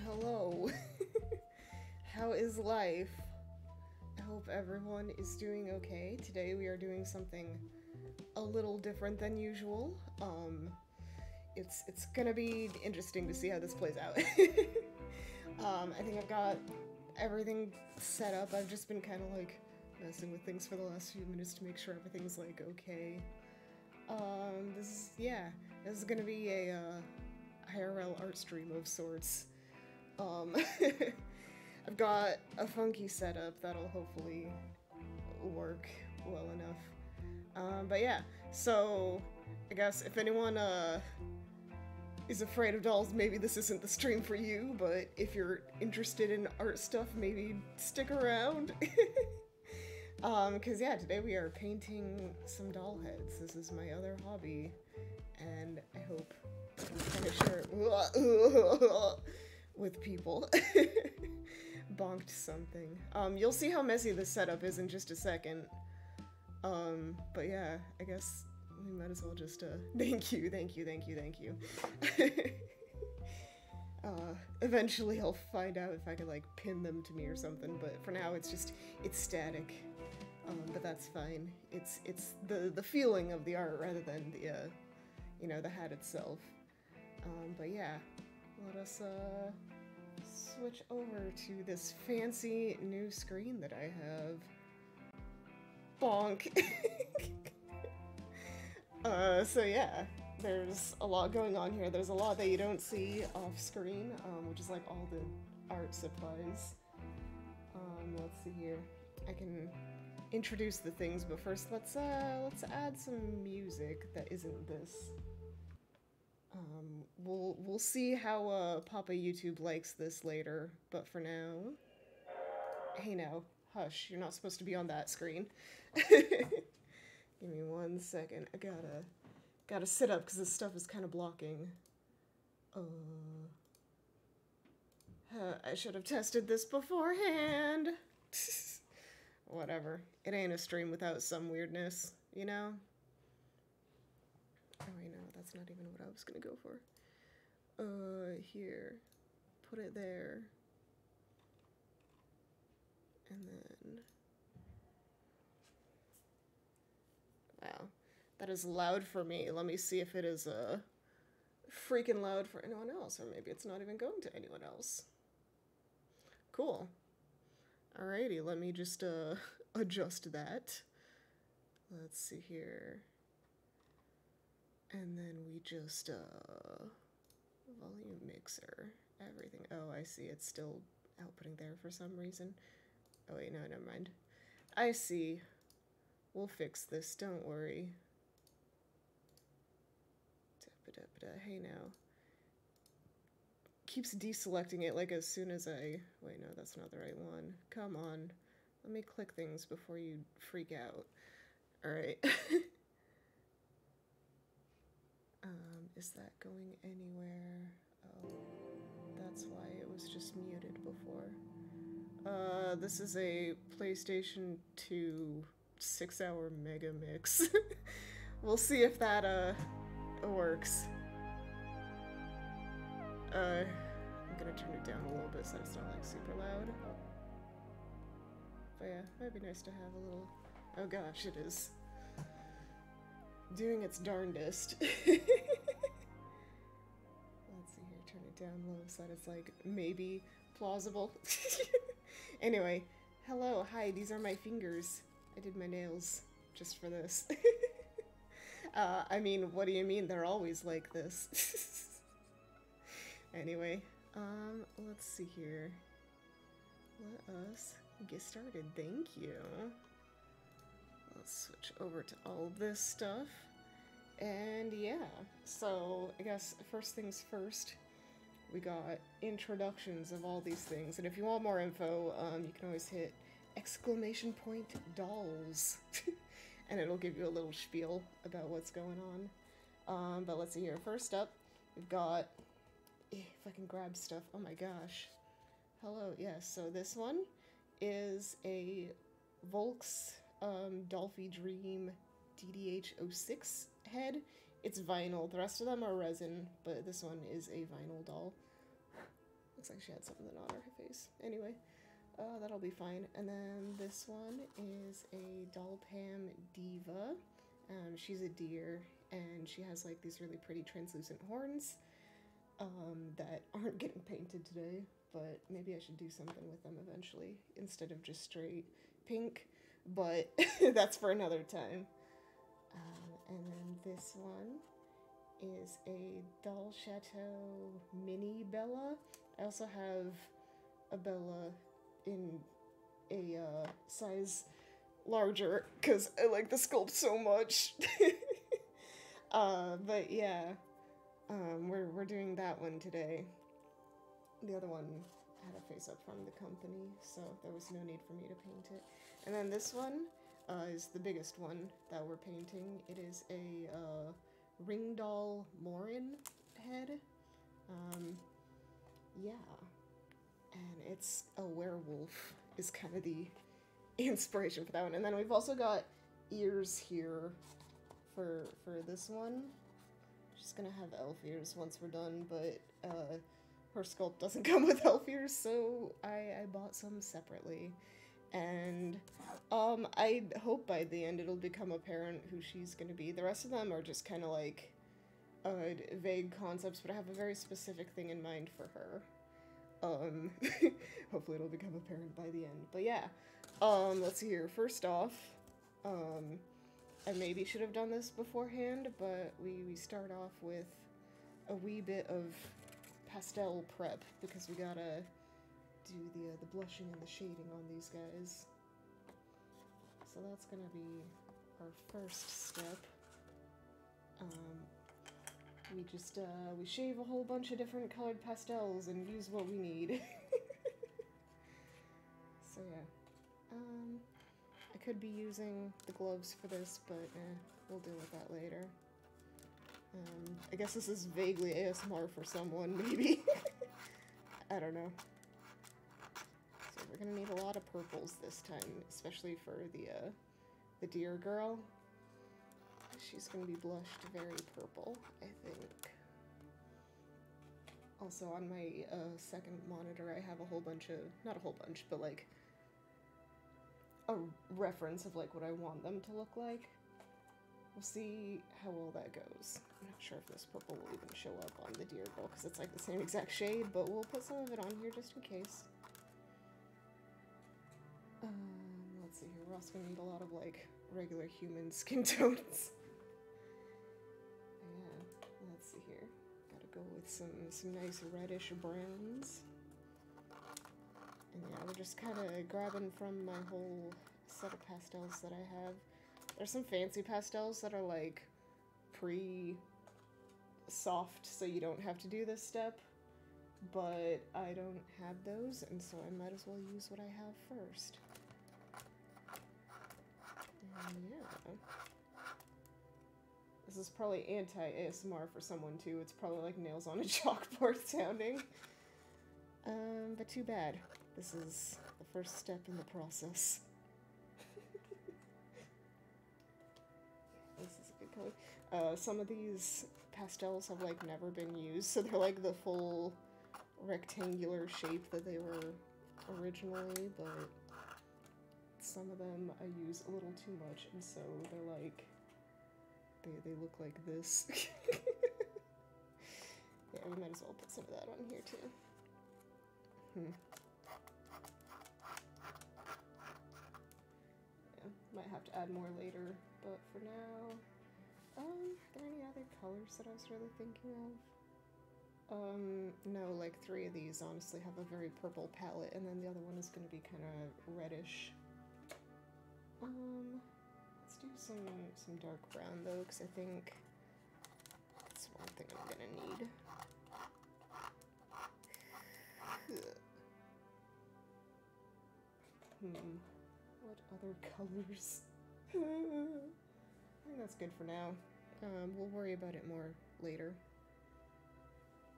hello. How is life? I hope everyone is doing okay. Today we are doing something a little different than usual. It's gonna be interesting to see how this plays out. I think I've got everything set up. I've just been kind of like messing with things for the last few minutes to make sure everything's like okay. This is gonna be a IRL art stream of sorts. I've got a funky setup that'll hopefully work well enough. But yeah, so I guess if anyone is afraid of dolls, maybe this isn't the stream for you, but if you're interested in art stuff, maybe stick around. Cause yeah, today we are painting some doll heads. This is my other hobby, and I hope to kind of share it with people. Bonked something. You'll see how messy this setup is in just a second. But yeah, I guess we might as well just, thank you. Eventually I'll find out if I can, like, pin them to me or something, but for now it's static. But that's fine. It's the feeling of the art rather than the, you know, the hat itself. But yeah, let us, switch over to this fancy new screen that I have. Bonk! So yeah, there's a lot going on here. There's a lot that you don't see off screen, which is like all the art supplies. Let's see here. I can introduce the things, but first let's add some music that isn't this. We'll see how Papa YouTube likes this later, but for now, hey now, hush, you're not supposed to be on that screen. Give me 1 second. I gotta sit up because this stuff is kind of blocking. I should have tested this beforehand. Whatever. It ain't a stream without some weirdness, you know? Oh wait, no, that's not even what I was gonna go for. Here. Put it there. And then... Wow. That is loud for me. Let me see if it is, freaking loud for anyone else, or maybe it's not even going to anyone else. Cool. Alrighty, let me just, adjust that. Let's see here. And then we just, volume mixer, everything. Oh, I see, it's still outputting there for some reason. Oh wait, no, never mind. I see. We'll fix this, don't worry. Da-ba-da-ba-da. Hey now. Keeps deselecting it like as soon as I... Wait, no, that's not the right one. Come on. Let me click things before you freak out. Alright. Is that going anywhere? Oh, that's why it was just muted before. This is a PlayStation 2 6-hour mega mix. We'll see if that, works. I'm gonna turn it down a little bit so it's not, like, super loud. But yeah, might be nice to have a little... Oh gosh, it is doing its darndest. Let's see here, turn it down low so that it's, like, maybe plausible. Anyway, hello, hi, these are my fingers. I did my nails just for this. I mean, what do you mean? They're always like this. Anyway, let's see here. Let us get started. Thank you. Let's switch over to all this stuff. And yeah, so I guess first things first, we got introductions of all these things. And if you want more info, you can always hit !dolls and it'll give you a little spiel about what's going on. But let's see here. First up, we've got, if I can grab stuff, oh my gosh. Hello, yes, so this one is a Volks Dolphy Dream DDH06 head. It's vinyl. The rest of them are resin, but this one is a vinyl doll. Looks like she had something on her face. Anyway, that'll be fine. And then this one is a Doll Pam Diva. She's a deer, and she has like these really pretty translucent horns that aren't getting painted today, but maybe I should do something with them eventually instead of just straight pink, but that's for another time. And then this one is a Doll Chateau Mini Bella. I also have a Bella in a size larger because I like the sculpt so much. But yeah, we're doing that one today. The other one had a face up from the company, so there was no need for me to paint it. And then this one is the biggest one that we're painting. It is a ring doll Morin head. Yeah, and it's a werewolf is kind of the inspiration for that one. And then we've also got ears here for this one. She's gonna have elf ears once we're done, but her sculpt doesn't come with elf ears, so I bought some separately. And I hope by the end it'll become apparent who she's gonna be. The rest of them are just kind of like vague concepts, but I have a very specific thing in mind for her. Hopefully it'll become apparent by the end. But yeah, let's see here. First off, I maybe should have done this beforehand, but we start off with a wee bit of pastel prep because we gotta do the blushing and the shading on these guys. So that's gonna be our first step. We just we shave a whole bunch of different colored pastels and use what we need. So yeah, I could be using the gloves for this, but we'll deal with that later. I guess this is vaguely ASMR for someone, maybe. I don't know. So we're gonna need a lot of purples this time, especially for the deer girl. She's gonna be blushed very purple, I think. Also on my second monitor I have a whole bunch of, not a whole bunch, but like a reference of like what I want them to look like. We'll see how well that goes. I'm not sure if this purple will even show up on the deer girl because it's like the same exact shade, but we'll put some of it on here just in case. Let's see here, we're also gonna need a lot of like regular human skin tones. Let's see here. Gotta go with some nice reddish browns. And yeah, we're just kind of grabbing from my whole set of pastels that I have. There's some fancy pastels that are like pre-soft, so you don't have to do this step. But I don't have those, and so I might as well use what I have first. And yeah. This is probably anti-ASMR for someone too. It's probably like nails on a chalkboard sounding. But too bad. This is the first step in the process. This is a good color. Some of these pastels have like never been used, so they're like the full rectangular shape that they were originally, but some of them I use a little too much, and so they're like they look like this. Yeah, we might as well put some of that on here too. Yeah, might have to add more later, but for now, are there any other colors that I was really thinking of? No, like 3 of these honestly have a very purple palette, and then the other one is going to be kind of reddish. Let's do some dark brown though, because I think that's one thing I'm gonna need. What other colors? I think that's good for now. We'll worry about it more later.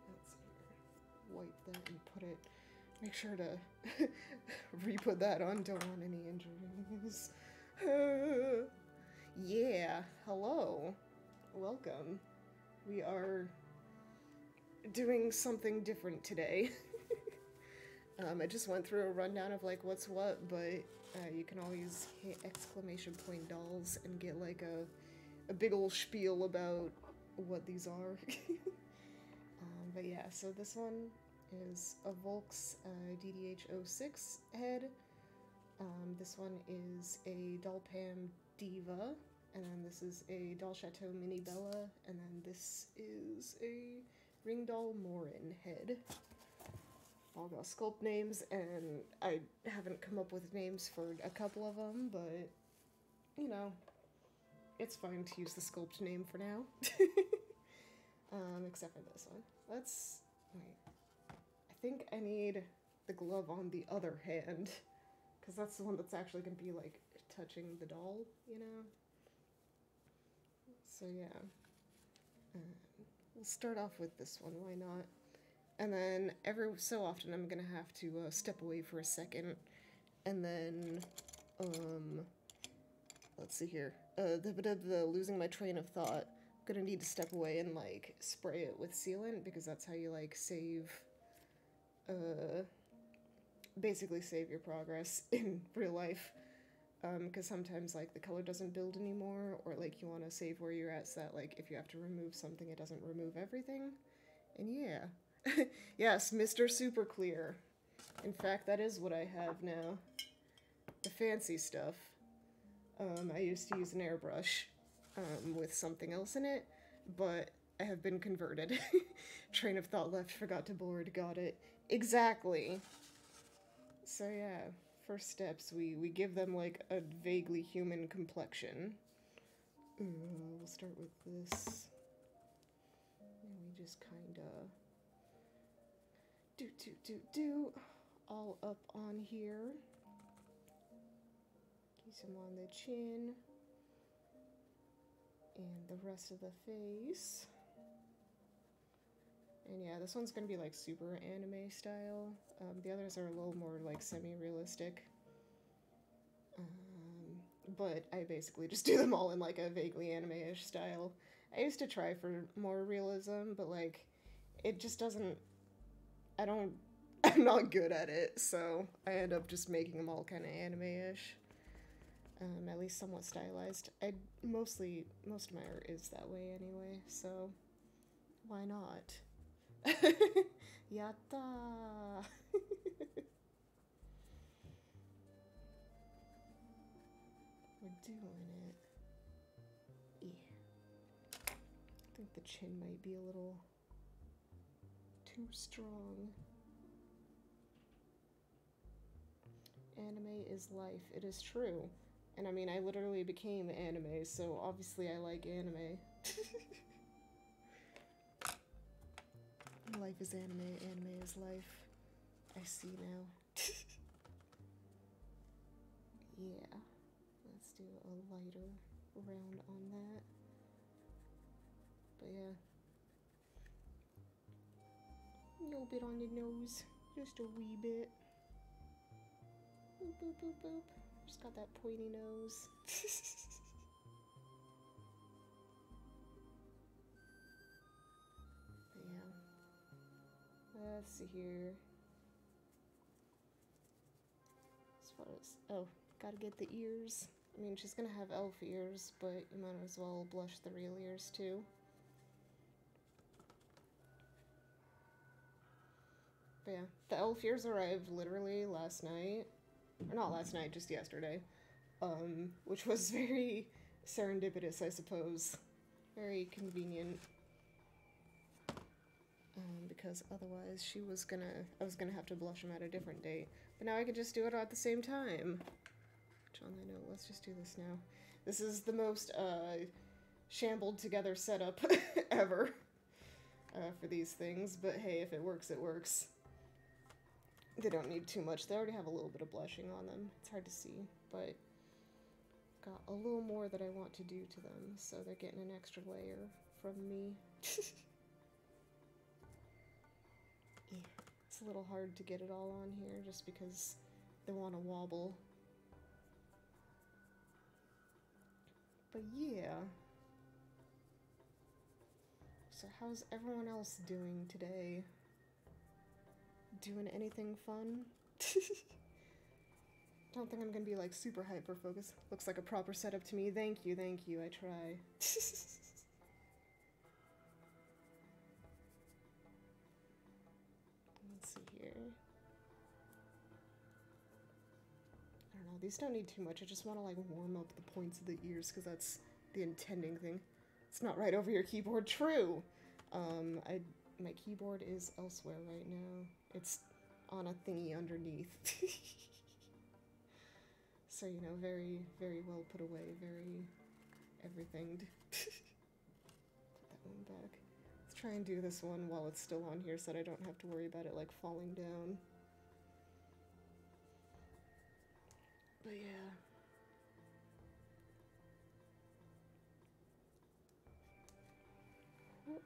Let's see here. Wipe that and put it. Make sure to re-put that on. Don't want any injuries. Yeah, hello. Welcome. We are doing something different today. I just went through a rundown of like what's what, but you can always hit exclamation point dolls and get like a big ol' spiel about what these are. But yeah, so this one is a Volks DDH-06 head. This one is a Dollpam Diva, and then this is a Doll Chateau Mini Bella, and then this is a Ring Doll Morin head. All got sculpt names, and I haven't come up with names for a couple of them, but, you know, it's fine to use the sculpt name for now. Except for this one. Let's, wait, I think I need the glove on the other hand, because that's the one that's actually going to be, like, touching the doll, you know? So, yeah. We'll start off with this one, why not? And then every so often I'm gonna have to step away for a second, and then, let's see here, losing my train of thought, I'm gonna need to step away and, like, spray it with sealant, because that's how you, like, save, basically save your progress in real life, because sometimes, like, the color doesn't build anymore, or, like, you want to save where you're at so that, like, if you have to remove something, it doesn't remove everything, and yeah. Yes, Mr. Super Clear. In fact, that is what I have now. The fancy stuff. I used to use an airbrush with something else in it, but I have been converted. Train of thought left, forgot to board, got it. Exactly. So yeah, first steps, we give them like a vaguely human complexion. We'll start with this. And we just kinda do all up on here. Get some on the chin and the rest of the face. And yeah, this one's gonna be like super anime style. The others are a little more like semi-realistic. But I basically just do them all in like a vaguely anime-ish style. I used to try for more realism, but like it just doesn't, I'm not good at it, so I end up just making them all kind of anime-ish. At least somewhat stylized. Most of my art is that way anyway, so why not? Yatta! We're doing it. Yeah. I think the chin might be a little too strong. Anime is life. It is true. And I mean, I literally became anime, so obviously I like anime. Life is anime, anime is life. I see now. Yeah. Let's do a lighter round on that. But yeah. A little bit on the nose. Just a wee bit. Boop, boop, boop, boop. Just got that pointy nose. But yeah. Let's see here. As far as, oh, gotta get the ears. I mean, she's gonna have elf ears, but you might as well blush the real ears too. But yeah, the elf ears arrived literally last night. Or not last night, just yesterday. Which was very serendipitous, I suppose. Very convenient. Because otherwise I was gonna have to blush them at a different date. But now I could just do it at the same time. Which on that note, let's just do this now. This is the most, shambled together setup ever. For these things, but hey, if it works, it works. They don't need too much. They already have a little bit of blushing on them. It's hard to see, but got a little more that I want to do to them, so they're getting an extra layer from me. Yeah, it's a little hard to get it all on here just because they want to wobble. But yeah. So how's everyone else doing today? Doing anything fun? Don't think I'm gonna be like super hyper focused. Looks like a proper setup to me. Thank you, I try. Let's see here. I don't know, these don't need too much. I just want to like warm up the points of the ears because that's the intending thing. It's not right over your keyboard. True! My keyboard is elsewhere right now. It's on a thingy underneath. So, you know, very, very well put away, very everythinged. Put that one back. Let's try and do this one while it's still on here so that I don't have to worry about it, like, falling down. But yeah. Whoop.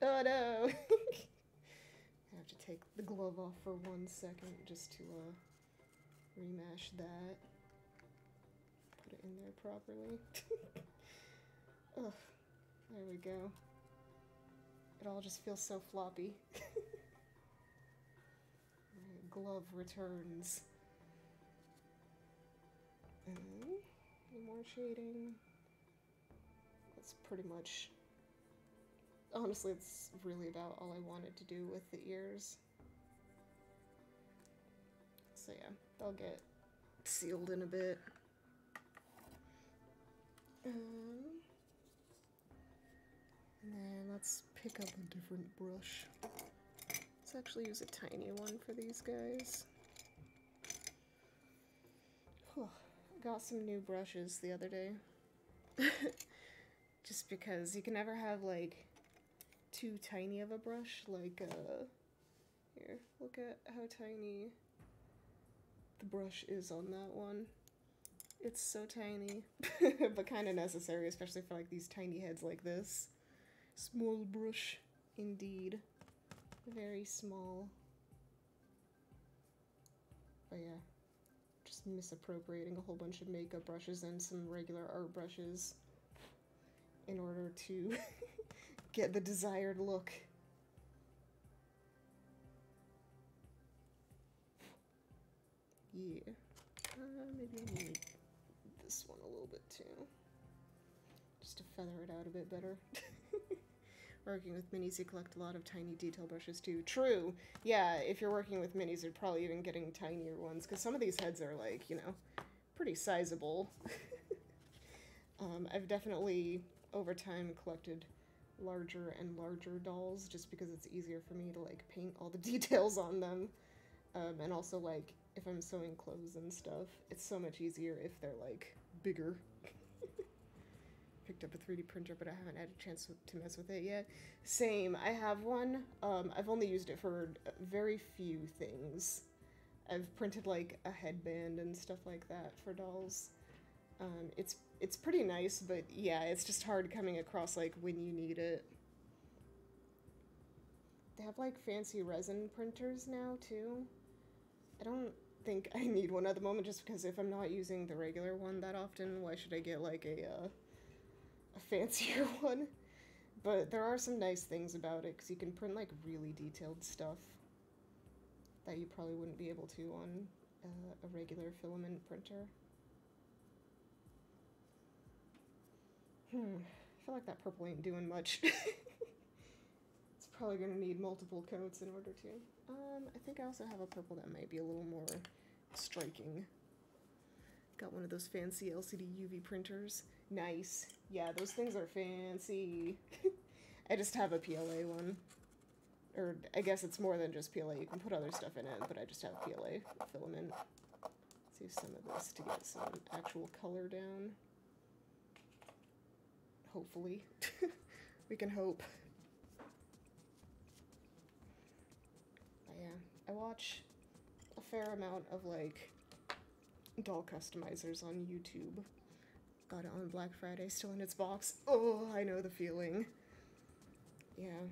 Oh no! I have to take the glove off for 1 second just to, remash that. Put it in there properly. Ugh. There we go. It all just feels so floppy. Right, glove returns. Any more shading? That's pretty much... Honestly, it's really about all I wanted to do with the ears. So yeah, they'll get sealed in a bit. And then let's pick up a different brush. Let's actually use a tiny one for these guys. Whew. Got some new brushes the other day. Just because you can never have like too tiny of a brush. Like, here, look at how tiny the brush is on that one. It's so tiny, but kind of necessary, especially for like these tiny heads like this. Small brush, indeed. Very small. But yeah, just misappropriating a whole bunch of makeup brushes and some regular art brushes in order to get the desired look. Yeah. Maybe I need this one a little bit too. Just to feather it out a bit better. Working with minis, you collect a lot of tiny detail brushes too. True! Yeah, if you're working with minis, you're probably even getting tinier ones, because some of these heads are like, you know, pretty sizable. I've definitely, over time, collected larger and larger dolls, just because it's easier for me to, like, paint all the details on them. And also, like, if I'm sewing clothes and stuff, it's so much easier if they're, like, bigger. Picked up a 3D printer, but I haven't had a chance to mess with it yet. Same, I have one. I've only used it for very few things. I've printed, like, a headband and stuff like that for dolls. It's pretty nice, but yeah, it's just hard coming across, like, when you need it. They have, like, fancy resin printers now, too. I don't think I need one at the moment, just because if I'm not using the regular one that often, why should I get, like, a fancier one? But there are some nice things about it, because you can print, like, really detailed stuff that you probably wouldn't be able to on a regular filament printer. I feel like that purple ain't doing much. It's probably gonna need multiple coats in order to. I think I also have a purple that might be a little more striking. Got one of those fancy LCD UV printers. Nice. Yeah, those things are fancy. I just have a PLA one. Or, I guess it's more than just PLA. You can put other stuff in it, but I just have PLA filament. Let's use some of this to get some actual color down. Hopefully. We can hope. But yeah, I watch a fair amount of, like, doll customizers on YouTube. Got it on Black Friday, still in its box. Oh, I know the feeling. Yeah.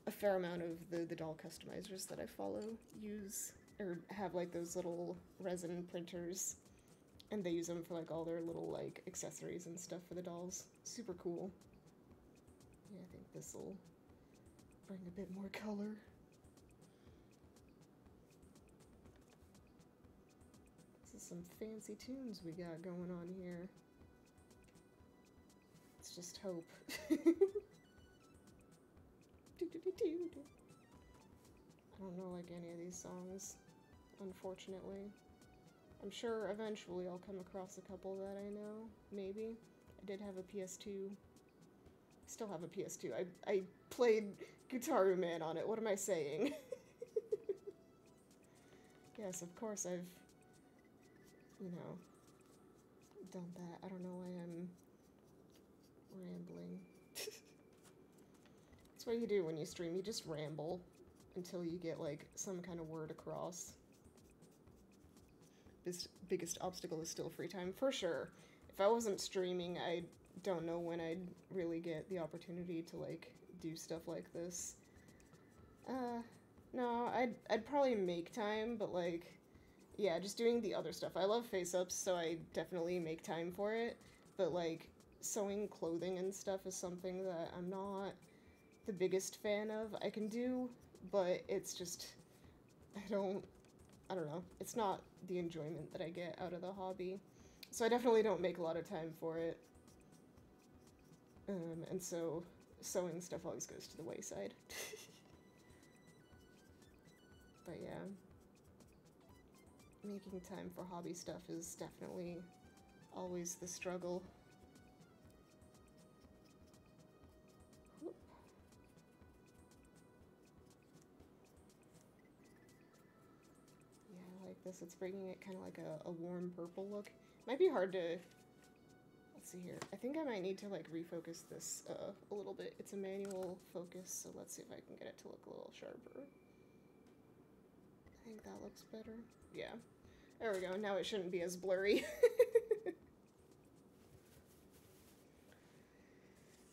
A fair amount of the doll customizers that I follow use, or have, like, those little resin printers, and they use them for, like, all their little, like, accessories and stuff for the dolls. Super cool. Yeah, I think this'll Bring a bit more color. This is some fancy tunes we got going on here. Let's just hope. I don't know like any of these songs, unfortunately. I'm sure eventually I'll come across a couple that I know, maybe. I did have a PS2. Still have a PS2. I played Guitar Man on it. What am I saying? Yes, of course I've, you know, done that. I don't know why I'm rambling. That's what you do when you stream. You just ramble until you get, like, some kind of word across. This biggest obstacle is still free time, for sure. If I wasn't streaming, I don't know when I'd really get the opportunity to, like, do stuff like this. No, I'd probably make time, but, like, yeah, just doing the other stuff. I love face-ups, so I definitely make time for it, but, like, sewing clothing and stuff is something that I'm not the biggest fan of. I can do, but it's just, I don't know. It's not the enjoyment that I get out of the hobby. So I definitely don't make a lot of time for it. And so sewing stuff always goes to the wayside. But yeah, making time for hobby stuff is definitely always the struggle. Whoop. Yeah, I like this. It's bringing it kind of like a warm purple look. Might be hard to... Let's see here. I think I might need to like refocus this a little bit. It's a manual focus, so let's see if I can get it to look a little sharper. I think that looks better. Yeah. There we go. Now it shouldn't be as blurry.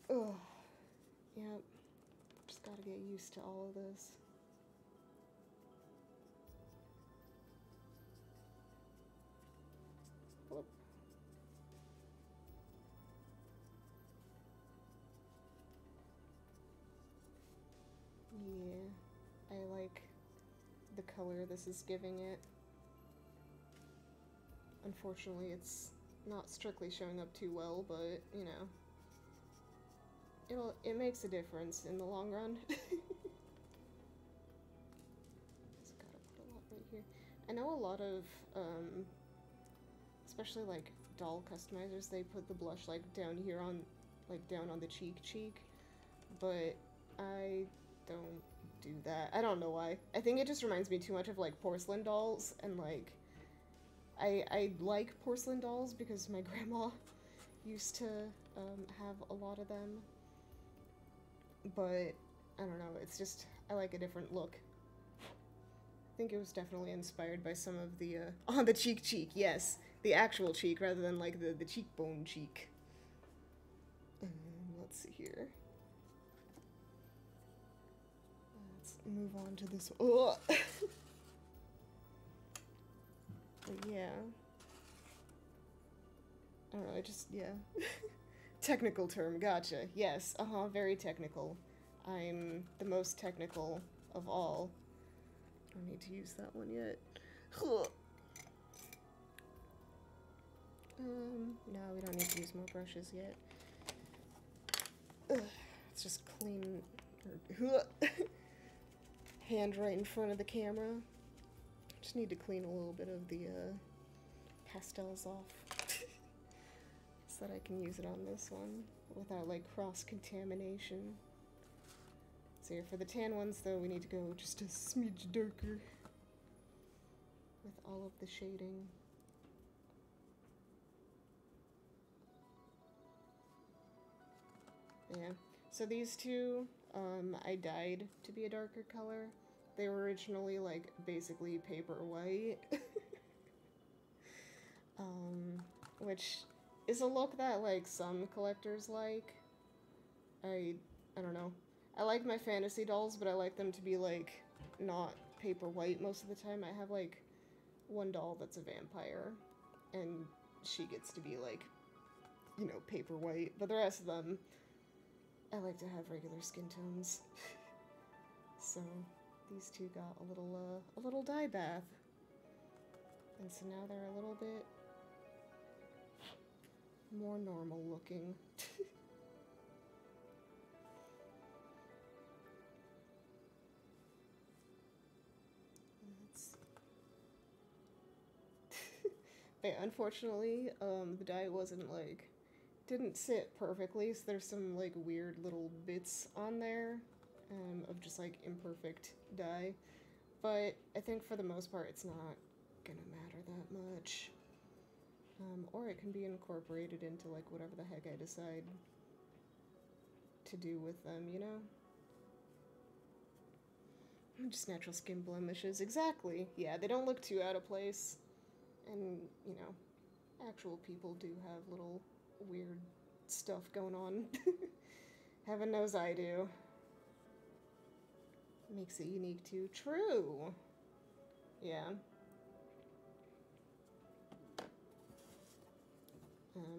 Oh. Yep. Just gotta get used to all of this. Whoop. Yeah. I like the color this is giving it. Unfortunately, it's not strictly showing up too well, but, you know, it makes a difference in the long run. Just gotta put a lot right here. I know a lot of, especially, like, doll customizers, they put the blush, like, down here on, like, down on the cheek, but I don't do that. I don't know why. I think it just reminds me too much of, like, porcelain dolls, and, like, I like porcelain dolls because my grandma used to have a lot of them, but I don't know, it's just, I like a different look. I think it was definitely inspired by some of the, on the cheek, yes, the actual cheek rather than like the cheekbone cheek. Let's see here. Let's move on to this. Oh. Yeah. I don't know, yeah. Technical term, gotcha. Yes, very technical. I'm the most technical of all. I don't need to use that one yet. No, we don't need to use more brushes yet. Let's just clean hand right in front of the camera. Just need to clean a little bit of the pastels off so that I can use it on this one without like cross-contamination. So here for the tan ones though, we need to go just a smidge darker with all of the shading. Yeah, so these two, I dyed to be a darker color. They were originally, like, basically paper white. Which is a look that, like, some collectors like. I don't know. I like my fantasy dolls, but I like them to be, like, not paper white most of the time. I have, like, one doll that's a vampire, and she gets to be, like, you know, paper white. But the rest of them, I like to have regular skin tones. So these two got a little dye bath. And so now they're a little bit more normal looking. But unfortunately, the dye wasn't like, didn't sit perfectly, so there's some like weird little bits on there of just like imperfect dye. But I think for the most part it's not gonna matter that much. Or it can be incorporated into like whatever the heck I decide to do with them, you know? Just natural skin blemishes, exactly. Yeah, they don't look too out of place. And, you know, actual people do have little weird stuff going on. Heaven knows I do. Makes it unique too. True! Yeah.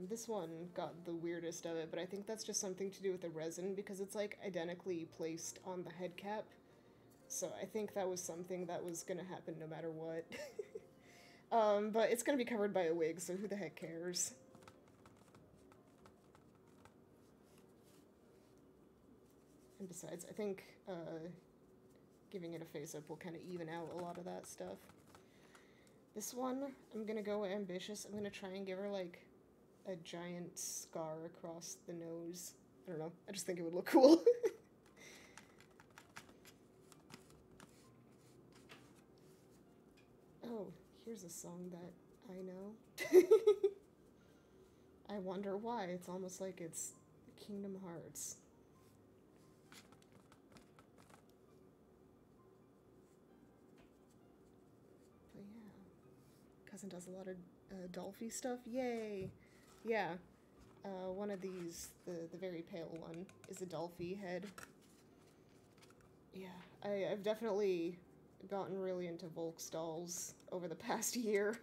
This one got the weirdest of it, but I think that's just something to do with the resin because it's like identically placed on the head cap. So I think that was something that was gonna happen no matter what. But it's gonna be covered by a wig, so who the heck cares? And besides, I think giving it a face-up will kind of even out a lot of that stuff. This one, I'm gonna go ambitious. I'm gonna try and give her, like, a giant scar across the nose. I don't know. I just think it would look cool. Oh, here's a song that I know. I wonder why. It's almost like it's Kingdom Hearts. But yeah. Cousin does a lot of Dolphy stuff. Yay! Yeah. One of these, the very pale one, is a Dolphy head. Yeah, I've definitely gotten really into Volks dolls over the past year.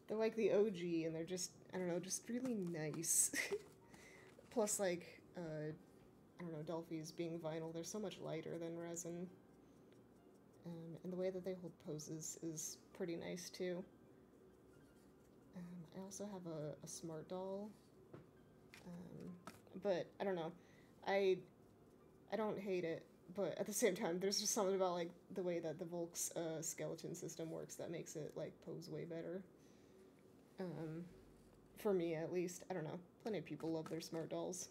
They're like the OG, and they're just, I don't know, just really nice. Plus, like, I don't know, Dolphys being vinyl, they're so much lighter than resin. And the way that they hold poses is pretty nice, too. I also have a smart doll. But, I don't know. I don't hate it, but at the same time, there's just something about, like, the way that the Volks skeleton system works that makes it, like, pose way better. For me, at least. I don't know. Plenty of people love their smart dolls.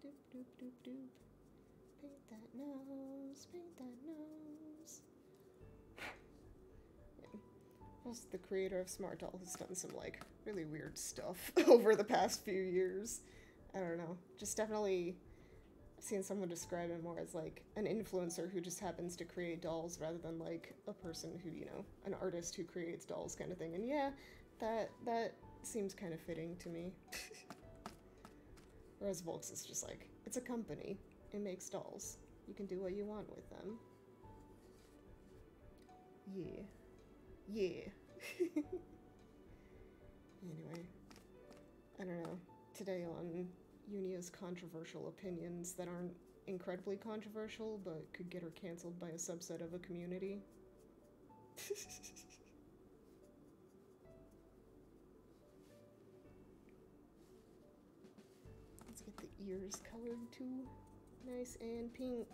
Doop, doop, doop, doop. Paint that nose, paint that nose. Yeah. Plus, the creator of Smart Doll has done some, like, really weird stuff over the past few years. I don't know. Just definitely seen someone describe him more as, like, an influencer who just happens to create dolls rather than, like, a person who, you know, an artist who creates dolls kind of thing. And yeah, that seems kind of fitting to me. Whereas Volks is just like, it's a company. It makes dolls. You can do what you want with them. Yeah. Yeah. Anyway, I don't know. Today on Unia's controversial opinions that aren't incredibly controversial, but could get her canceled by a subset of a community. Let's get the ears colored too. Nice and pink.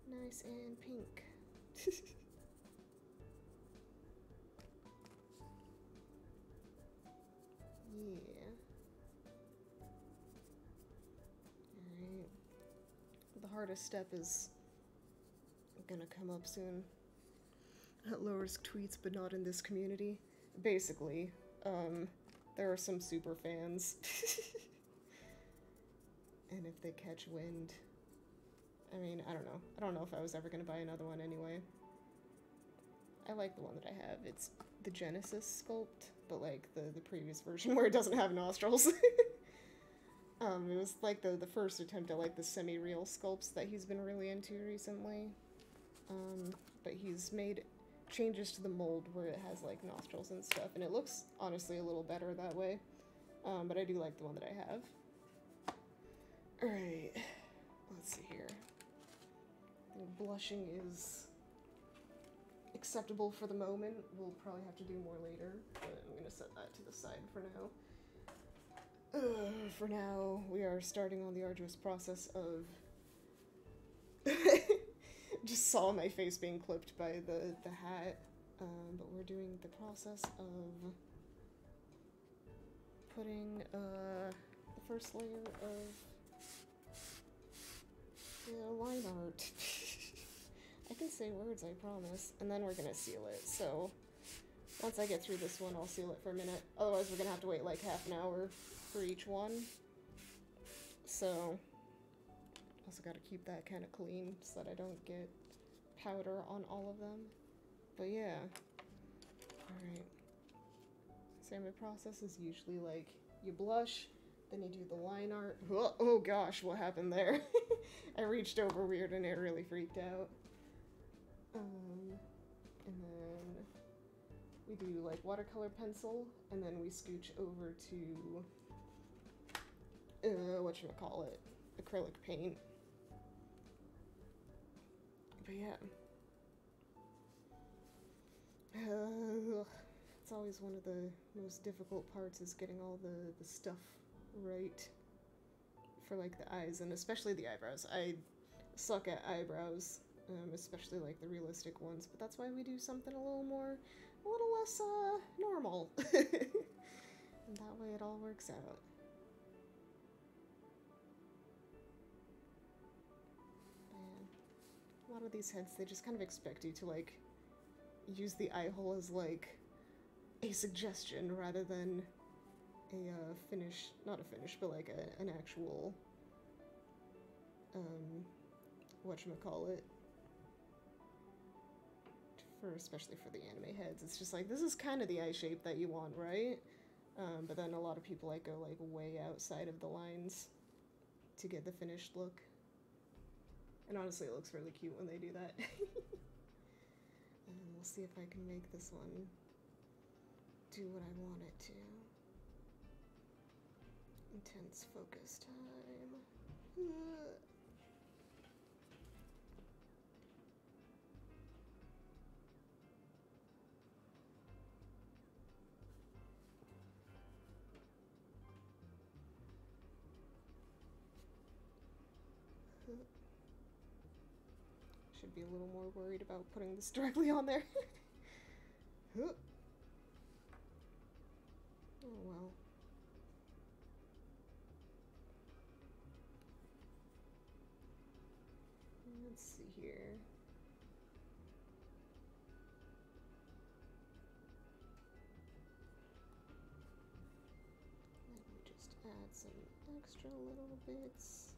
Nice and pink. Yeah. Alright. The hardest step is gonna come up soon. At Lower's tweets, but not in this community. Basically, there are some super fans. And if they catch wind, I mean, I don't know. I don't know if I was ever gonna buy another one anyway. I like the one that I have. It's the Genesis sculpt, but like the previous version where it doesn't have nostrils. It was like the first attempt at like the semi-real sculpts that he's been really into recently. But he's made changes to the mold where it has like nostrils and stuff, and it looks honestly a little better that way. But I do like the one that I have. Alright, let's see here. I think blushing is acceptable for the moment. We'll probably have to do more later, but I'm gonna set that to the side for now. For now, we are starting on the arduous process of... Just saw my face being clipped by the hat, but we're doing the process of putting the first layer of the line art. I can say words, I promise. And then we're gonna seal it, so once I get through this one, I'll seal it for a minute. Otherwise, we're gonna have to wait like half an hour for each one. So, also gotta keep that kind of clean so that I don't get powder on all of them. But yeah. Alright. So my process is usually like, you blush, then you do the line art. Oh gosh, what happened there? I reached over weird and it really freaked out. And then we do like watercolor pencil, and then we scooch over to whatchamacallit, acrylic paint. But yeah. It's always one of the most difficult parts, is getting all the stuff right for like the eyes, and especially the eyebrows. I suck at eyebrows, especially like the realistic ones, but that's why we do something a little less normal. And that way it all works out. Man, a lot of these heads, they just kind of expect you to like use the eye hole as like a suggestion rather than a finish, not a finish, but like an actual whatchamacallit, especially for the anime heads. It's just like, this is kind of the eye shape that you want, right? But then a lot of people like go like way outside of the lines to get the finished look. And honestly, it looks really cute when they do that. And we'll see if I can make this one do what I want it to. Intense focus time. Should be a little more worried about putting this directly on there. Oh well. Let's see here. Let me just add some extra little bits.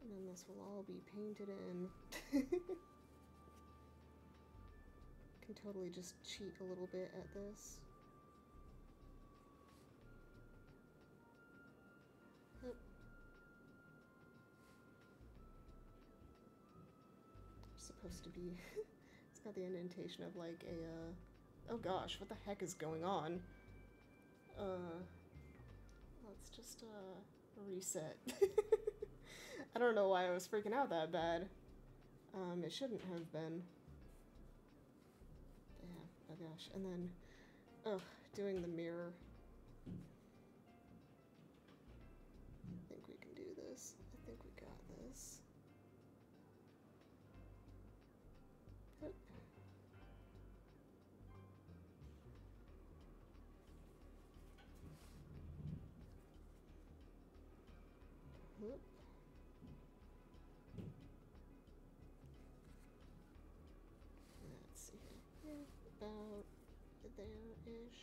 And then this will all be painted in. Can totally just cheat a little bit at this. Yep. It's supposed to be... It's got the indentation of like a... Oh gosh, what the heck is going on? Let's just reset. I don't know why I was freaking out that bad. It shouldn't have been. Yeah, oh gosh. And then, doing the mirror. I think we can do this. I think we got this. Yep. Yep. Let's see here. About there-ish.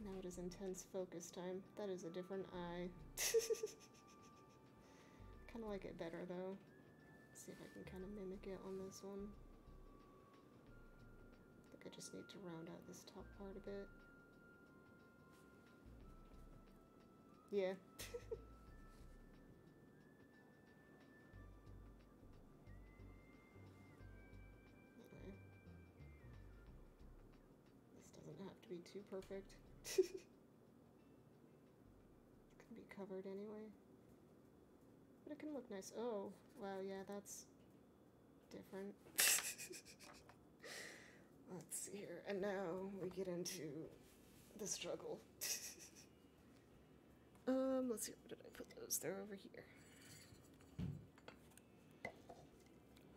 Now it is intense focus time. That is a different eye. Kind of like it better though. Let's see if I can kind of mimic it on this one. I think I just need to round out this top part a bit. Yeah. be too perfect. Can be covered anyway. But it can look nice. Oh, wow, yeah, that's different. Let's see here. And now we get into the struggle. Let's see, where did I put those? They're over here.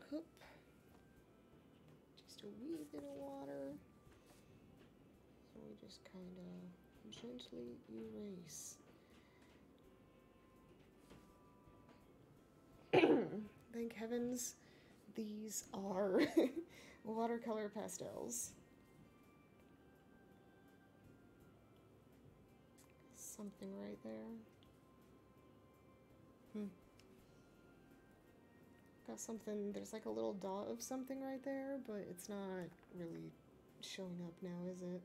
Hoop. Just a wee bit of water. So we just kind of gently erase. Thank heavens these are watercolor pastels. Something right there. Got something, there's like a little dot of something right there, but it's not really showing up now, is it?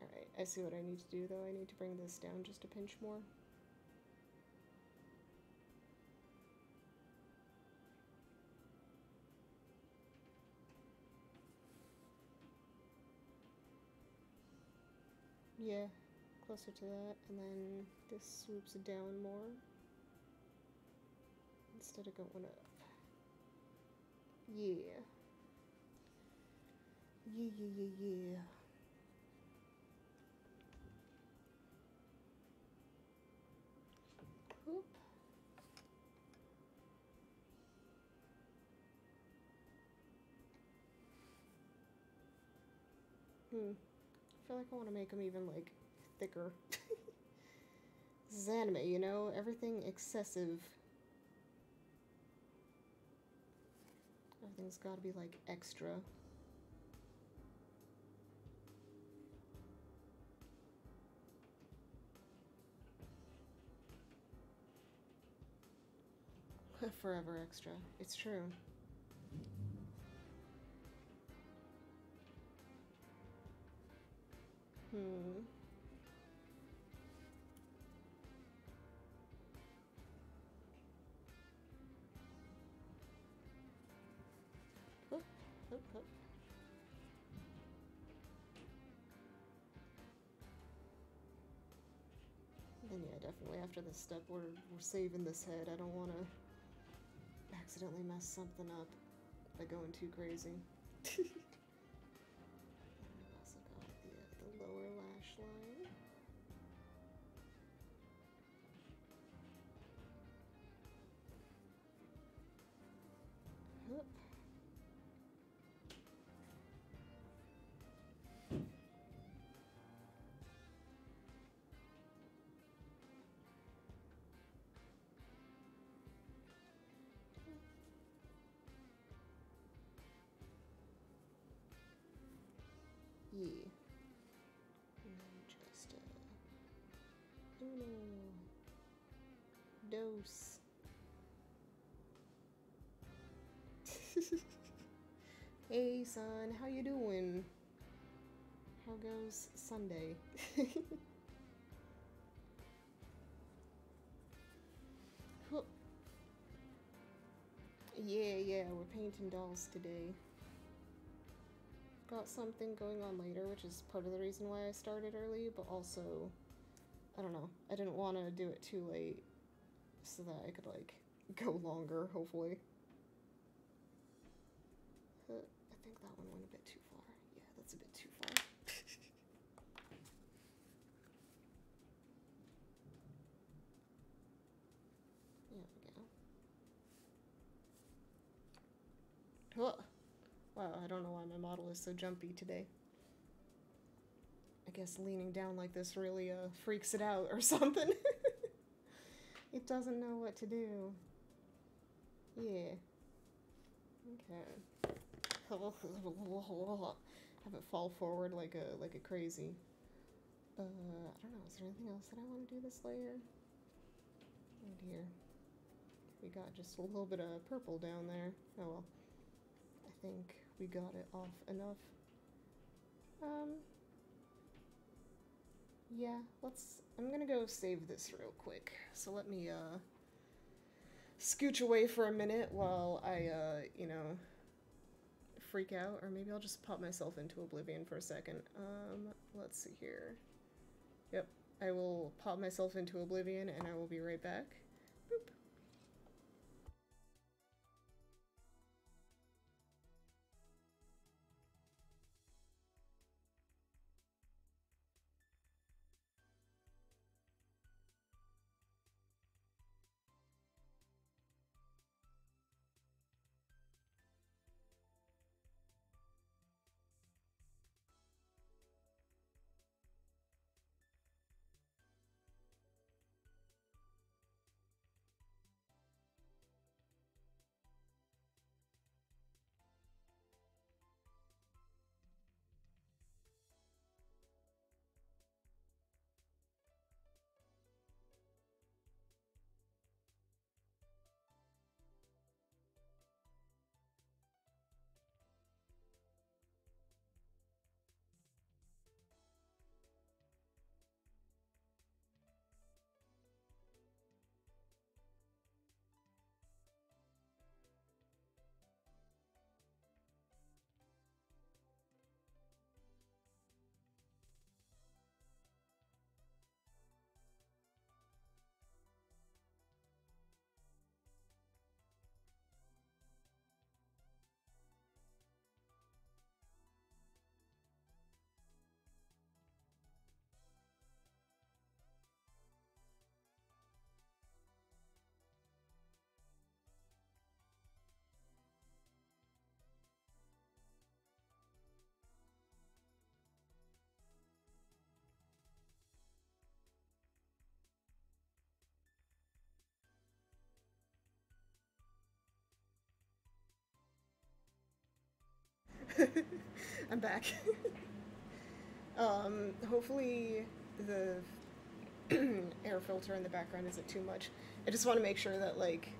Alright, I see what I need to do though. I need to bring this down just a pinch more. Yeah, closer to that, and then this swoops down more instead of going up. Yeah. Yeah. Oop. I feel like I want to make them even, like, thicker. This is anime, you know? Everything excessive. Everything's gotta be, like, extra. Forever extra. It's true. Hoop, hoop, hoop. And yeah, definitely after this step, we're saving this head. I don't want to accidentally mess something up by going too crazy. I've also got the lower lash line. Whoop. Yeah. And then just dose. Hey son, how you doing? How goes Sunday? Yeah, we're painting dolls today. Got something going on later, which is part of the reason why I started early, but also, I don't know, I didn't want to do it too late so that I could, like, go longer, hopefully. I think that one went a bit too far. Yeah, that's a bit too far. There we go. Oh. Wow, I don't know why my model is so jumpy today. I guess leaning down like this really freaks it out or something. It doesn't know what to do. Yeah. Okay. Have it fall forward like a crazy. I don't know, is there anything else that I want to do this layer? Oh dear. We got just a little bit of purple down there. Oh well. I think we got it off enough. Yeah, I'm gonna go save this real quick. So let me, scooch away for a minute while I, you know, freak out, or maybe I'll just pop myself into oblivion for a second. Let's see here. Yep, I will pop myself into oblivion and I will be right back. Boop. I'm back. Hopefully the air filter in the background isn't too much. I just want to make sure that, like,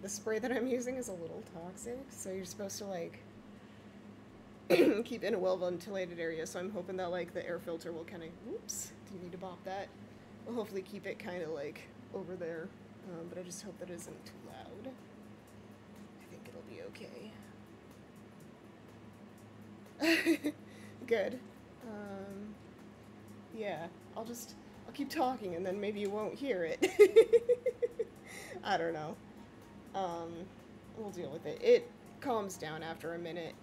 the spray that I'm using is a little toxic, so you're supposed to, like, keep in a well-ventilated area, so I'm hoping that, like, the air filter will kind of, whoops, didn't need to bop that. We'll hopefully keep it kind of, like, over there, but I just hope that isn't too loud. I think it'll be okay. Good. Yeah, I'll keep talking and then maybe you won't hear it. I don't know. We'll deal with it. It calms down after a minute.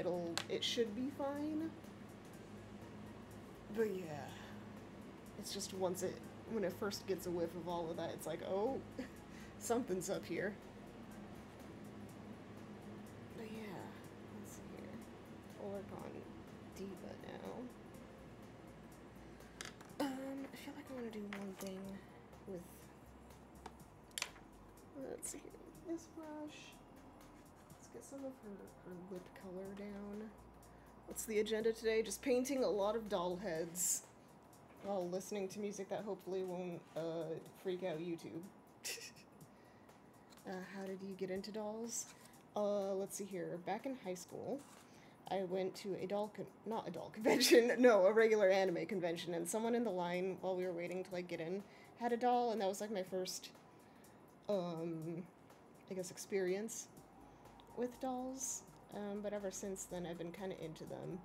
It should be fine. But yeah, it's just when it first gets a whiff of all of that, it's like, oh, something's up here. But yeah, let's see here. We'll work on Diva now. I feel like I want to do one thing with, let's see here, this brush. Let's get some of her lip color down. What's the agenda today? Just painting a lot of doll heads while listening to music that hopefully won't freak out YouTube. How did you get into dolls? Let's see here. Back in high school, I went to not a doll convention, no, a regular anime convention, and someone in the line while we were waiting to, like, get in had a doll, and that was, like, my first, I guess, experience with dolls. But ever since then, I've been kind of into them.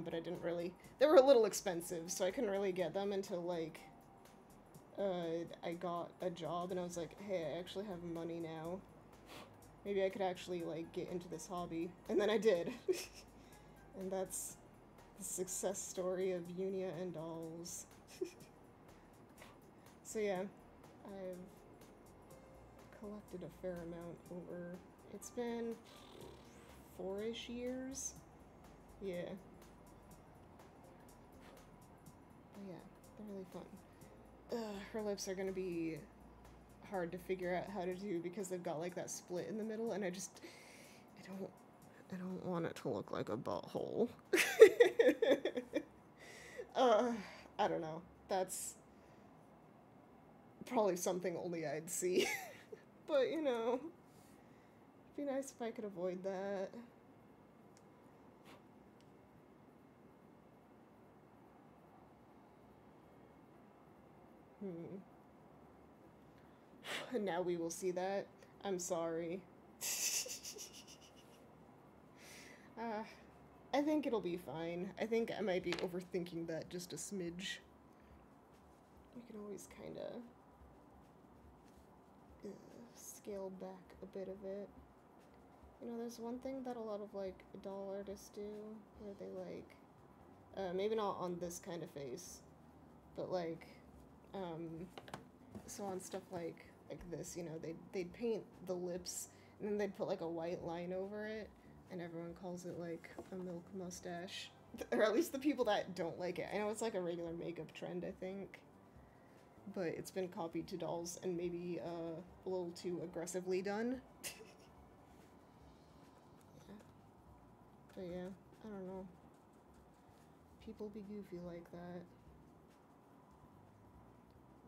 But I didn't really, they were a little expensive, so I couldn't really get them until, like, I got a job, and I was like, hey, I actually have money now. Maybe I could actually, like, get into this hobby. And then I did. And that's the success story of Unia and dolls. So yeah, I've collected a fair amount over, it's been 4-ish years. Yeah. But yeah, they're really fun. Her lips are gonna be hard to figure out how to do because they've got, like, that split in the middle, and I don't want it to look like a butthole. I don't know. That's probably something only I'd see. But, you know, it'd be nice if I could avoid that. And now we will see that. I'm sorry. I think it'll be fine. I think I might be overthinking that just a smidge. You can always kind of scale back a bit of it. You know, there's one thing that a lot of like doll artists do where they like, maybe not on this kind of face, but like, so on stuff like this, you know, they'd paint the lips and then they'd put like a white line over it, and everyone calls it like a milk mustache, or at least the people that don't like it. I know it's like a regular makeup trend, I think, but it's been copied to dolls and maybe a little too aggressively done. Yeah. But yeah, I don't know. People be goofy like that.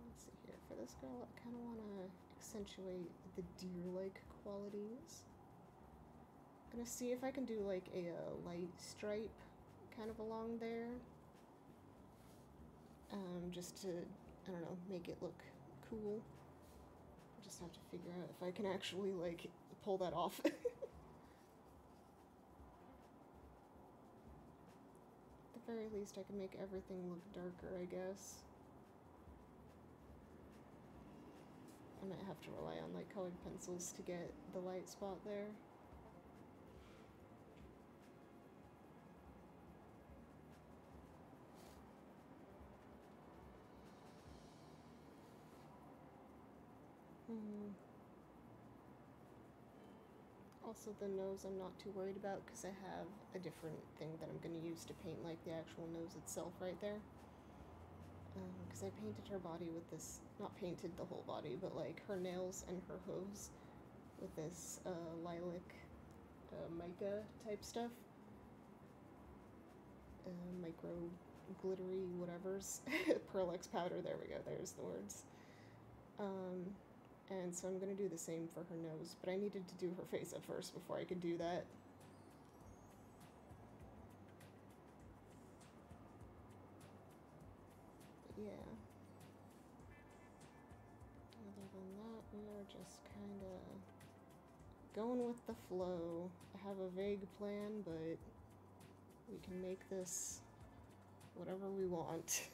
Let's see here. For this girl, I kind of want to accentuate the deer-like qualities. I'm gonna see if I can do like a light stripe kind of along there. Just to, I don't know, make it look cool. I just have to figure out if I can actually like pull that off. At the very least, I can make everything look darker, I guess. I might have to rely on like colored pencils to get the light spot there. Also, the nose I'm not too worried about because I have a different thing that I'm going to use to paint like the actual nose itself right there. Because I painted her body with this, not painted the whole body, but like her nails and her hooves with this lilac mica type stuff. Micro glittery whatevers. Pearlex powder, there we go, there's the words. And so I'm going to do the same for her nose, but I needed to do her face at first before I could do that. But yeah. Other than that, we are just kind of going with the flow. I have a vague plan, but we can make this whatever we want.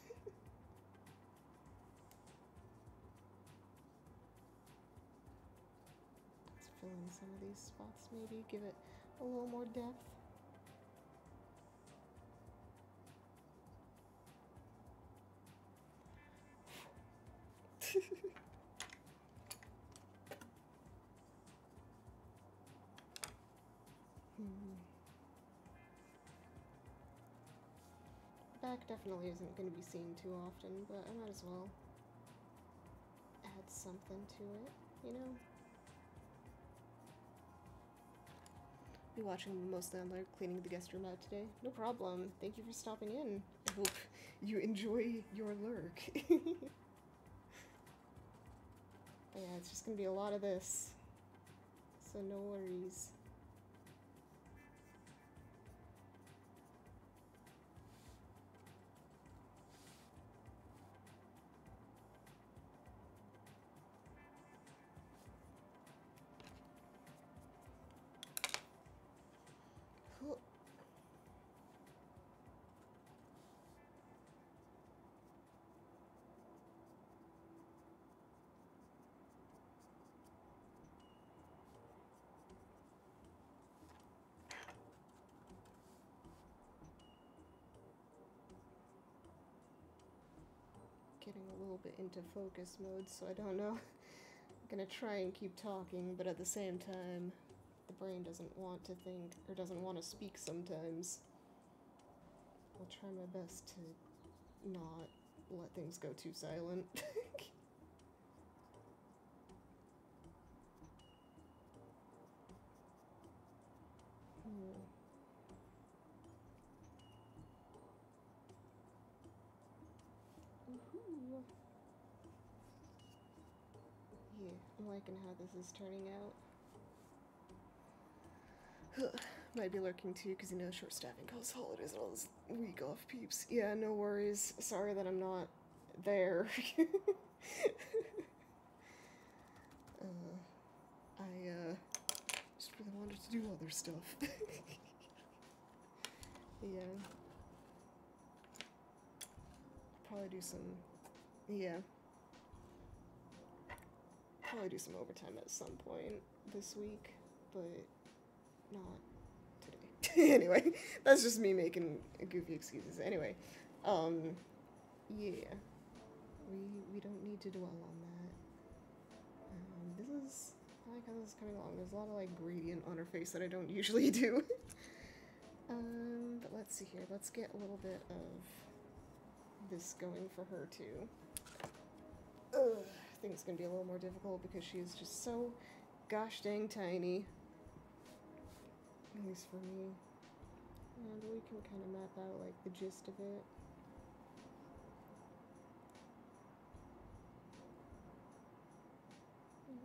Fill in some of these spots, maybe give it a little more depth. Back definitely isn't going to be seen too often, but I might as well add something to it, you know? Be watching mostly on there, cleaning the guest room out today. No problem. Thank you for stopping in. I hope you enjoy your lurk. But yeah, it's just gonna be a lot of this, so no worries. Getting a little bit into focus mode, so I don't know. I'm gonna try and keep talking, but at the same time, the brain doesn't want to think, or doesn't want to speak sometimes. I'll try my best to not let things go too silent. Yeah, I'm liking how this is turning out. Might be lurking too, because you know, short staffing cause holidays and all this week off peeps. Yeah, no worries. Sorry that I'm not there. I just really wanted to do other stuff. Yeah. Probably do some, yeah. Probably do some overtime at some point this week, but not today. Anyway, that's just me making goofy excuses. Anyway, um, yeah, we don't need to dwell on that. This is, I like how this is coming along. There's a lot of like gradient on her face that I don't usually do. But let's see here. Let's get a little bit of this going for her too. Ugh, I think it's gonna be a little more difficult because she is just so gosh dang tiny. At least for me. And we can kind of map out like the gist of it.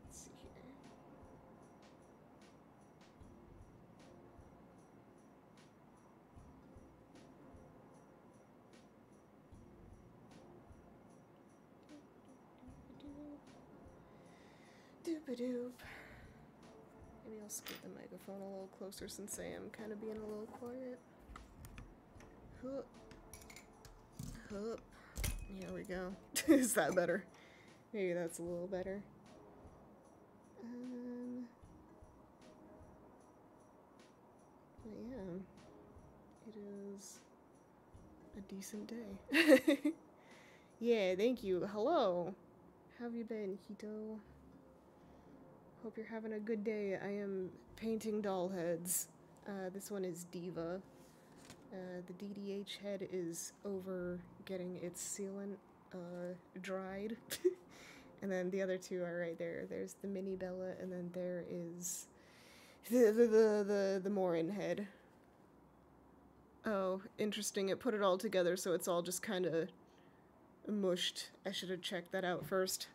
Let's see here. Doop-a-doop. Maybe I'll scoot the microphone a little closer since I am kind of being a little quiet. Hup. Hup. Here we go. Is that better? Maybe that's a little better. But yeah, it is a decent day. Yeah, thank you. Hello. How have you been, Hito? Hope you're having a good day. I am painting doll heads. This one is Diva. The DDH head is over getting its sealant dried. And then the other two are right there. There's the mini Bella, and then there is the Morin head. Oh, interesting. It put it all together, so it's all just kind of mushed. I should have checked that out first.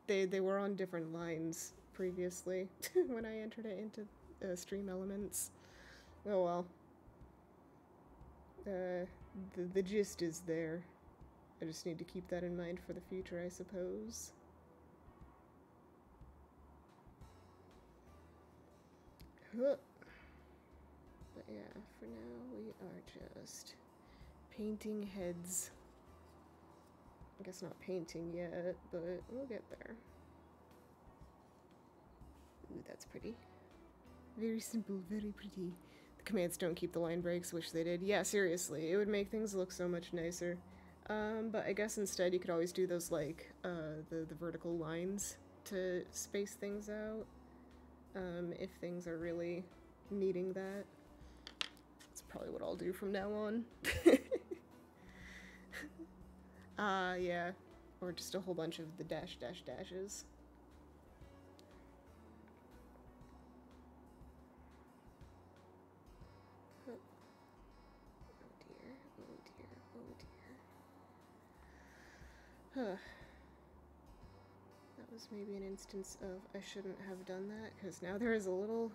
They were on different lines previously when I entered it into Stream Elements. Oh well. The gist is there. I just need to keep that in mind for the future, I suppose. Huh. But yeah, for now we are just painting heads. I guess not painting yet, but we'll get there. Ooh, that's pretty. Very simple, very pretty. The commands don't keep the line breaks, wish they did. Yeah, seriously, it would make things look so much nicer. But I guess instead you could always do those, like, the vertical lines to space things out, if things are really needing that. That's probably what I'll do from now on. Yeah. Or just a whole bunch of the dashes. Oh dear, oh dear, oh dear. Huh. That was maybe an instance of I shouldn't have done that, because now there is a little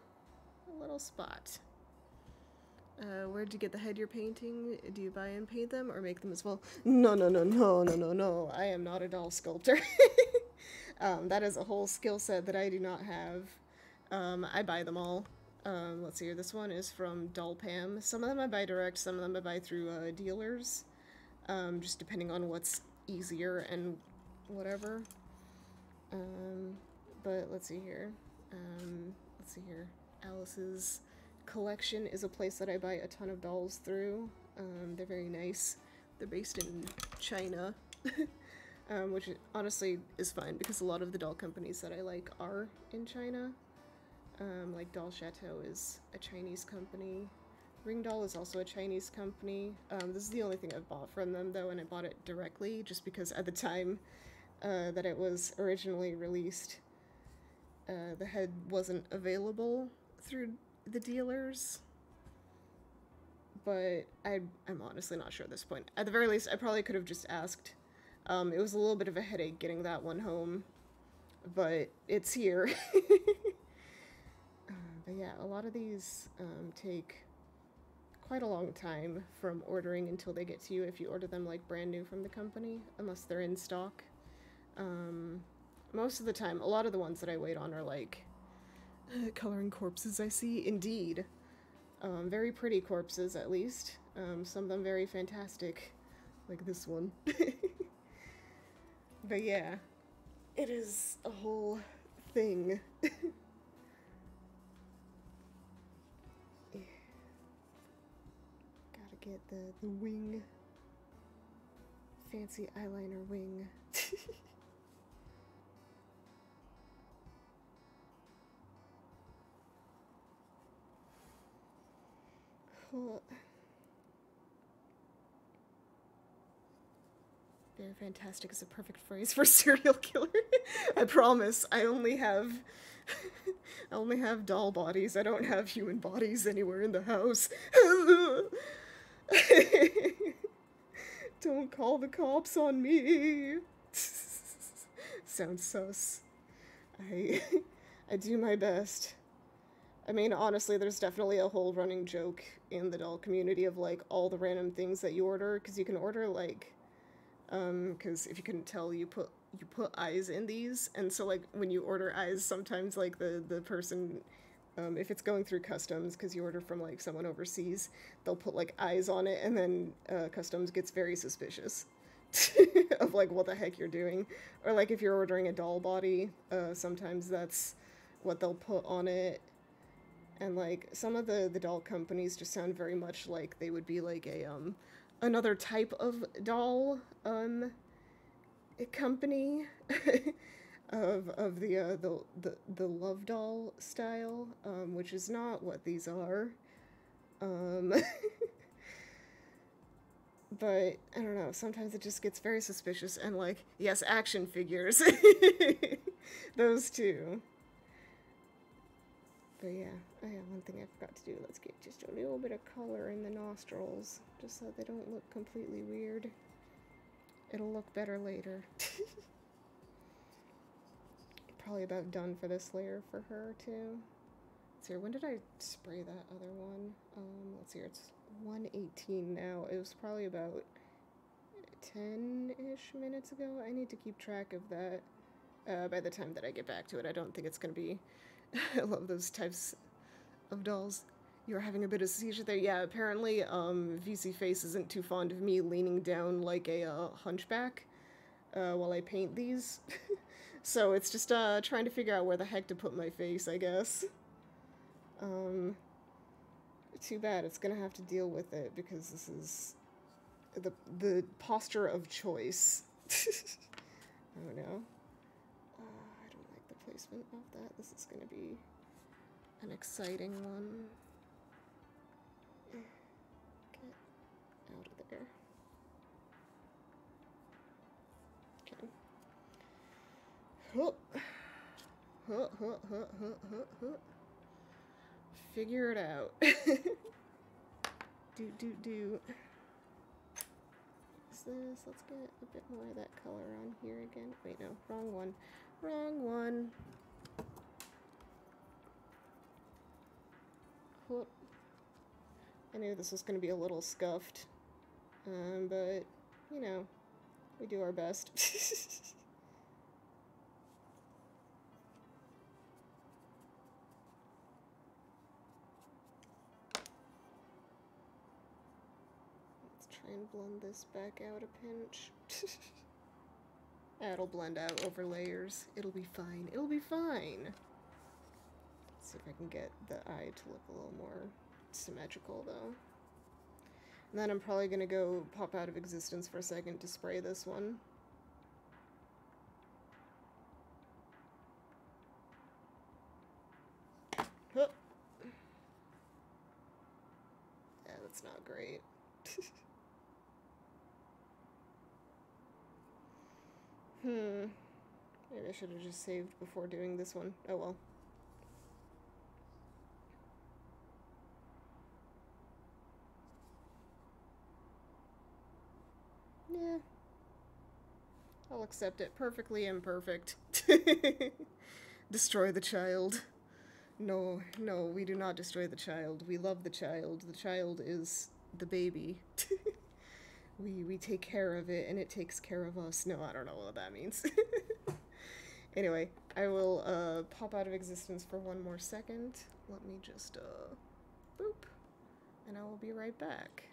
spot. Where'd you get the head you're painting? Do you buy and paint them or make them as well? No. I am not a doll sculptor. That is a whole skill set that I do not have. I buy them all. Let's see here. This one is from Doll Pam. Some of them I buy direct, some of them I buy through dealers. Just depending on what's easier and whatever. But let's see here. Alice's Collection is a place that I buy a ton of dolls through. They're very nice. They're based in China, which honestly is fine because a lot of the doll companies that I like are in China. Like Doll Chateau is a Chinese company. Ring Doll is also a Chinese company. This is the only thing I've bought from them though, and I bought it directly just because at the time that it was originally released, the head wasn't available through the dealers, but I'm honestly not sure at this point. At the very least, I probably could have just asked. It was a little bit of a headache getting that one home, but it's here. But yeah, a lot of these take quite a long time from ordering until they get to you if you order them like brand new from the company, unless they're in stock. Most of the time, a lot of the ones that I wait on are like coloring corpses, I see. Indeed. Very pretty corpses, at least. Some of them very fantastic, like this one. But yeah, it is a whole thing. Yeah. Gotta get the wing. Fancy eyeliner wing. Cool. Very fantastic is a perfect phrase for serial killer. I promise. I only have doll bodies. I don't have human bodies anywhere in the house. Don't call the cops on me. Sounds sus. I do my best. I mean, honestly, there's definitely a whole running joke in the doll community of, like, all the random things that you order, because you can order, like, because if you couldn't tell, you put eyes in these, and so, like, when you order eyes, sometimes, like, the person, if it's going through customs, because you order from, like, someone overseas, they'll put, like, eyes on it, and then, customs gets very suspicious of, like, what the heck you're doing. Or, like, if you're ordering a doll body, sometimes that's what they'll put on it. And, like, some of the doll companies just sound very much like they would be, like, a, another type of doll, company of the love doll style, which is not what these are. But, I don't know, sometimes it just gets very suspicious, and, like, yes, action figures. Those two. But yeah, oh yeah, one thing I forgot to do, let's get just a little bit of color in the nostrils, just so they don't look completely weird. It'll look better later. Probably about done for this layer for her, too. Let's see, when did I spray that other one? Let's see, it's 1:18 now. It was probably about 10-ish minutes ago. I need to keep track of that by the time that I get back to it. I don't think it's gonna be... I love those types of dolls. You're having a bit of seizure there. Yeah, apparently, VC Face isn't too fond of me leaning down like a hunchback while I paint these. So it's just trying to figure out where the heck to put my face, I guess. Too bad. It's gonna have to deal with it because this is the posture of choice. Oh no. I don't like the placement of that. This is gonna be an exciting one. Get out of there. Okay. Figure it out. Do. What's this? Let's get a bit more of that color on here again. Wait, no, wrong one. Wrong one. Whoop. I knew this was going to be a little scuffed. But, you know, we do our best. And blend this back out a pinch. That'll blend out over layers. It'll be fine. It'll be fine. Let's see if I can get the eye to look a little more symmetrical, though. And then I'm probably gonna go pop out of existence for a second to spray this one. Huh. Yeah, that's not great. Maybe I should have just saved before doing this one. Oh well. Yeah. I'll accept it. Perfectly imperfect. Destroy the child. No, no, we do not destroy the child. We love the child. The child is the baby. We take care of it, and it takes care of us. No, I don't know what that means. Anyway, I will, pop out of existence for one more second. Let me just, boop. and I will be right back.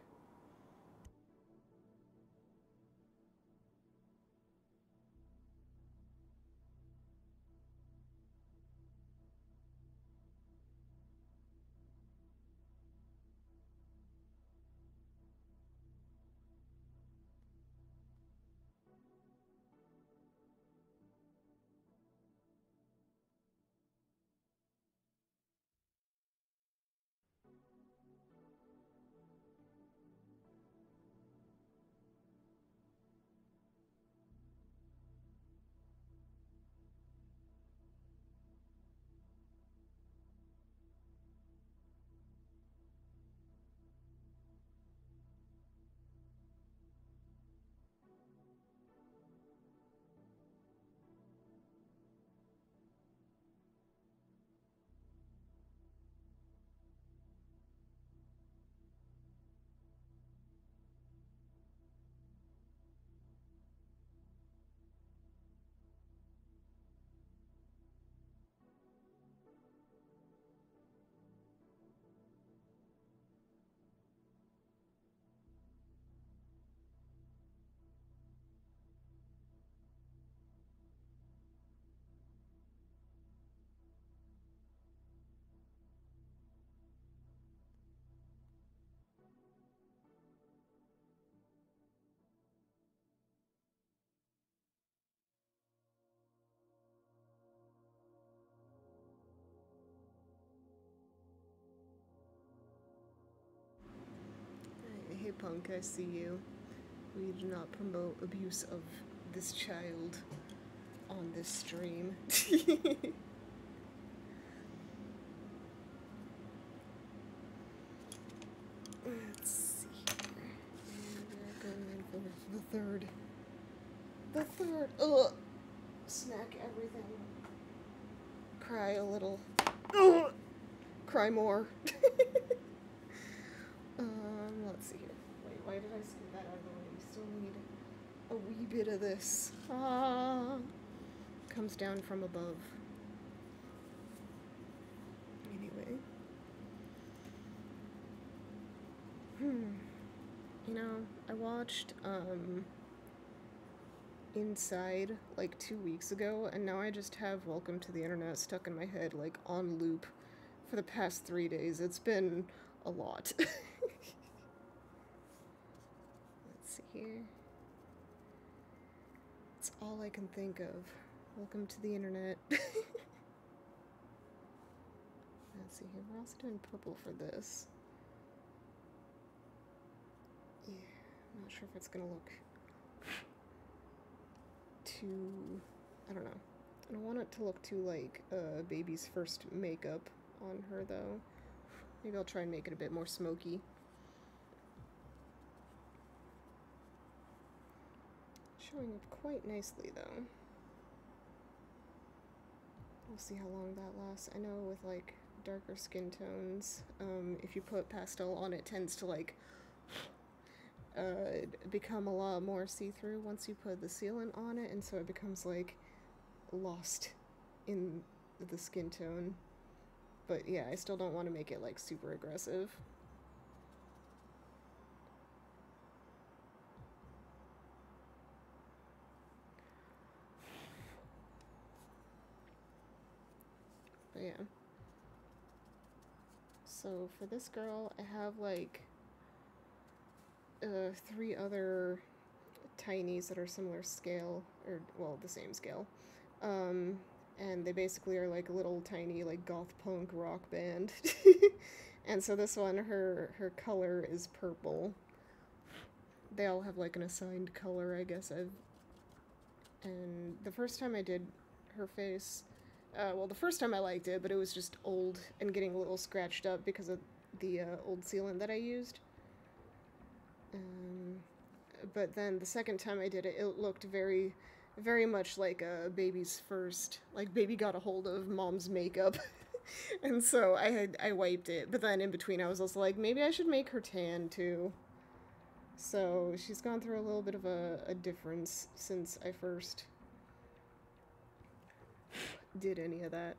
Hey Punk, I see you. We do not promote abuse of this child on this stream. Let's see here. And we're going in for the third. The third. Ugh! Snack everything. Cry a little. Ugh! Cry more. Let's see here. Wait, why did I scoot that out of the way? We still need a wee bit of this. Ah! Comes down from above. Anyway. You know, I watched, Inside, like, 2 weeks ago, and now I just have Welcome to the Internet stuck in my head, like, on loop for the past 3 days. It's been a lot. Let's see here. It's all I can think of. Welcome to the Internet. Let's see here. We're also doing purple for this. Yeah, I'm not sure if it's gonna look too, I don't know. I don't want it to look too like baby's first makeup on her though. Maybe I'll try and make it a bit more smoky. Showing up quite nicely though. We'll see how long that lasts. I know with like darker skin tones, if you put pastel on, it tends to like become a lot more see-through once you put the sealant on it, and so it becomes like lost in the skin tone. But yeah, I still don't want to make it like super aggressive. But yeah. So for this girl, I have like 3 other tinies that are similar scale, or well, the same scale. And they basically are like a little tiny like goth punk rock band. And so this one, her color is purple. They all have like an assigned color, I guess. And the first time I did her face, well, the first time I liked it, but it was just old and getting a little scratched up because of the old sealant that I used. But then the second time I did it, it looked very, very much like a baby's first, like baby got a hold of mom's makeup. And so I wiped it, but then in between I was also like, maybe I should make her tan too. So she's gone through a little bit of a difference since I first did any of that.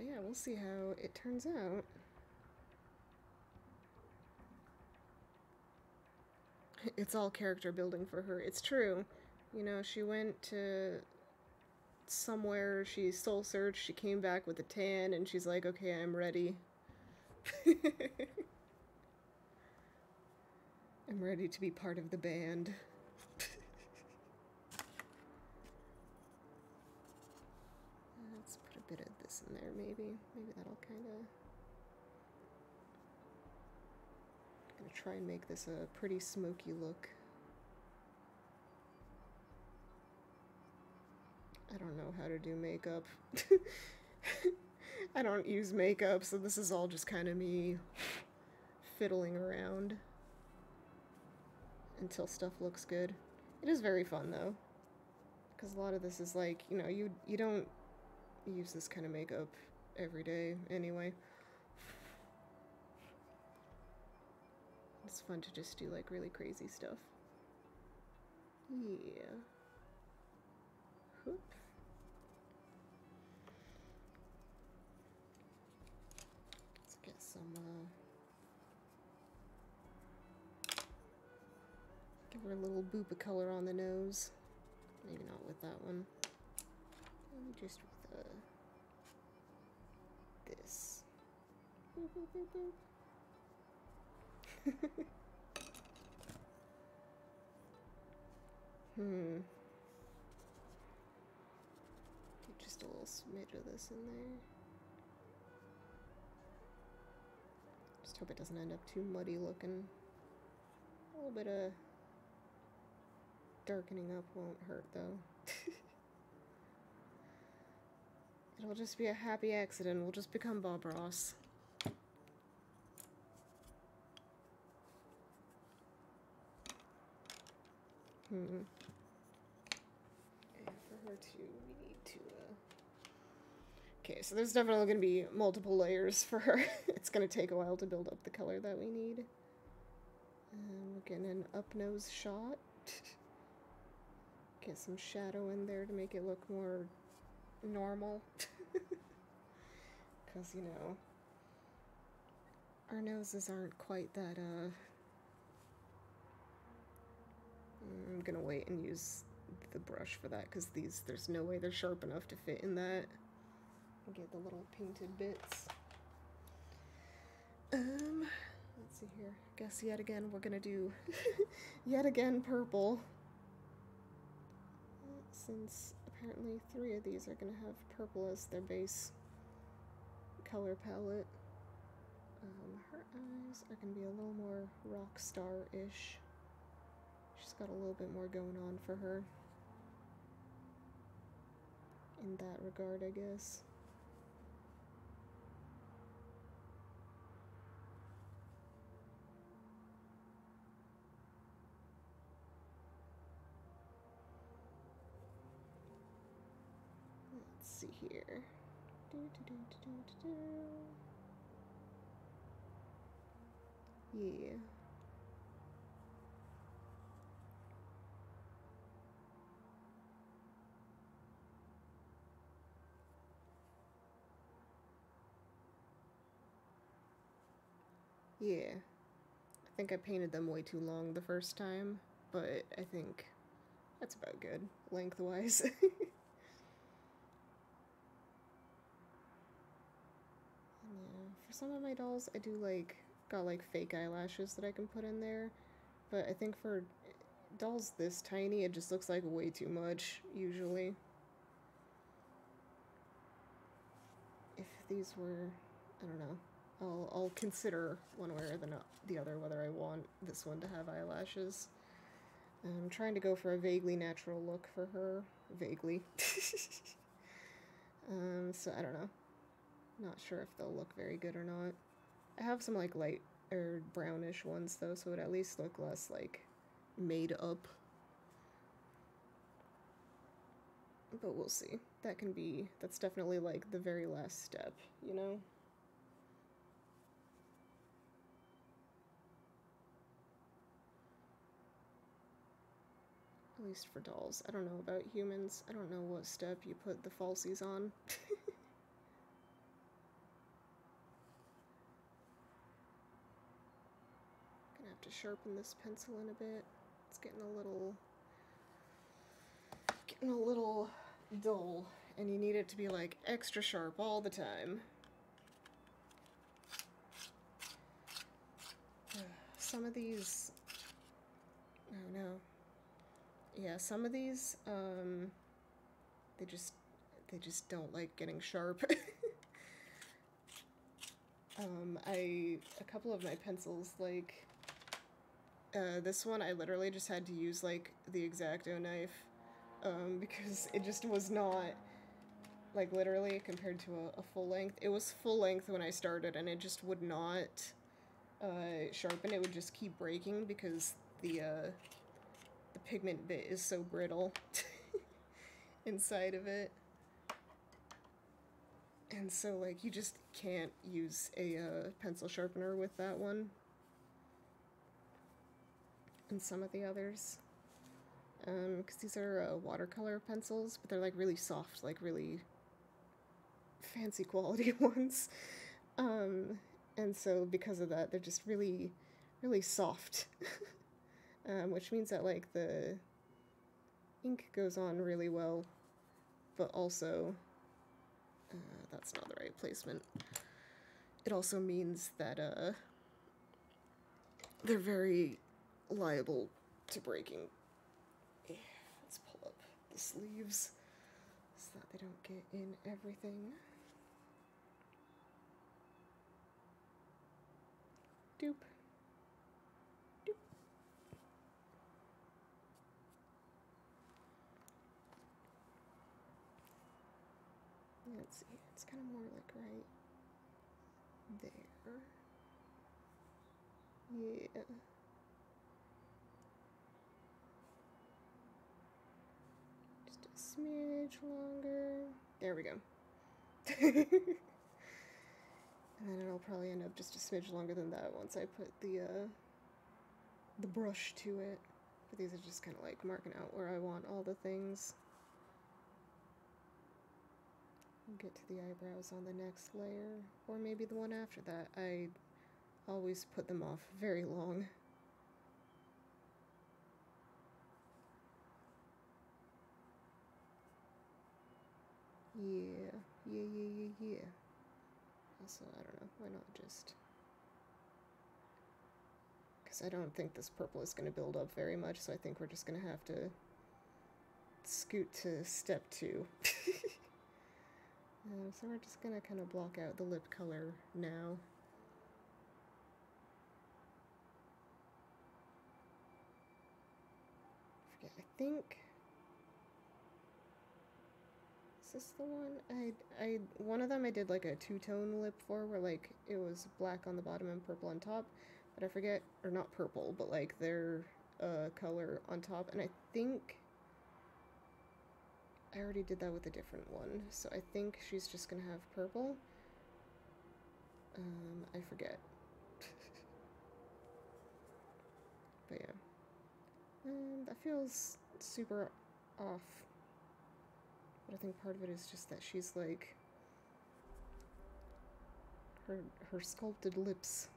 But yeah, we'll see how it turns out. It's all character building for her. It's true. You know, she went to somewhere, she soul searched, she came back with a tan, and she's like, okay, I'm ready. I'm ready to be part of the band. Let's put a bit of this in there, maybe. Maybe that'll kind of... I'm gonna try and make this a pretty smoky look. I don't know how to do makeup. I don't use makeup, so this is all just kind of me fiddling around until stuff looks good. It is very fun, though, because a lot of this is like, you know, you don't use this kind of makeup every day anyway. It's fun to just do like really crazy stuff. Yeah. Whoop. Let's get some, give her a little boop of color on the nose. Maybe not with that one. Maybe just with, this. Boop, boop, boop, boop. Just a little smidge of this in there. Just hope it doesn't end up too muddy looking. A little bit of darkening up won't hurt, though. It'll just be a happy accident. We'll just become Bob Ross. And for her too, we need to, okay, so there's definitely going to be multiple layers for her. It's going to take a while to build up the color that we need. And we're getting an up-nose shot. Get some shadow in there to make it look more normal. Because, you know, our noses aren't quite that, I'm gonna wait and use the brush for that, because there's no way they're sharp enough to fit in that. I'll get the little painted bits. Let's see here. Guess yet again we're gonna do yet again purple. Since apparently 3 of these are gonna have purple as their base color palette. Her eyes are gonna be a little more rock star-ish. She's got a little bit more going on for her in that regard, I guess. Let's see here. Yeah. Yeah. I think I painted them way too long the first time, but I think that's about good, lengthwise. Yeah, for some of my dolls, I do got fake eyelashes that I can put in there, but I think for dolls this tiny, it just looks like way too much, usually. If these were, I don't know, I'll consider one way or the other whether I want this one to have eyelashes. I'm trying to go for a vaguely natural look for her. Vaguely. So I don't know. Not sure if they'll look very good or not. I have some light or brownish ones though, so it would at least look less made up. But we'll see. That's definitely the very last step, you know? At least for dolls. I don't know about humans. I don't know what step you put the falsies on. to sharpen this pencil in a bit. It's getting a little dull, and you need it to be like extra sharp all the time. Some of these, oh no, yeah, some of these, they just don't like getting sharp. A couple of my pencils, like, this one I literally just had to use, like, the X-Acto knife, because it just was not, like, literally, compared to a full length. It was full length when I started, and it just would not, sharpen. It would just keep breaking because the pigment bit is so brittle inside of it. And so, like, you just can't use a pencil sharpener with that one. And some of the others. Because these are watercolor pencils, but they're, like, really soft, like, really fancy quality ones. And so, because of that, they're just really, really soft. Which means that, like, the ink goes on really well, but also... that's not the right placement. It also means that, they're very liable to breaking. Yeah, let's pull up the sleeves so that they don't get in everything. Doop. Doop. Let's see, it's kind of more like right there. Yeah. Just a smidge longer. There we go. And then it'll probably end up just a smidge longer than that once I put the brush to it. But these are just kind of like marking out where I want all the things. We'll get to the eyebrows on the next layer, or maybe the one after that. I always put them off very long. Yeah. Also, I don't know, why not just... Because I don't think this purple is going to build up very much, so I think we're just going to have to scoot to step 2. So we're just going to kind of block out the lip color now. I think... Is this the one? One of them I did like a two-tone lip for, where like it was black on the bottom and purple on top, but I forget, or not purple, but like their color on top, and I think I already did that with a different one, so I think she's just gonna have purple. I forget. But yeah. That feels super off. But I think part of it is just that she's like... Her sculpted lips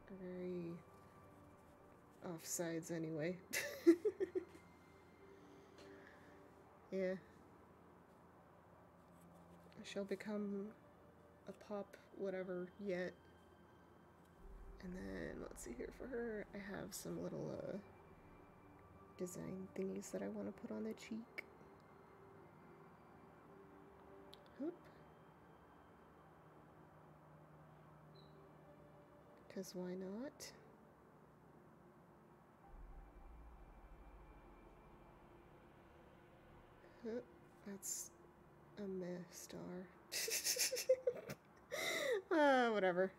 are very offsides anyway. Yeah. She'll become a pop whatever yet. And then, let's see here, for her, I have some little design thingies that I want to put on the cheek. Oop. Because why not? Oop. That's a meh star. Whatever.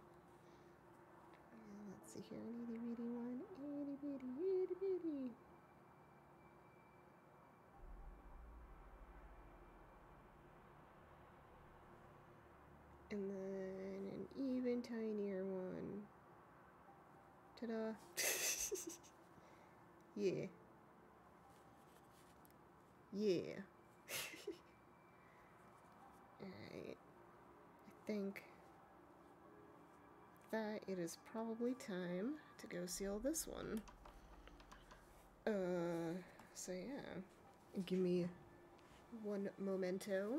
Let's see here, an itty bitty one, itty bitty. And then an even tinier one. Ta-da. Yeah. Yeah. Alright. I think that, it is probably time to go seal this one. So yeah. Give me one momento,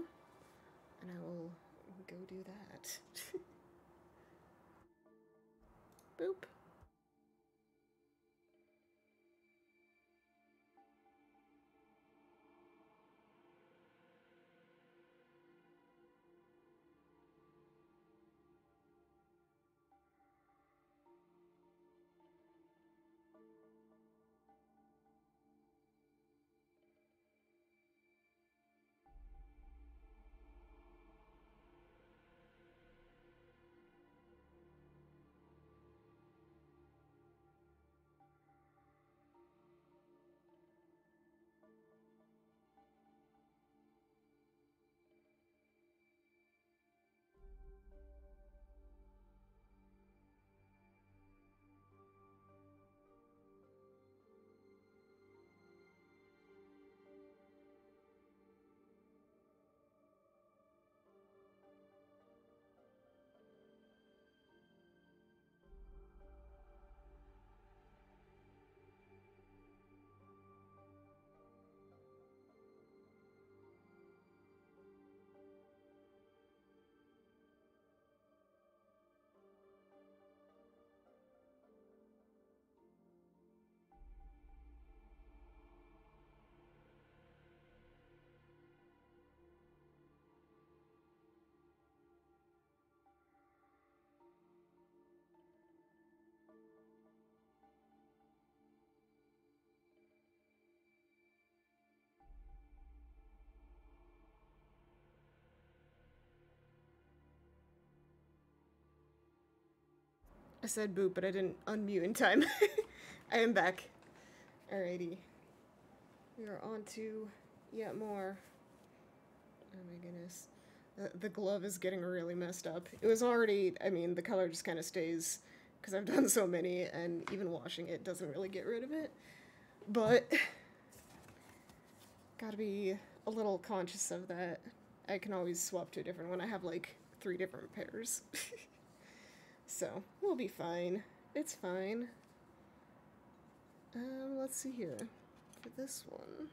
and I will go do that. Boop. I said boop, but I didn't unmute in time. I am back. Alrighty. We are on to yet more. Oh my goodness. The glove is getting really messed up. It was already, I mean, the color just kind of stays because I've done so many, and even washing it doesn't really get rid of it. But, gotta be a little conscious of that. I can always swap to a different one. I have like 3 different pairs. So, we'll be fine. It's fine. Let's see here. For this one,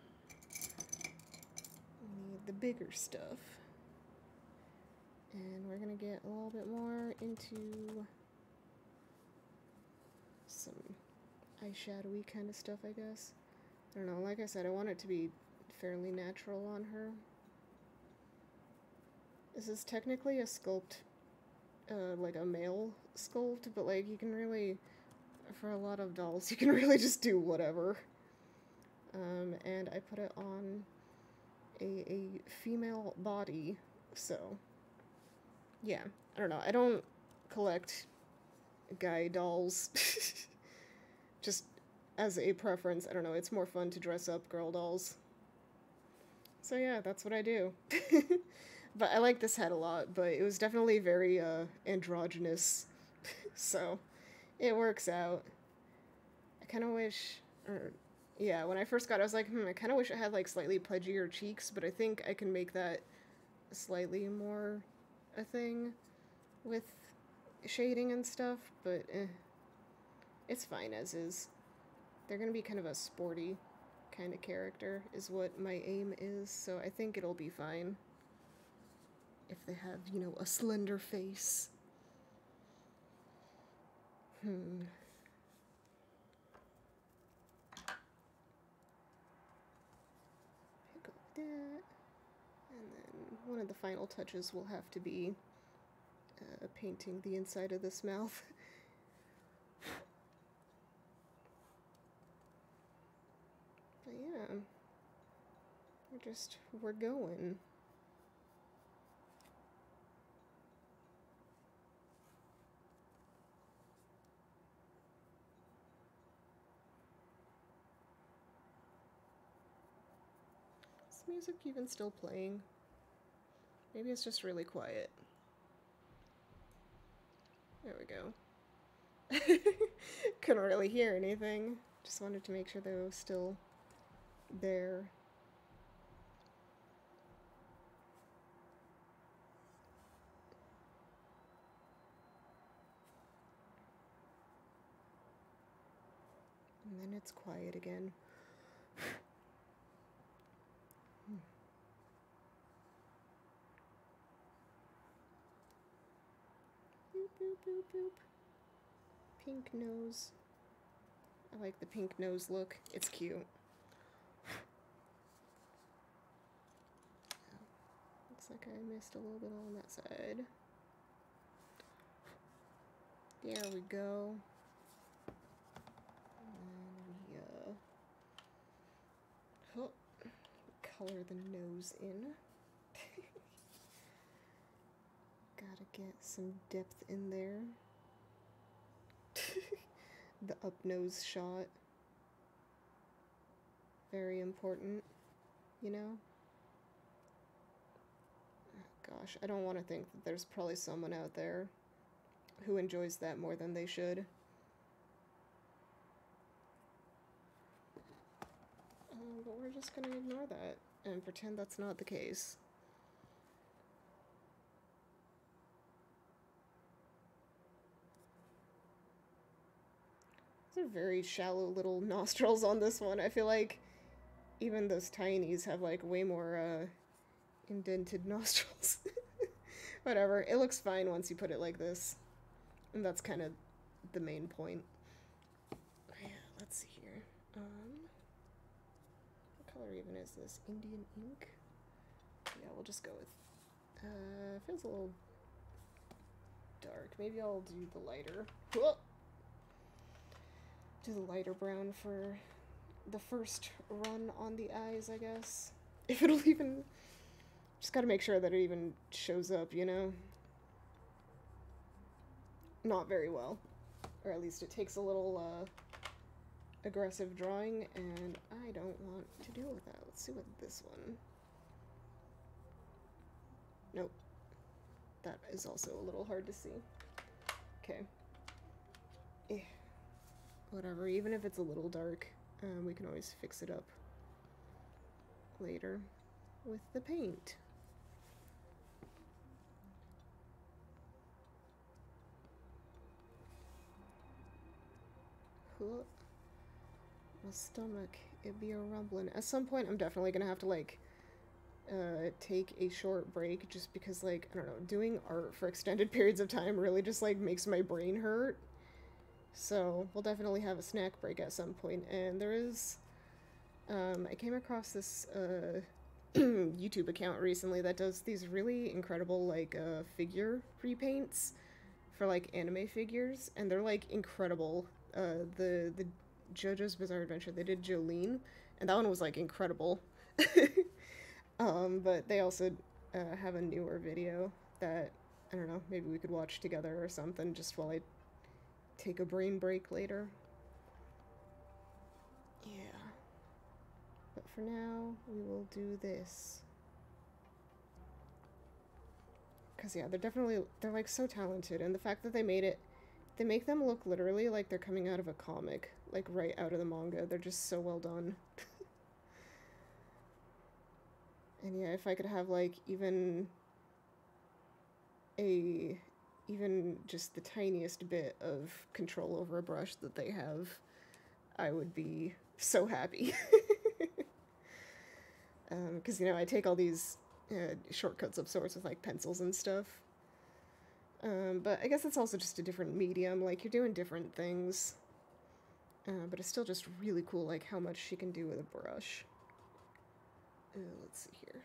we need the bigger stuff. And we're gonna get a little bit more into some eyeshadowy kind of stuff, I guess. I don't know, like I said, I want it to be fairly natural on her. This is technically a sculpt, like a male sculpt, but like you can really, for a lot of dolls, you can really just do whatever. And I put it on a female body, so yeah, I don't know, I don't collect guy dolls, just as a preference. I don't know, it's more fun to dress up girl dolls. So yeah, that's what I do. But I like this head a lot, but it was definitely very androgynous, so it works out. I kind of wish, or yeah, when I first got it, I was like, I kind of wish it had like slightly pudgier cheeks, but I think I can make that slightly more a thing with shading and stuff, but it's fine as is. They're gonna be kind of a sporty kind of character is what my aim is, so I think it'll be fine if they have, you know, a slender face. Pick up that, and then one of the final touches will have to be painting the inside of this mouth. But yeah, we're going. Is music even still playing? Maybe it's just really quiet. There we go. Couldn't really hear anything. Just wanted to make sure they were still there. then it's quiet again. Boop, boop, boop, boop. Pink nose. I like the pink nose look. It's cute. Looks like I missed a little bit on that side. There we go. And we, color the nose in. Gotta get some depth in there. The up nose shot. Very important, you know? Oh, gosh, I don't want to think that there's probably someone out there who enjoys that more than they should. But we're just gonna ignore that and pretend that's not the case. These are very shallow little nostrils on this one. I feel like even those tinies have like way more indented nostrils. Whatever, it looks fine once you put it like this. And that's kind of the main point. Yeah, let's see here. What color even is this? Indian ink? Yeah, we'll just go with, feels a little dark. Maybe I'll do the lighter. Whoa! Do the lighter brown for the first run on the eyes, I guess. If it'll even... Just gotta make sure that it even shows up, you know? Not very well. Or at least it takes a little, aggressive drawing, and I don't want to deal with that. Let's see what this one... Nope. That is also a little hard to see. Okay. Whatever, even if it's a little dark, we can always fix it up later with the paint. My stomach, it be a rumbling. At some point, I'm definitely gonna have to, like, take a short break, just because, like, I don't know, doing art for extended periods of time really just, like, makes my brain hurt. So, we'll definitely have a snack break at some point, and there is, I came across this, YouTube account recently that does these really incredible, like, figure repaints for, like, anime figures, and they're, like, incredible. The JoJo's Bizarre Adventure, they did Jolene, and that one was, like, incredible. But they also, have a newer video that, I don't know, maybe we could watch together or something, just while I take a brain break later. Yeah. But for now, we will do this. Because, yeah, they're, like, so talented, and the fact that they make them look literally like they're coming out of a comic, like, right out of the manga. They're just so well done. And yeah, if I could have, like, even just the tiniest bit of control over a brush that they have, I would be so happy. Because, you know, I take all these shortcuts of sorts with, like, pencils and stuff. But I guess it's also just a different medium, like, you're doing different things. But it's still just really cool, like, how much she can do with a brush. Let's see here.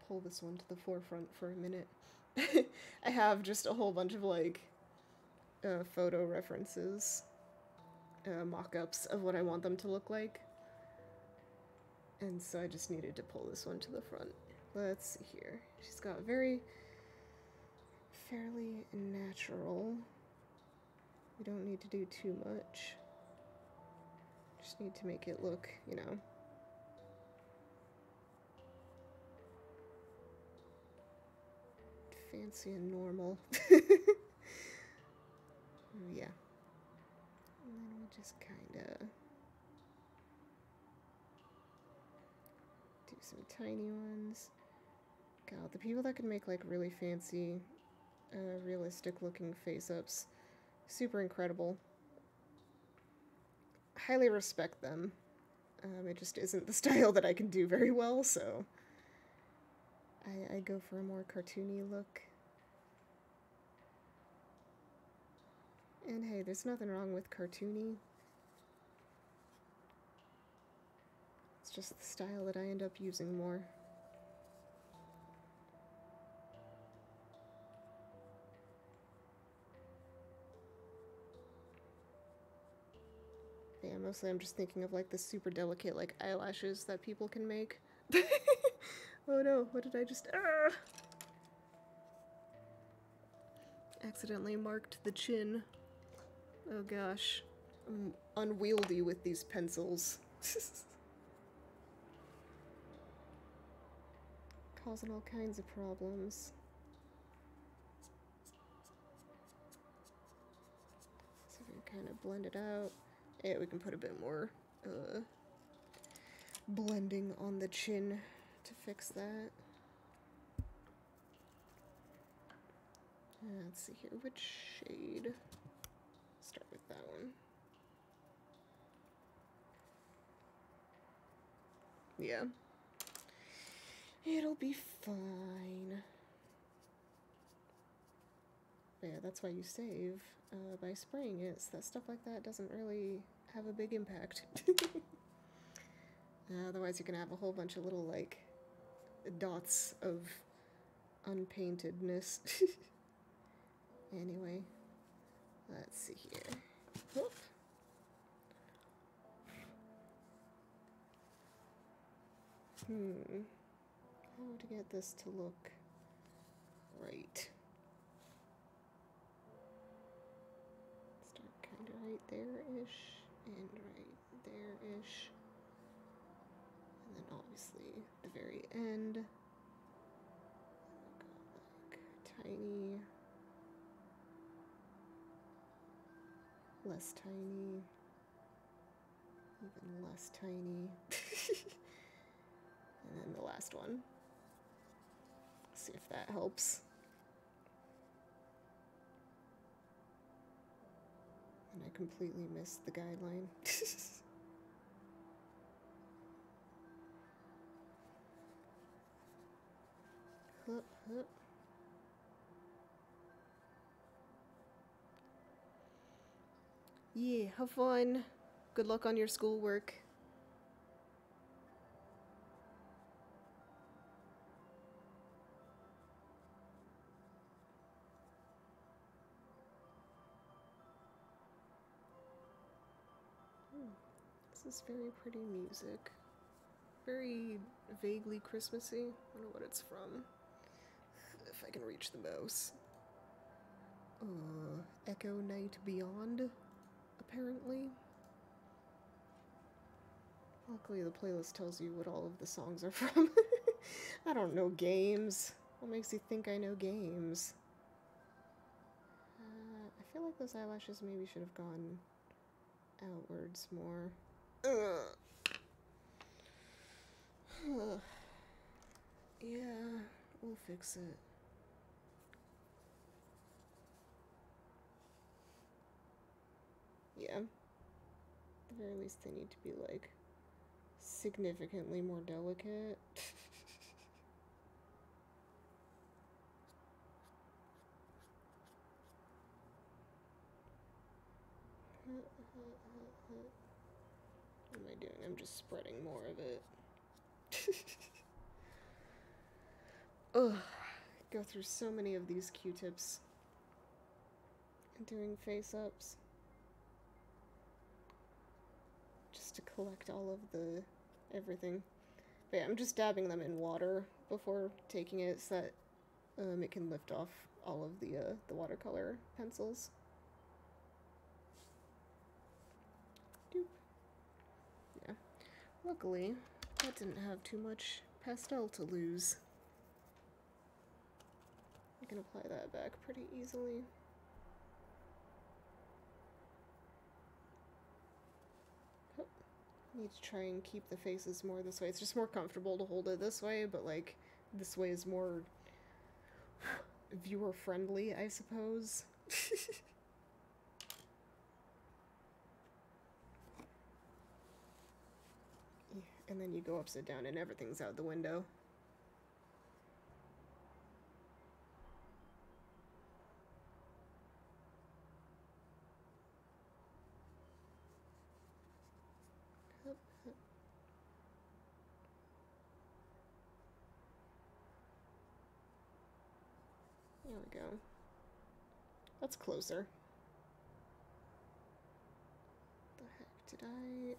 Pull this one to the forefront for a minute. I have just a whole bunch of, like, photo references, mock-ups of what I want them to look like. And so I just needed to pull this one to the front. Let's see here. She's got fairly natural. We don't need to do too much. Just need to make it look, you know, fancy and normal. Yeah. And then we'll just kinda do some tiny ones. God, the people that can make, like, really fancy, realistic looking face-ups, super incredible. highly respect them. It just isn't the style that I can do very well, so I go for a more cartoony look. And hey, there's nothing wrong with cartoony. It's just the style that I end up using more. Yeah, mostly I'm just thinking of like the super delicate like eyelashes that people can make. Oh no, what did I just... Accidentally marked the chin. Oh gosh. I'm unwieldy with these pencils. Causing all kinds of problems. So if we kind of blend it out. Yeah, we can put a bit more blending on the chin to fix that. Let's see here, which shade? Start with that one. Yeah. It'll be fine. But yeah, that's why you save by spraying it, so that stuff like that doesn't really have a big impact. Otherwise you're gonna have a whole bunch of little, like, dots of unpaintedness. Anyway, let's see here. Whoop. How to get this to look right. Start kind of right there-ish, and right there-ish. And then obviously the very end. Go like tiny. Less tiny. Even less tiny. And then the last one. See if that helps. And I completely missed the guideline. Hup, hup. Yeah, have fun. Good luck on your schoolwork. This is very pretty music. Very vaguely Christmassy. I don't know what it's from. If I can reach the mouse. Echo Night Beyond, apparently. Luckily the playlist tells you what all of the songs are from. I don't know games. What makes you think I know games? I feel like those eyelashes maybe should have gone outwards more. Yeah, we'll fix it. Yeah. At the very least, they need to be, like, significantly more delicate. What am I doing? I'm just spreading more of it. Ugh. Go through so many of these Q-tips. Doing face-ups. Just to collect all of the everything. But yeah, I'm just dabbing them in water before taking it so that it can lift off all of the watercolor pencils. Doop. Yeah. Luckily, that didn't have too much pastel to lose. I can apply that back pretty easily. Need to try and keep the faces more this way. It's just more comfortable to hold it this way, but like this way is more viewer friendly, I suppose. And then you go upside down and everything's out the window. Hup, hup. There we go. That's closer. The heck did I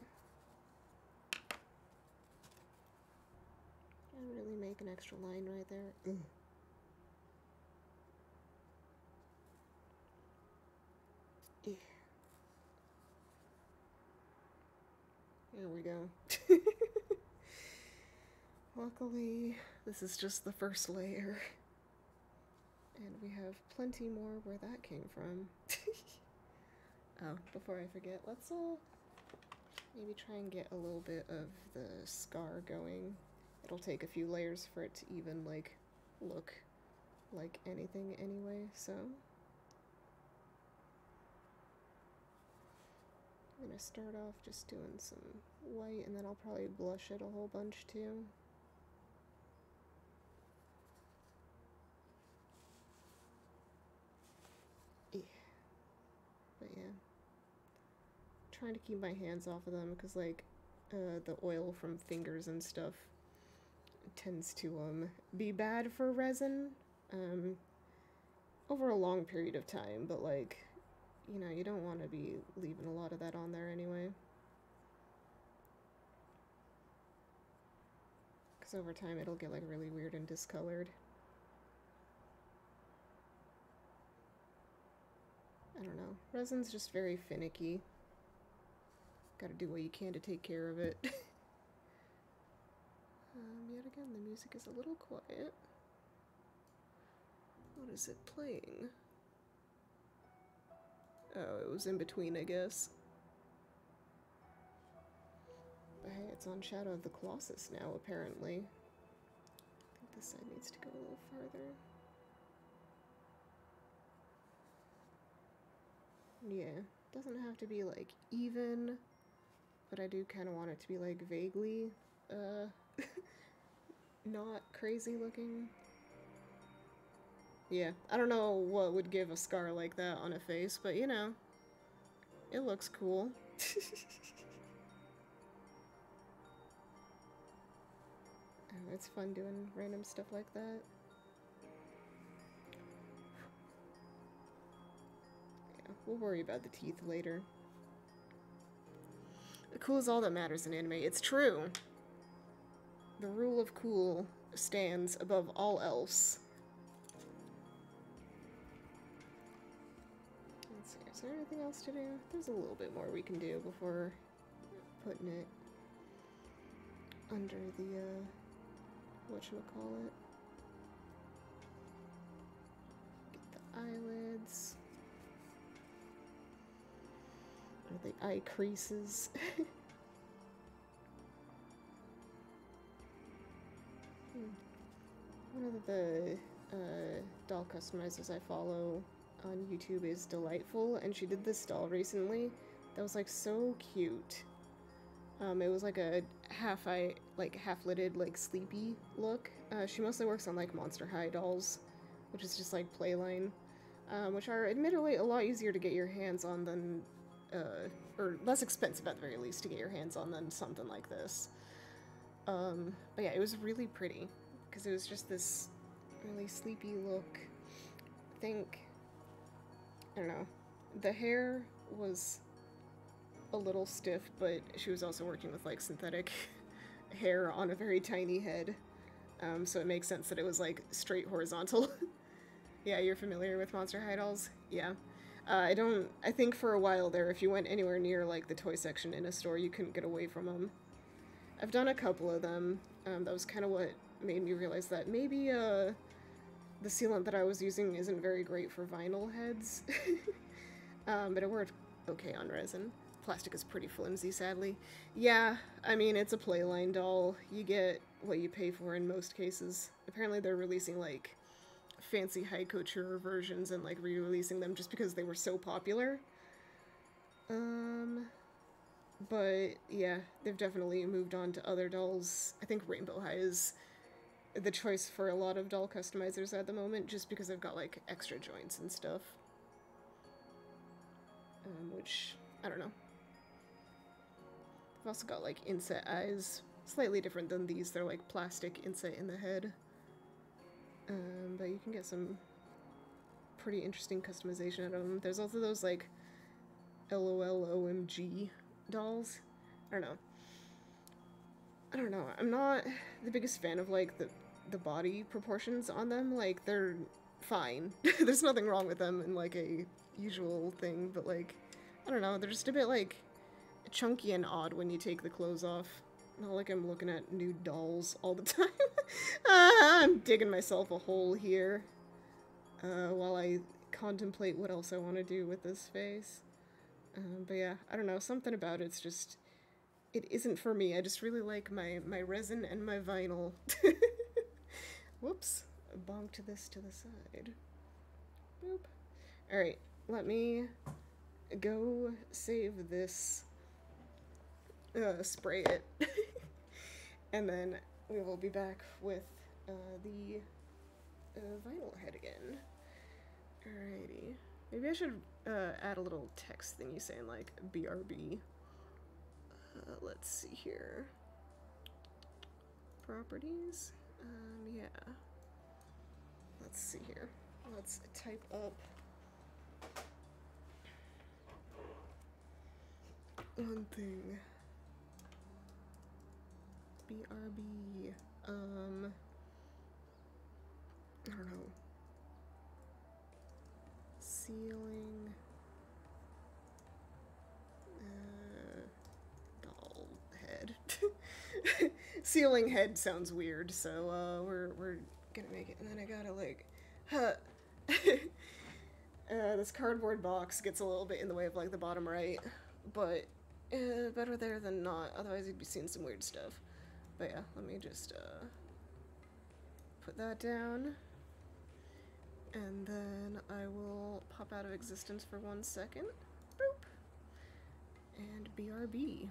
really make an extra line right there? Ugh. Yeah. There we go. Luckily, this is just the first layer. And we have plenty more where that came from. Oh, before I forget, let's maybe try and get a little bit of the scar going. It'll take a few layers for it to even, like, look like anything anyway, so. I'm gonna start off just doing some white, and then I'll probably blush it a whole bunch too. Yeah. But yeah. Trying to keep my hands off of them because, like, the oil from fingers and stuff tends to be bad for resin over a long period of time, but, like, you know, you don't want to be leaving a lot of that on there anyway, because over time it'll get, like, really weird and discolored. I don't know, resin's just very finicky. Gotta do what you can to take care of it. Yet again, the music is a little quiet. What is it playing? Oh, it was in between, I guess. But hey, it's on Shadow of the Colossus now, apparently. I think this side needs to go a little farther. Yeah, doesn't have to be, like, even, but I do kind of want it to be, like, vaguely, not crazy looking. Yeah, I don't know what would give a scar like that on a face, but you know, it looks cool. Oh, it's fun doing random stuff like that. Yeah, we'll worry about the teeth later. Cool is all that matters in anime. It's true. The rule of cool stands above all else. Let's see, is there anything else to do? There's a little bit more we can do before putting it under the, whatchamacallit. Get the eyelids. Or the eye creases. One of the doll customizers I follow on YouTube is Delightful, and she did this doll recently that was, like, so cute. It was like a half-lidded, like, sleepy look. She mostly works on, like, Monster High dolls, which is just, like, Playline, which are admittedly a lot easier to get your hands on than, or less expensive at the very least to get your hands on than something like this. But yeah, it was really pretty, because it was just this really sleepy look. I don't know, the hair was a little stiff, but she was also working with, like, synthetic hair on a very tiny head, so it makes sense that it was, like, straight horizontal. Yeah, you're familiar with Monster High dolls? Yeah. I think for a while there, if you went anywhere near, like, the toy section in a store, you couldn't get away from them. I've done a couple of them. That was kind of what made me realize that maybe, the sealant that I was using isn't very great for vinyl heads. But it worked okay on resin. Plastic is pretty flimsy, sadly. Yeah, I mean, it's a Playline doll. You get what you pay for in most cases. Apparently they're releasing, like, fancy high couture versions and, like, re-releasing them just because they were so popular. But yeah, they've definitely moved on to other dolls. I think Rainbow High is the choice for a lot of doll customizers at the moment, just because they've got like extra joints and stuff. Which, I don't know. I've also got like inset eyes, slightly different than these. They're like plastic inset in the head. But you can get some pretty interesting customization out of them. There's also those like LOL OMG dolls. I don't know. I'm not the biggest fan of like the body proportions on them. Like they're fine. There's nothing wrong with them in like a usual thing, but like I don't know, they're just a bit like chunky and odd when you take the clothes off. Not like I'm looking at nude dolls all the time. I'm digging myself a hole here while I contemplate what else I want to do with this face. But yeah, I don't know, something about it's just, it isn't for me. I just really like my resin and my vinyl. Whoops, bonked this to the side. Boop. Alright, let me go save this, spray it, and then we will be back with the vinyl head again. Alrighty. Maybe I should add a little text thingy saying like BRB. Let's see here. Properties. Yeah. Let's see here. Let's type up one thing. BRB. I don't know. Ceiling. Doll head. Ceiling head sounds weird, so we're gonna make it. And then I gotta like, this cardboard box gets a little bit in the way of like the bottom right, but better there than not. Otherwise, you'd be seeing some weird stuff. But yeah, let me just put that down, and then I will pop out of existence for 1 second. Boop. And BRB.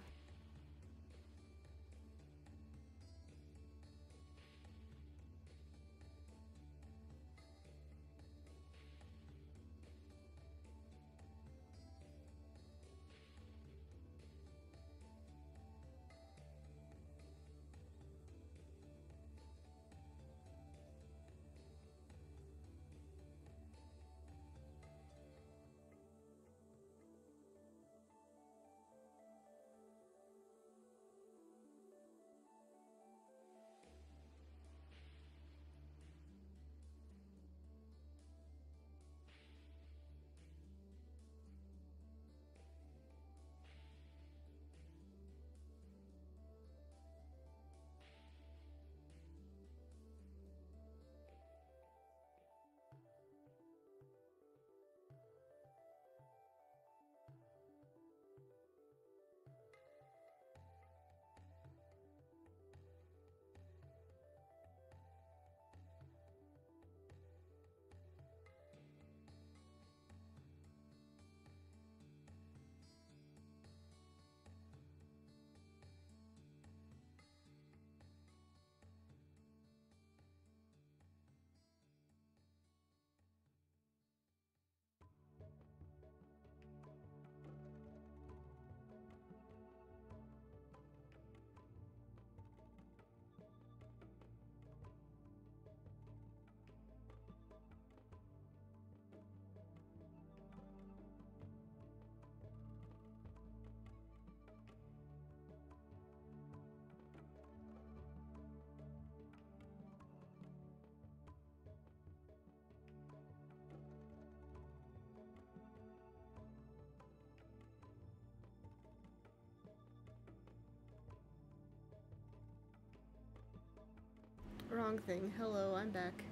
Wrong thing. Hello, I'm back.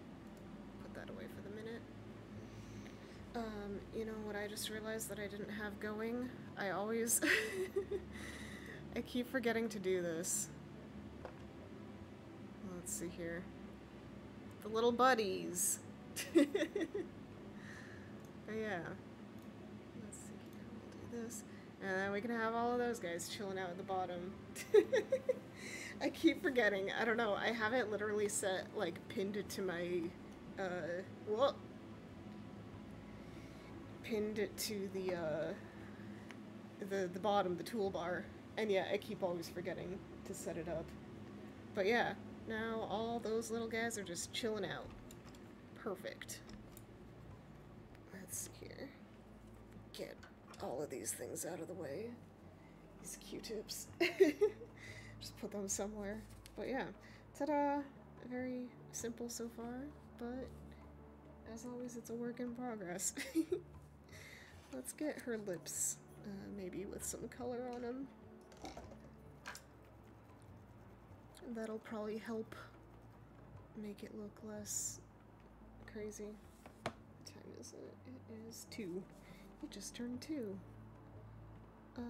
Put that away for the minute. You know what I just realized that I didn't have going? I always... I keep forgetting to do this. Let's see here. The little buddies! But yeah. Let's see here, we'll do this. And then we can have all of those guys chilling out at the bottom. I keep forgetting. I don't know. I have it literally set, like, pinned it to my, well, pinned it to the bottom, the toolbar. And yeah, I keep always forgetting to set it up. But yeah, now all those little guys are just chilling out. Perfect. Let's see here. Get all of these things out of the way. These Q-tips. Just put them somewhere. But yeah, ta-da! Very simple so far, but as always, it's a work in progress. Let's get her lips, maybe with some color on them. That'll probably help make it look less crazy. What time is it? It is 2. It just turned 2. God,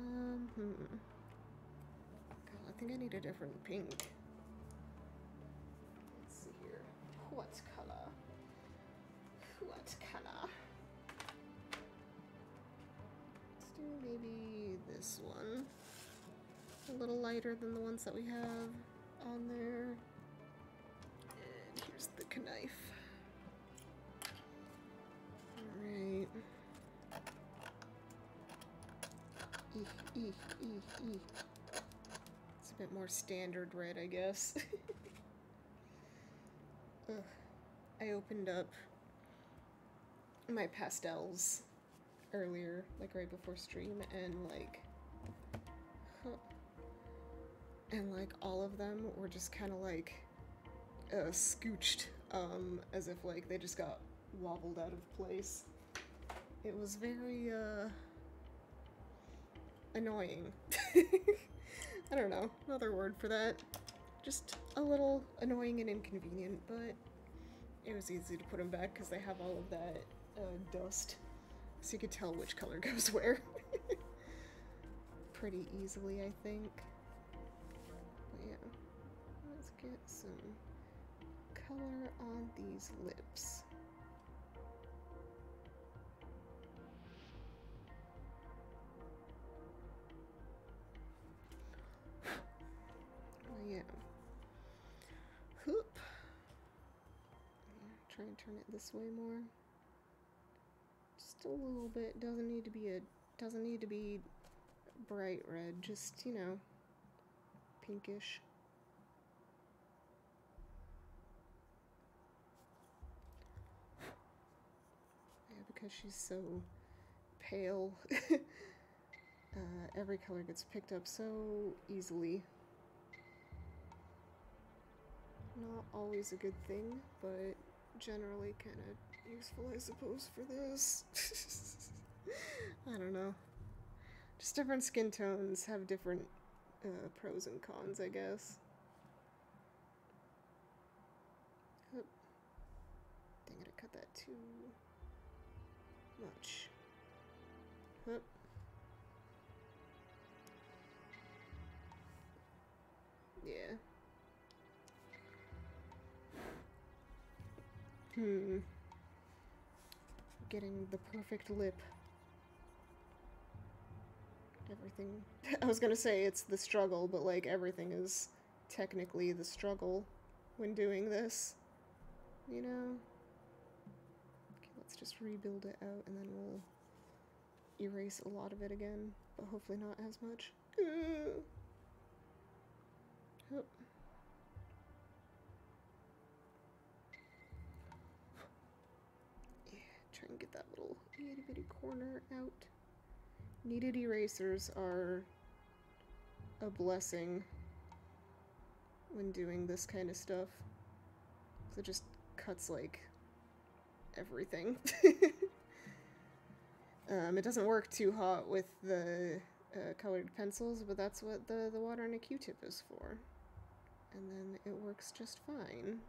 I think I need a different pink. Let's see here. What color? What color? Let's do maybe this one. A little lighter than the ones that we have on there. And here's the knife. Alright. It's a bit more standard red, I guess. Ugh. I opened up my pastels earlier, like right before stream, and all of them were just kind of like scooched, as if like they just got wobbled out of place. It was very annoying. I don't know, another word for that. Just a little annoying and inconvenient, but it was easy to put them back because they have all of that dust, so you could tell which color goes where. Pretty easily, I think. But yeah, let's get some color on these lips. Yeah. Hoop. Try and turn it this way more. Just a little bit. Doesn't need to be bright red. Just, you know, pinkish. Yeah, because she's so pale. Every color gets picked up so easily. Not always a good thing, but generally kind of useful, I suppose, for this. I don't know. Just different skin tones have different pros and cons, I guess. Oh. Dang it, I cut that too much. Oh. Yeah. Getting the perfect lip. Everything. I was gonna say it's the struggle, but like everything is technically the struggle when doing this. You know? Okay, let's just rebuild it out and then we'll erase a lot of it again, but hopefully not as much. Oh. Try and get that little itty bitty corner out. Kneaded erasers are a blessing when doing this kind of stuff. It just cuts like everything. It doesn't work too hot with the colored pencils, but that's what the water on a Q-tip is for. And then it works just fine.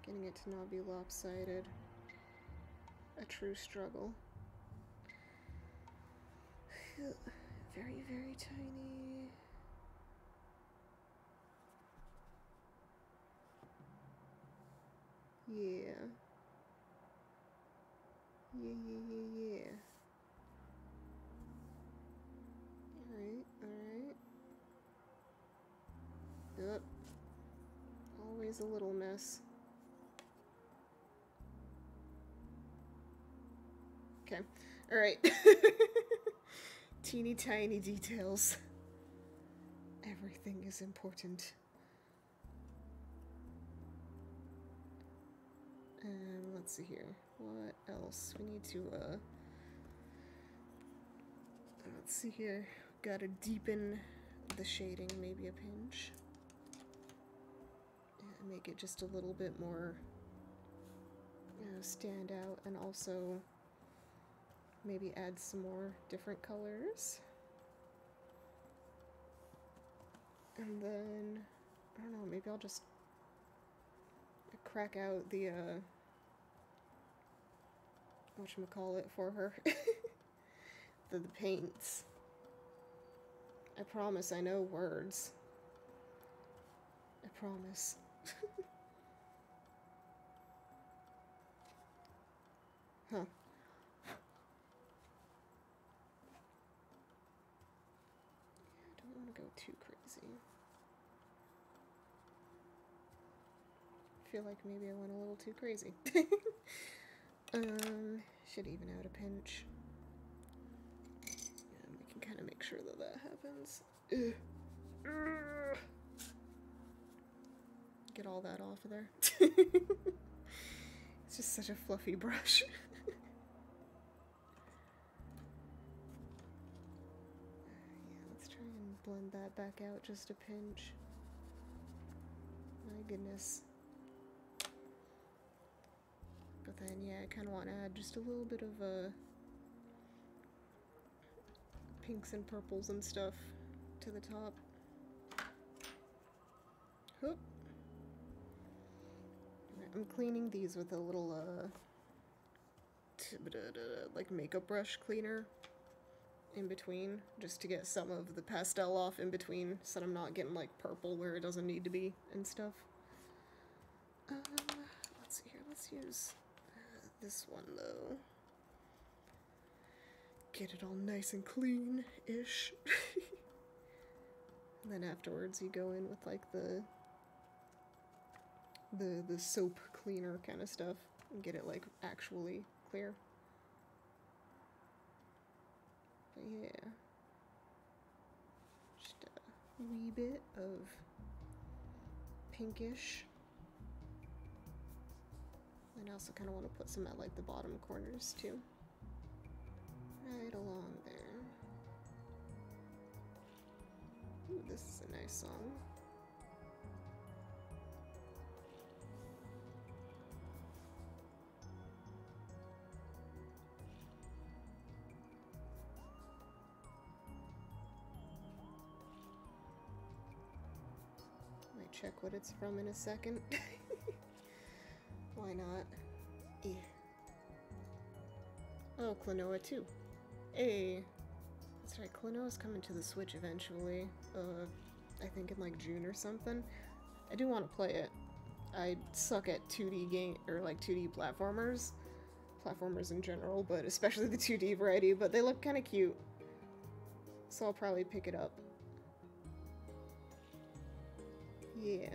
Getting it to not be lopsided. A true struggle. Very, very tiny. Yeah. Alright, alright. Yep. Always a little mess. Okay. Alright. Teeny tiny details. Everything is important. Let's see here. What else? We need to, let's see here. Gotta deepen the shading, maybe a pinch. And make it just a little bit more, stand out, and also maybe add some more different colors. And then, I don't know, maybe I'll just crack out the, whatchamacallit for her. the paints. I promise I know words. I promise. Huh. I don't want to go too crazy. I feel like maybe I went a little too crazy. Should even out a pinch. And we can kind of make sure that that happens. Get all that off of there. It's just such a fluffy brush. Yeah, let's try and blend that back out just a pinch. My goodness. But then, yeah, I kind of want to add just a little bit of pinks and purples and stuff to the top. Whoop. I'm cleaning these with a little, like makeup brush cleaner in between, just to get some of the pastel off in between, so that I'm not getting, like, purple where it doesn't need to be and stuff. Let's see here, let's use this one, though. Get it all nice and clean-ish. And then afterwards you go in with, like, the soap cleaner kind of stuff and get it, like, actually clear. But yeah. Just a wee bit of pinkish. And I also kind of want to put some at, like, the bottom corners, too. Right along there. Ooh, this is a nice song. Might check what it's from in a second. Why not? Yeah. Oh, Klonoa 2. Hey. That's right, Klonoa's coming to the Switch eventually. I think in like June or something. I do want to play it. I suck at 2D game or like 2D platformers. Platformers in general, but especially the 2D variety, but they look kind of cute. So I'll probably pick it up. Yeah.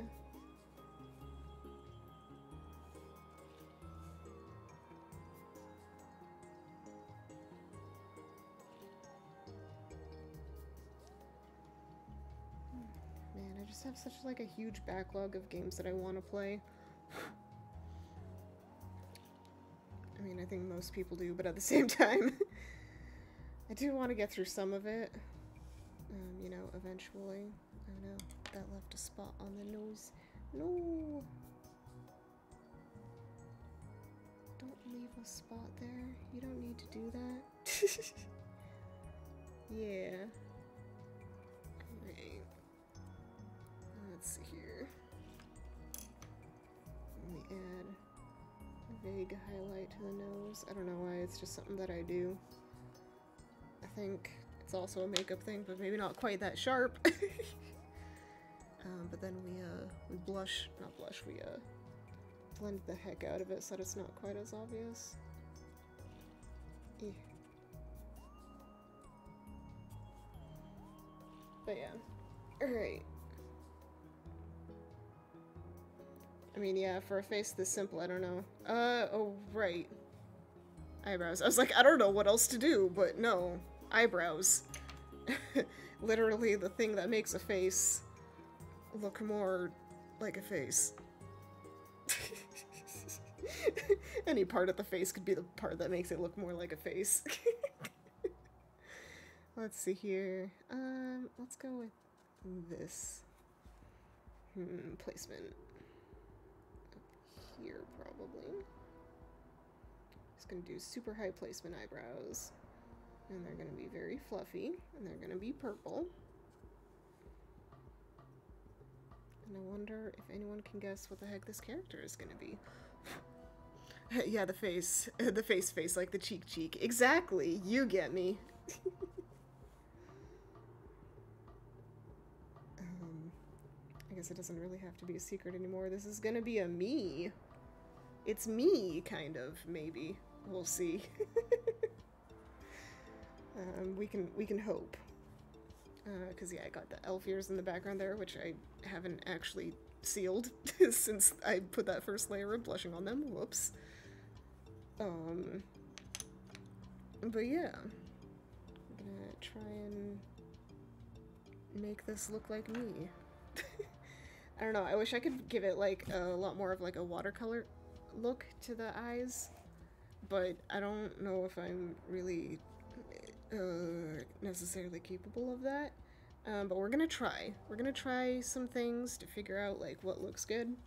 Man, I just have such like a huge backlog of games that I want to play. I mean, I think most people do, but at the same time, I do want to get through some of it. You know, eventually. Oh no, that left a spot on the nose. No! Don't leave a spot there. You don't need to do that. Yeah. Alright. Let's see here. Let me add a vague highlight to the nose. I don't know why, it's just something that I do. I think it's also a makeup thing, but maybe not quite that sharp. But then we blush, not blush, we blend the heck out of it so that it's not quite as obvious. Eh. But yeah. Alright. I mean, yeah, for a face this simple, I don't know. Oh, right. Eyebrows. I was like, I don't know what else to do, but no. Eyebrows. Literally the thing that makes a face look more like a face. Any part of the face could be the part that makes it look more like a face. Let's see here. Let's go with this. Placement. Up here, probably. Just gonna do super high placement eyebrows. And they're gonna be very fluffy. And they're gonna be purple. And I wonder if anyone can guess what the heck this character is gonna be. Yeah, the face. The face, like the cheek. Exactly, you get me. I guess it doesn't really have to be a secret anymore. This is gonna be a me. It's me, kind of, maybe. We'll see. We can hope. Cause yeah, I got the elf ears in the background there, which I haven't actually sealed since I put that first layer of blushing on them. Whoops. But yeah. I'm gonna try and make this look like me. I don't know, I wish I could give it like a lot more of like a watercolor look to the eyes, but I don't know if I'm really necessarily capable of that. But we're gonna try. We're gonna try some things to figure out like what looks good.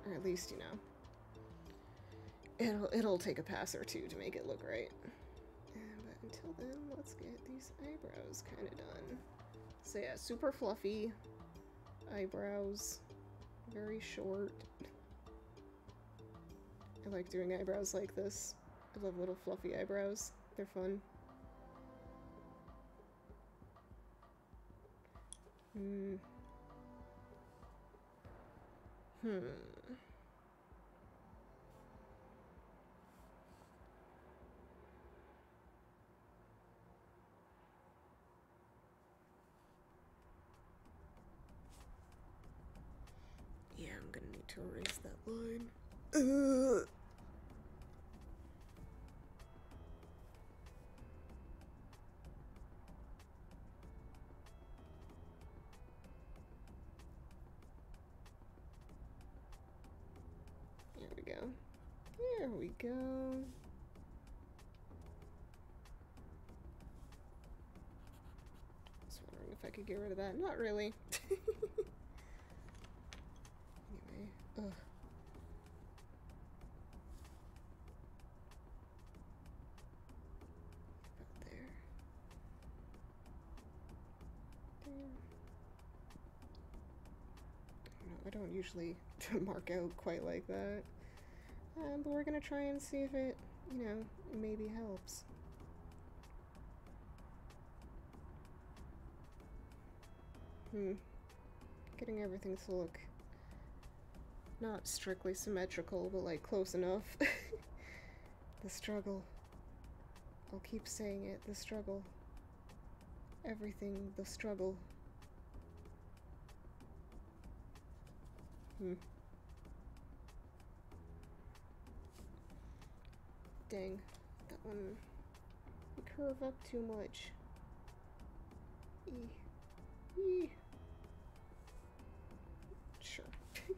Or at least, you know, it'll take a pass or two to make it look right. But until then, let's get these eyebrows kind of done. So yeah, super fluffy eyebrows, very short. I like doing eyebrows like this. I love little fluffy eyebrows. They're fun. Yeah, I'm gonna need to erase that line. There we go. There we go. Just wondering if I could get rid of that. Not really. Anyway, ugh. About there. No, I don't usually mark out quite like that. But we're gonna try and see if it, you know, maybe helps. Getting everything to look not strictly symmetrical, but like close enough. The struggle. I'll keep saying it, the struggle. Everything, the struggle. Dang, that one curve up too much. Sure. And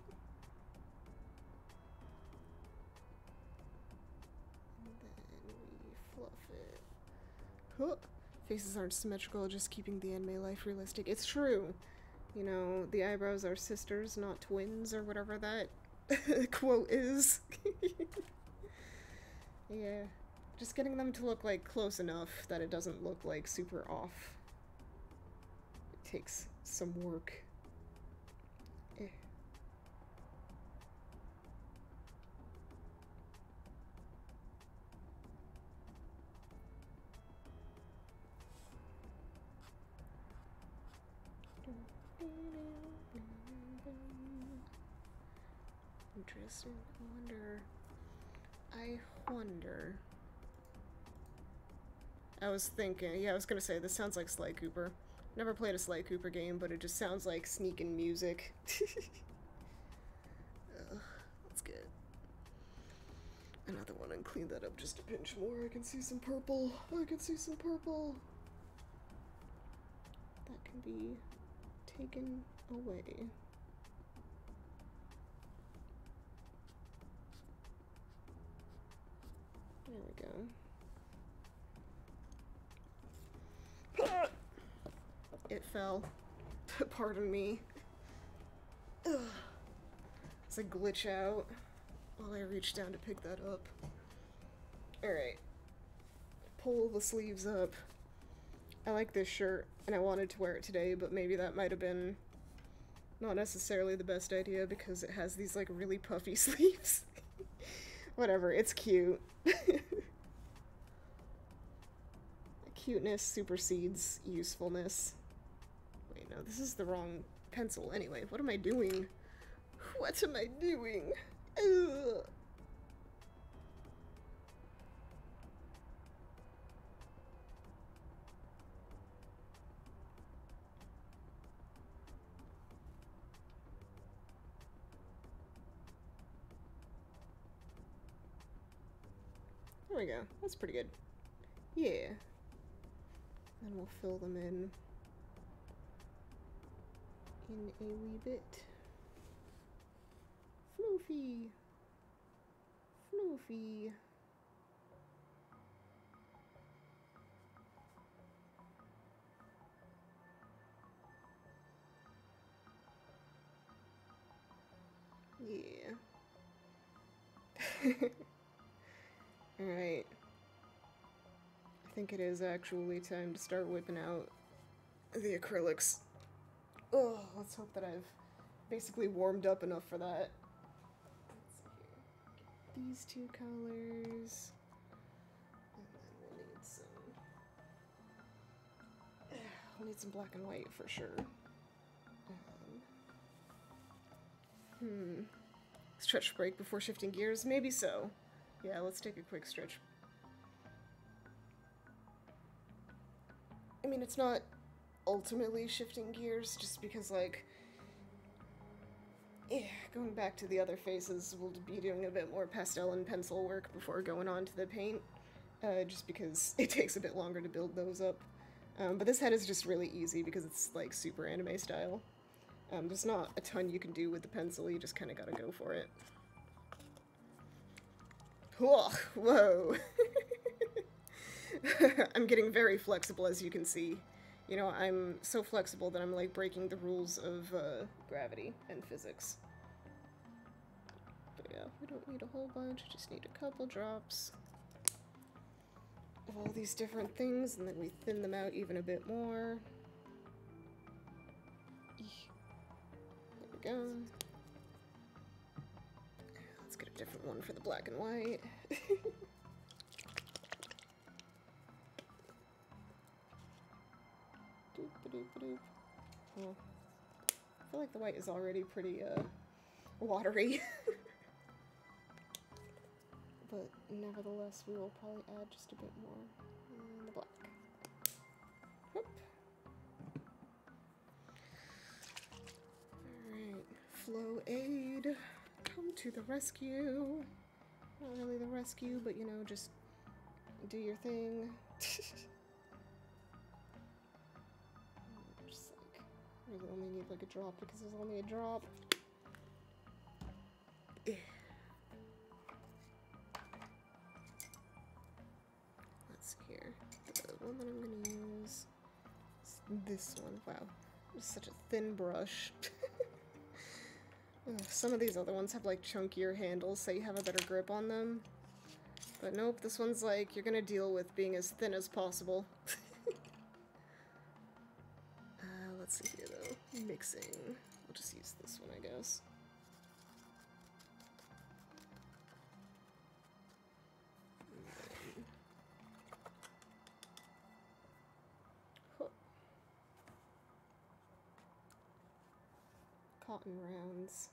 then we fluff it. Huh. Faces aren't symmetrical, just keeping the anime life realistic. It's true. You know, the eyebrows are sisters, not twins, or whatever that quote is. Yeah. Just getting them to look, like, close enough that it doesn't look, like, super off. It takes some work. Interesting. I wonder. I was thinking, yeah, I was gonna say, this sounds like Sly Cooper. Never played a Sly Cooper game, but it just sounds like sneaking music. That's good. Another one and clean that up just a pinch more. I can see some purple. I can see some purple. That can be taken away. There we go. It fell. Pardon me. Ugh. It's a glitch out while I reach down to pick that up. Alright. Pull the sleeves up. I like this shirt, and I wanted to wear it today, but maybe that might have been not necessarily the best idea because it has these, like, really puffy sleeves. Whatever, it's cute. Cuteness supersedes usefulness. Wait, no, this is the wrong pencil anyway. What am I doing? What am I doing? Ugh. There we go. That's pretty good. Yeah. Then we'll fill them in a wee bit. Floofy. Floofy. Yeah. Alright. I think it is actually time to start whipping out the acrylics. Oh, let's hope that I've basically warmed up enough for that. Let's see here. These two colors. And then we'll need some black and white for sure. Stretch break before shifting gears? Maybe so. Yeah, let's take a quick stretch. I mean, it's not ultimately shifting gears, just because, like, going back to the other faces, we'll be doing a bit more pastel and pencil work before going on to the paint, just because it takes a bit longer to build those up. But this head is just really easy because it's, like, super anime style. There's not a ton you can do with the pencil, you just kind of gotta go for it. Whoa! I'm getting very flexible, as you can see. You know, I'm so flexible that I'm, like, breaking the rules of, gravity and physics. But yeah, we don't need a whole bunch, just need a couple drops of all these different things, and then we thin them out even a bit more. There we go. Let's get a different one for the black and white. Oh, I feel like the white is already pretty, watery. But nevertheless, we will probably add just a bit more in the black. Whoop. Alright, Flow Aid, come to the rescue. Not really the rescue, but you know, just do your thing. Just like, really only need like a drop because there's only a drop. Let's see here. The one that I'm gonna use is this one. Wow, it's such a thin brush. Some of these other ones have like chunkier handles so you have a better grip on them. But nope, this one's like, you're gonna deal with being as thin as possible. Let's see here though. Mixing. I'll just use this one, I guess. Cotton rounds.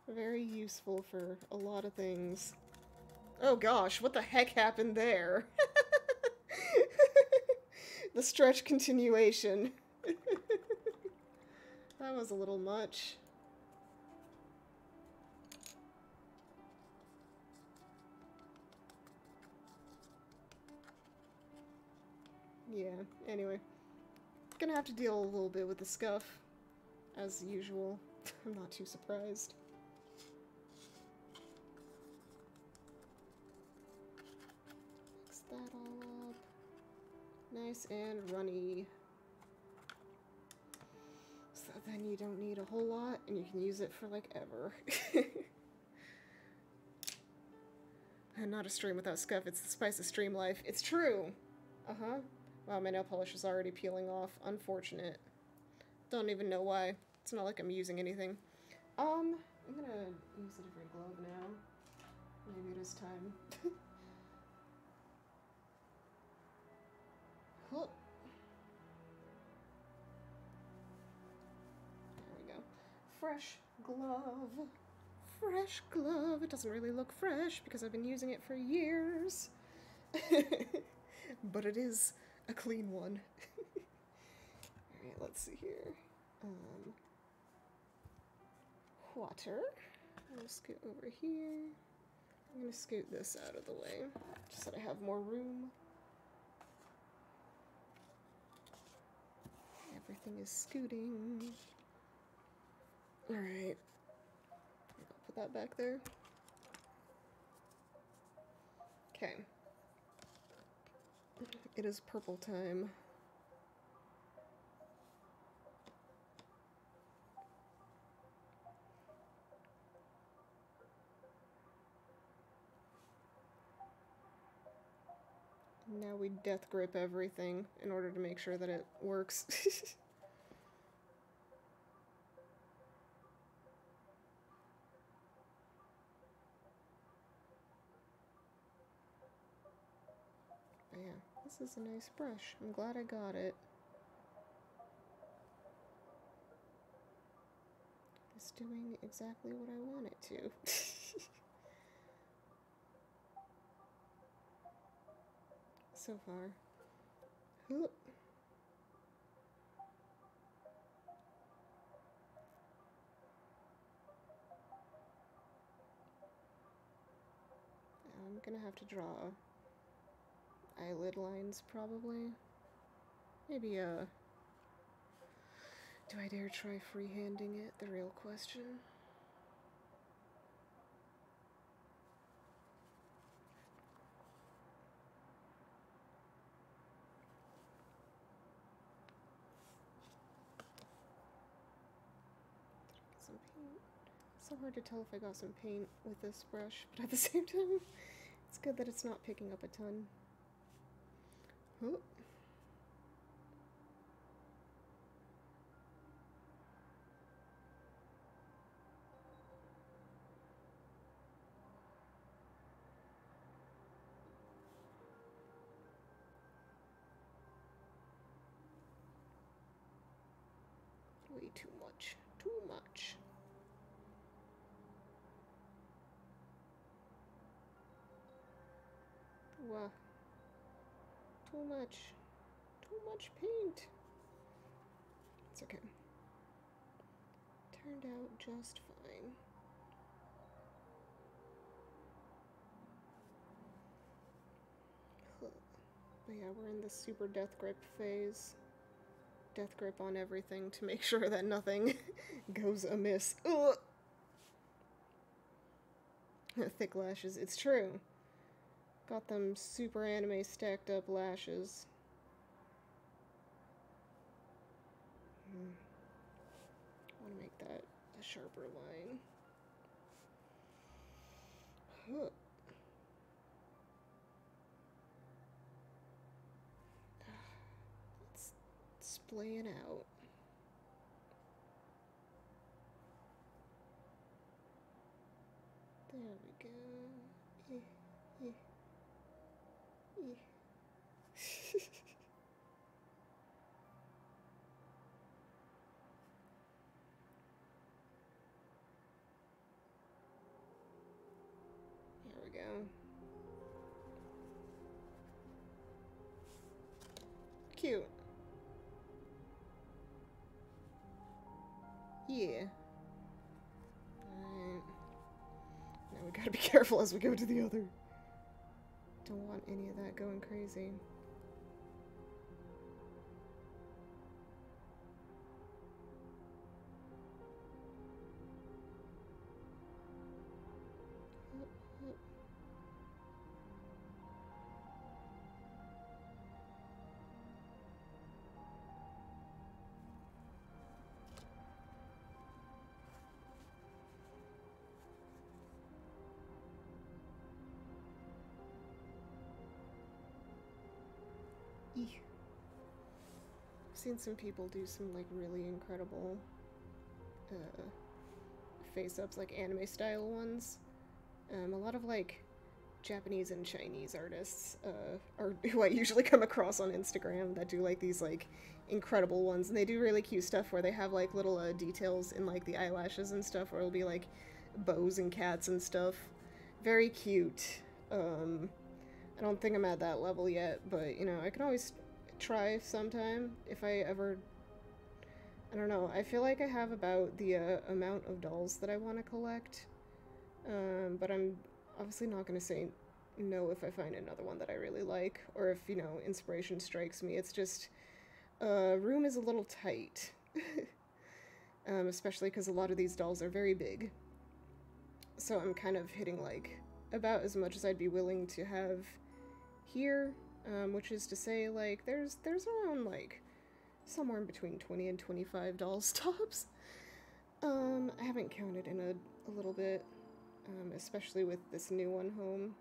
Very useful for a lot of things. Oh gosh, what the heck happened there? The stretch continuation. That was a little much. Yeah, anyway. Gonna have to deal a little bit with the scuff, as usual. I'm not too surprised. Mix that all up. Nice and runny. So then you don't need a whole lot, and you can use it for, like, ever. And not a stream without scuff, it's the spice of stream life. It's true! Uh-huh. Wow, my nail polish is already peeling off. Unfortunate. Don't even know why. It's not like I'm using anything. I'm gonna use a different glove now. Maybe it is time. Huh. There we go. Fresh glove. Fresh glove. It doesn't really look fresh because I've been using it for years. But it is a clean one. Alright, let's see here. Water. I'll scoot over here. I'm gonna scoot this out of the way, just so that I have more room. Everything is scooting. Alright. I'll put that back there. Okay. It is purple time. Now we death grip everything in order to make sure that it works. But yeah, this is a nice brush. I'm glad I got it. It's doing exactly what I want it to. So far. Hoop. I'm gonna have to draw eyelid lines, probably. Maybe, do I dare try freehanding it? The real question. Some paint. It's so hard to tell if I got some paint with this brush, but at the same time, it's good that it's not picking up a ton. Oh. Way too much. Too much. Wow. Too much. Too much paint. It's okay. Turned out just fine. But yeah, we're in the super death grip phase. Death grip on everything to make sure that nothing goes amiss. Ugh! Thick lashes, it's true. Got them super anime stacked up lashes. I want to make that a sharper line. Huh. It's splaying out. There we go. There we go. cute. Yeah. Alright. Now we gotta be careful as we go to the other. Don't want any of that going crazy. I've seen some people do some like really incredible face-ups, like anime style ones. A lot of like Japanese and Chinese artists are who I usually come across on Instagram that do like these like incredible ones, and they do really cute stuff where they have like little details in like the eyelashes and stuff, where it'll be like bows and cats and stuff. Very cute. I don't think I'm at that level yet, but you know, I can always try sometime if I ever. I don't know. I feel like I have about the amount of dolls that I want to collect, but I'm obviously not going to say no if I find another one that I really like, or if, you know, inspiration strikes me. It's just, room is a little tight, especially because a lot of these dolls are very big, so I'm kind of hitting, like, about as much as I'd be willing to have here, which is to say, like, there's around, like, somewhere in between 20 and 25 dolls tops. I haven't counted in a little bit, especially with this new one home,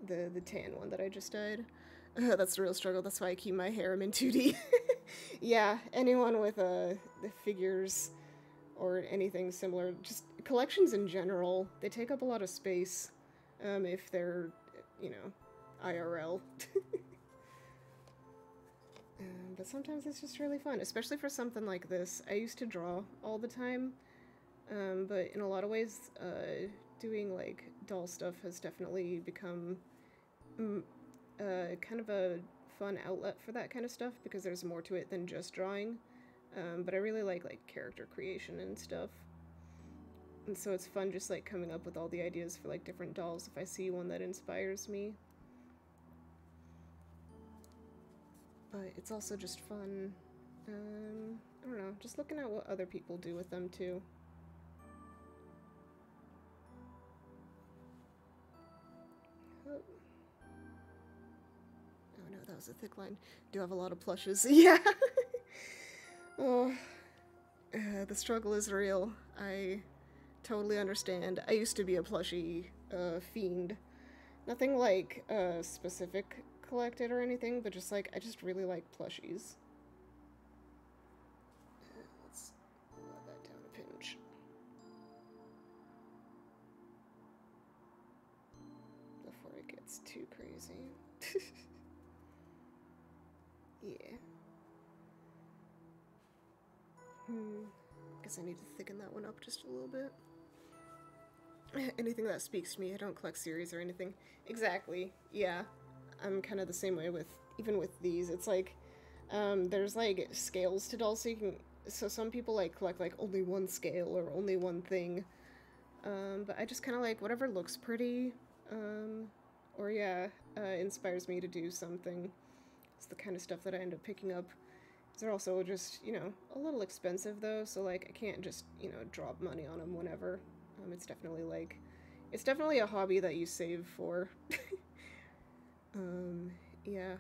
the tan one that I just dyed. That's the real struggle, that's why I keep my harem in 2D. Yeah, anyone with, the figures or anything similar, just collections in general, they take up a lot of space, if they're, you know, IRL. But sometimes it's just really fun, especially for something like this. I used to draw all the time, but in a lot of ways, doing, like, doll stuff has definitely become kind of a fun outlet for that kind of stuff, because there's more to it than just drawing. But I really like character creation and stuff. And so it's fun just, like, coming up with all the ideas for, like, different dolls if I see one that inspires me. But it's also just fun, I don't know, just looking at what other people do with them, too. Oh, no, that was a thick line. Do have a lot of plushes. Yeah! Oh, the struggle is real. I totally understand. I used to be a plushie, fiend. Nothing, like, specific collected or anything, but just, like, I just really like plushies. Let's let that down a pinch. Before it gets too crazy. Yeah. Guess I need to thicken that one up just a little bit. Anything that speaks to me, I don't collect series or anything. Exactly, yeah. I'm kind of the same way with, even with these. It's like, there's like scales to dolls, so some people like collect like only one scale or only one thing. But I just kind of like whatever looks pretty, or yeah, inspires me to do something. It's the kind of stuff that I end up picking up. They're also just, you know, a little expensive though, so like I can't just, you know, drop money on them whenever. It's definitely like, it's definitely a hobby that you save for. Yeah.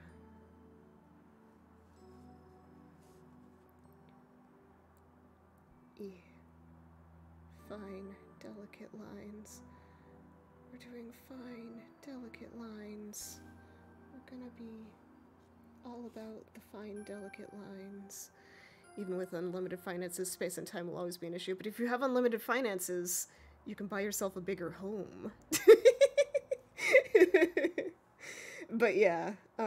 Fine, delicate lines. We're doing fine, delicate lines. We're gonna be all about the fine, delicate lines. Even with unlimited finances, space and time will always be an issue, but if you have unlimited finances, you can buy yourself a bigger home. But yeah, I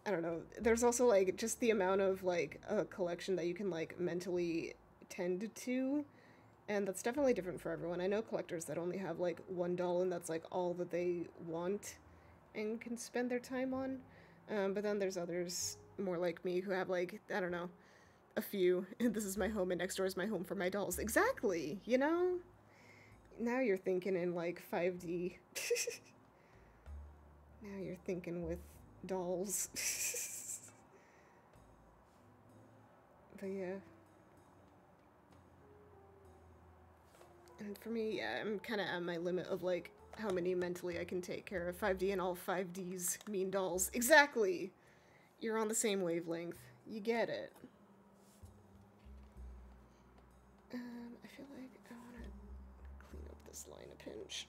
don't know. There's also, like, just the amount of, like, a collection that you can, like, mentally tend to, and that's definitely different for everyone. I know collectors that only have, like, one doll, and that's, like, all that they want and can spend their time on. But then there's others more like me who have like, I don't know, a few. This is my home and next door is my home for my dolls. Exactly, you know? Now you're thinking in like 5D. Now you're thinking with dolls. But yeah. And for me, yeah, I'm kind of at my limit of like how many mentally I can take care of. 5D and all 5Ds mean dolls. Exactly! You're on the same wavelength. You get it. I feel like I want to clean up this line a pinch.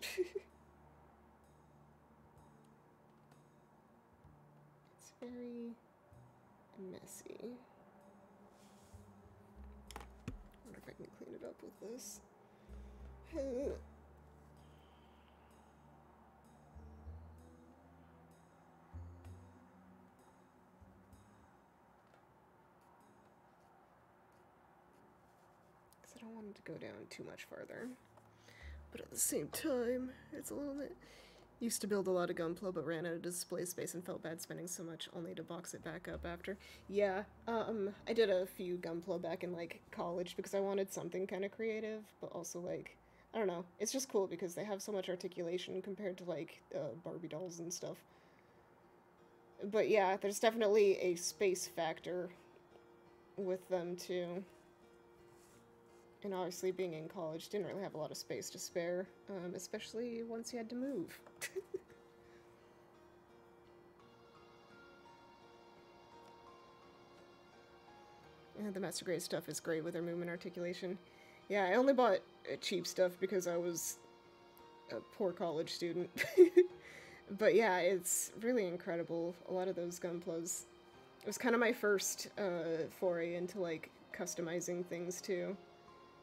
It's very messy. I wonder if I can clean it up with this. I don't want it to go down too much farther. But at the same time, it's a little bit... Used to build a lot of Gunpla, but ran out of display space and felt bad spending so much only to box it back up after. Yeah, I did a few Gunpla back in, like, college because I wanted something kind of creative, but also, like, I don't know. It's just cool because they have so much articulation compared to, like, Barbie dolls and stuff. But yeah, there's definitely a space factor with them, too. And obviously being in college, didn't really have a lot of space to spare, especially once you had to move. Yeah, the Master Grade stuff is great with their movement articulation. Yeah, I only bought cheap stuff because I was a poor college student. But yeah, it's really incredible. A lot of those Gunplas. It was kind of my first foray into, like, customizing things, too.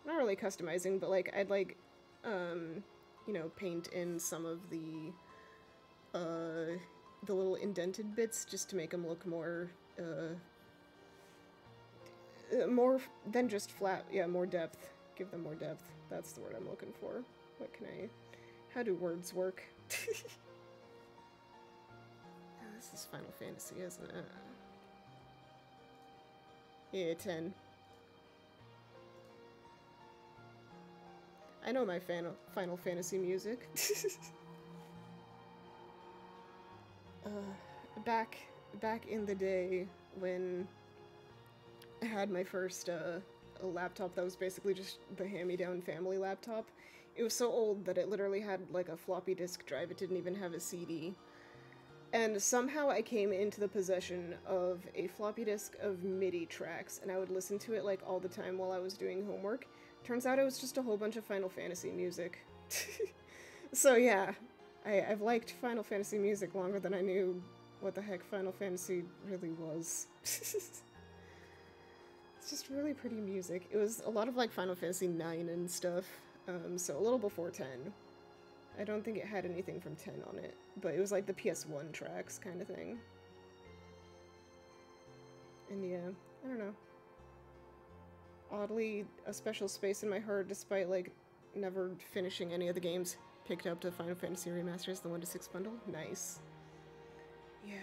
Not really customizing, but, like, I'd, like, you know, paint in some of the little indented bits just to make them look more, more than just flat. Yeah, more depth. Give them more depth. That's the word I'm looking for. What can I... How do words work? Oh, this is Final Fantasy, isn't it? Yeah, 10. I know my Final Fantasy music. Back in the day when I had my first laptop that was basically just the hand-me-down family laptop. It was so old that it literally had like a floppy disk drive. It didn't even have a CD. And somehow I came into the possession of a floppy disk of MIDI tracks, and I would listen to it like all the time while I was doing homework. Turns out it was just a whole bunch of Final Fantasy music. So yeah, I've liked Final Fantasy music longer than I knew what the heck Final Fantasy really was. It's just really pretty music. It was a lot of like Final Fantasy 9 and stuff, so a little before 10. I don't think it had anything from 10 on it, but it was like the PS1 tracks kind of thing. And yeah, I don't know. Oddly, a special space in my heart, despite like never finishing any of the games picked up to Final Fantasy Remasters, the 1-6 bundle. Nice. Yeah.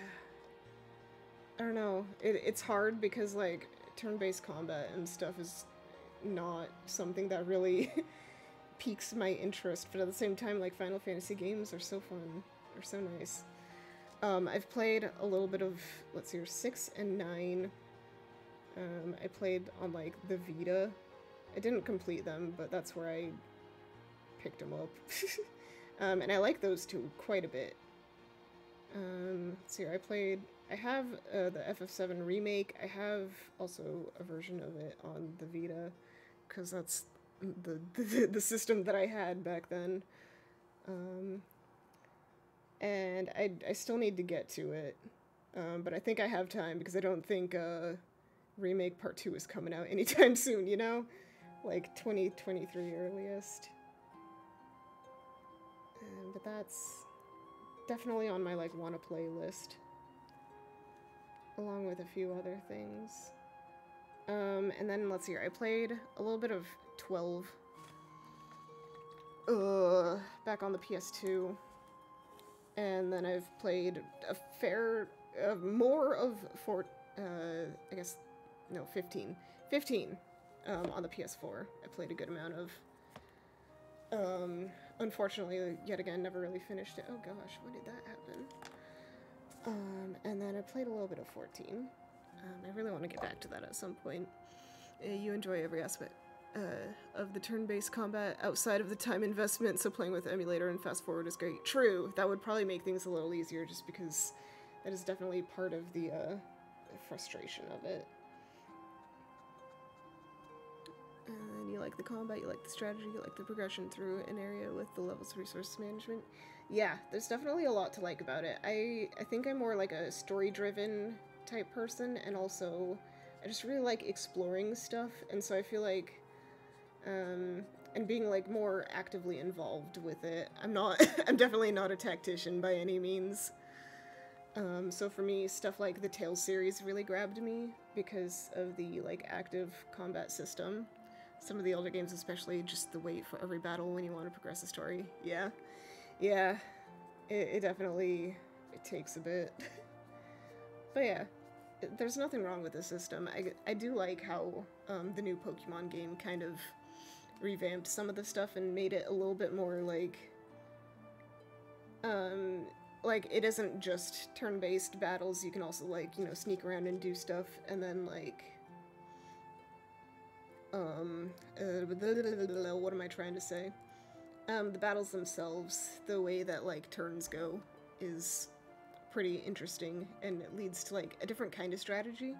I don't know. It's hard because like turn-based combat and stuff is not something that really piques my interest, but at the same time, like, Final Fantasy games are so fun. They're so nice. I've played a little bit of, let's see, 6 and 9. I played on, like, the Vita. I didn't complete them, but that's where I picked them up. And I like those two quite a bit. Let's see, I have the FF7 remake. I have also a version of it on the Vita, because that's the system that I had back then. And I still need to get to it. But I think I have time, because I don't think Remake Part 2 is coming out anytime soon, you know? Like 2023 earliest. But that's definitely on my, like, wanna play list. Along with a few other things. And then, let's see here, I played a little bit of 12. Back on the PS2. And then I've played a fair more of I guess, no, 15. 15 on the PS4. I played a good amount of. Unfortunately, yet again, never really finished it. Oh gosh, when did that happen? And then I played a little bit of 14. I really want to get back to that at some point. You enjoy every aspect of the turn-based combat outside of the time investment, so playing with emulator and fast forward is great. True, that would probably make things a little easier just because that is definitely part of the frustration of it. And you like the combat, you like the strategy, you like the progression through an area with the levels of resource management. Yeah, there's definitely a lot to like about it. I think I'm more like a story-driven type person, and also I just really like exploring stuff, and so I feel like and being like more actively involved with it. I'm definitely not a tactician by any means. So for me, stuff like the Tales series really grabbed me because of the like active combat system. Some of the older games, especially, just the wait for every battle when you want to progress the story. Yeah, it definitely takes a bit. But yeah, there's nothing wrong with the system. I do like how the new Pokemon game kind of revamped some of the stuff and made it a little bit more like it isn't just turn-based battles. You can also like, you know, sneak around and do stuff, and then like what am I trying to say? The battles themselves, the way that like turns go is pretty interesting, and it leads to like a different kind of strategy.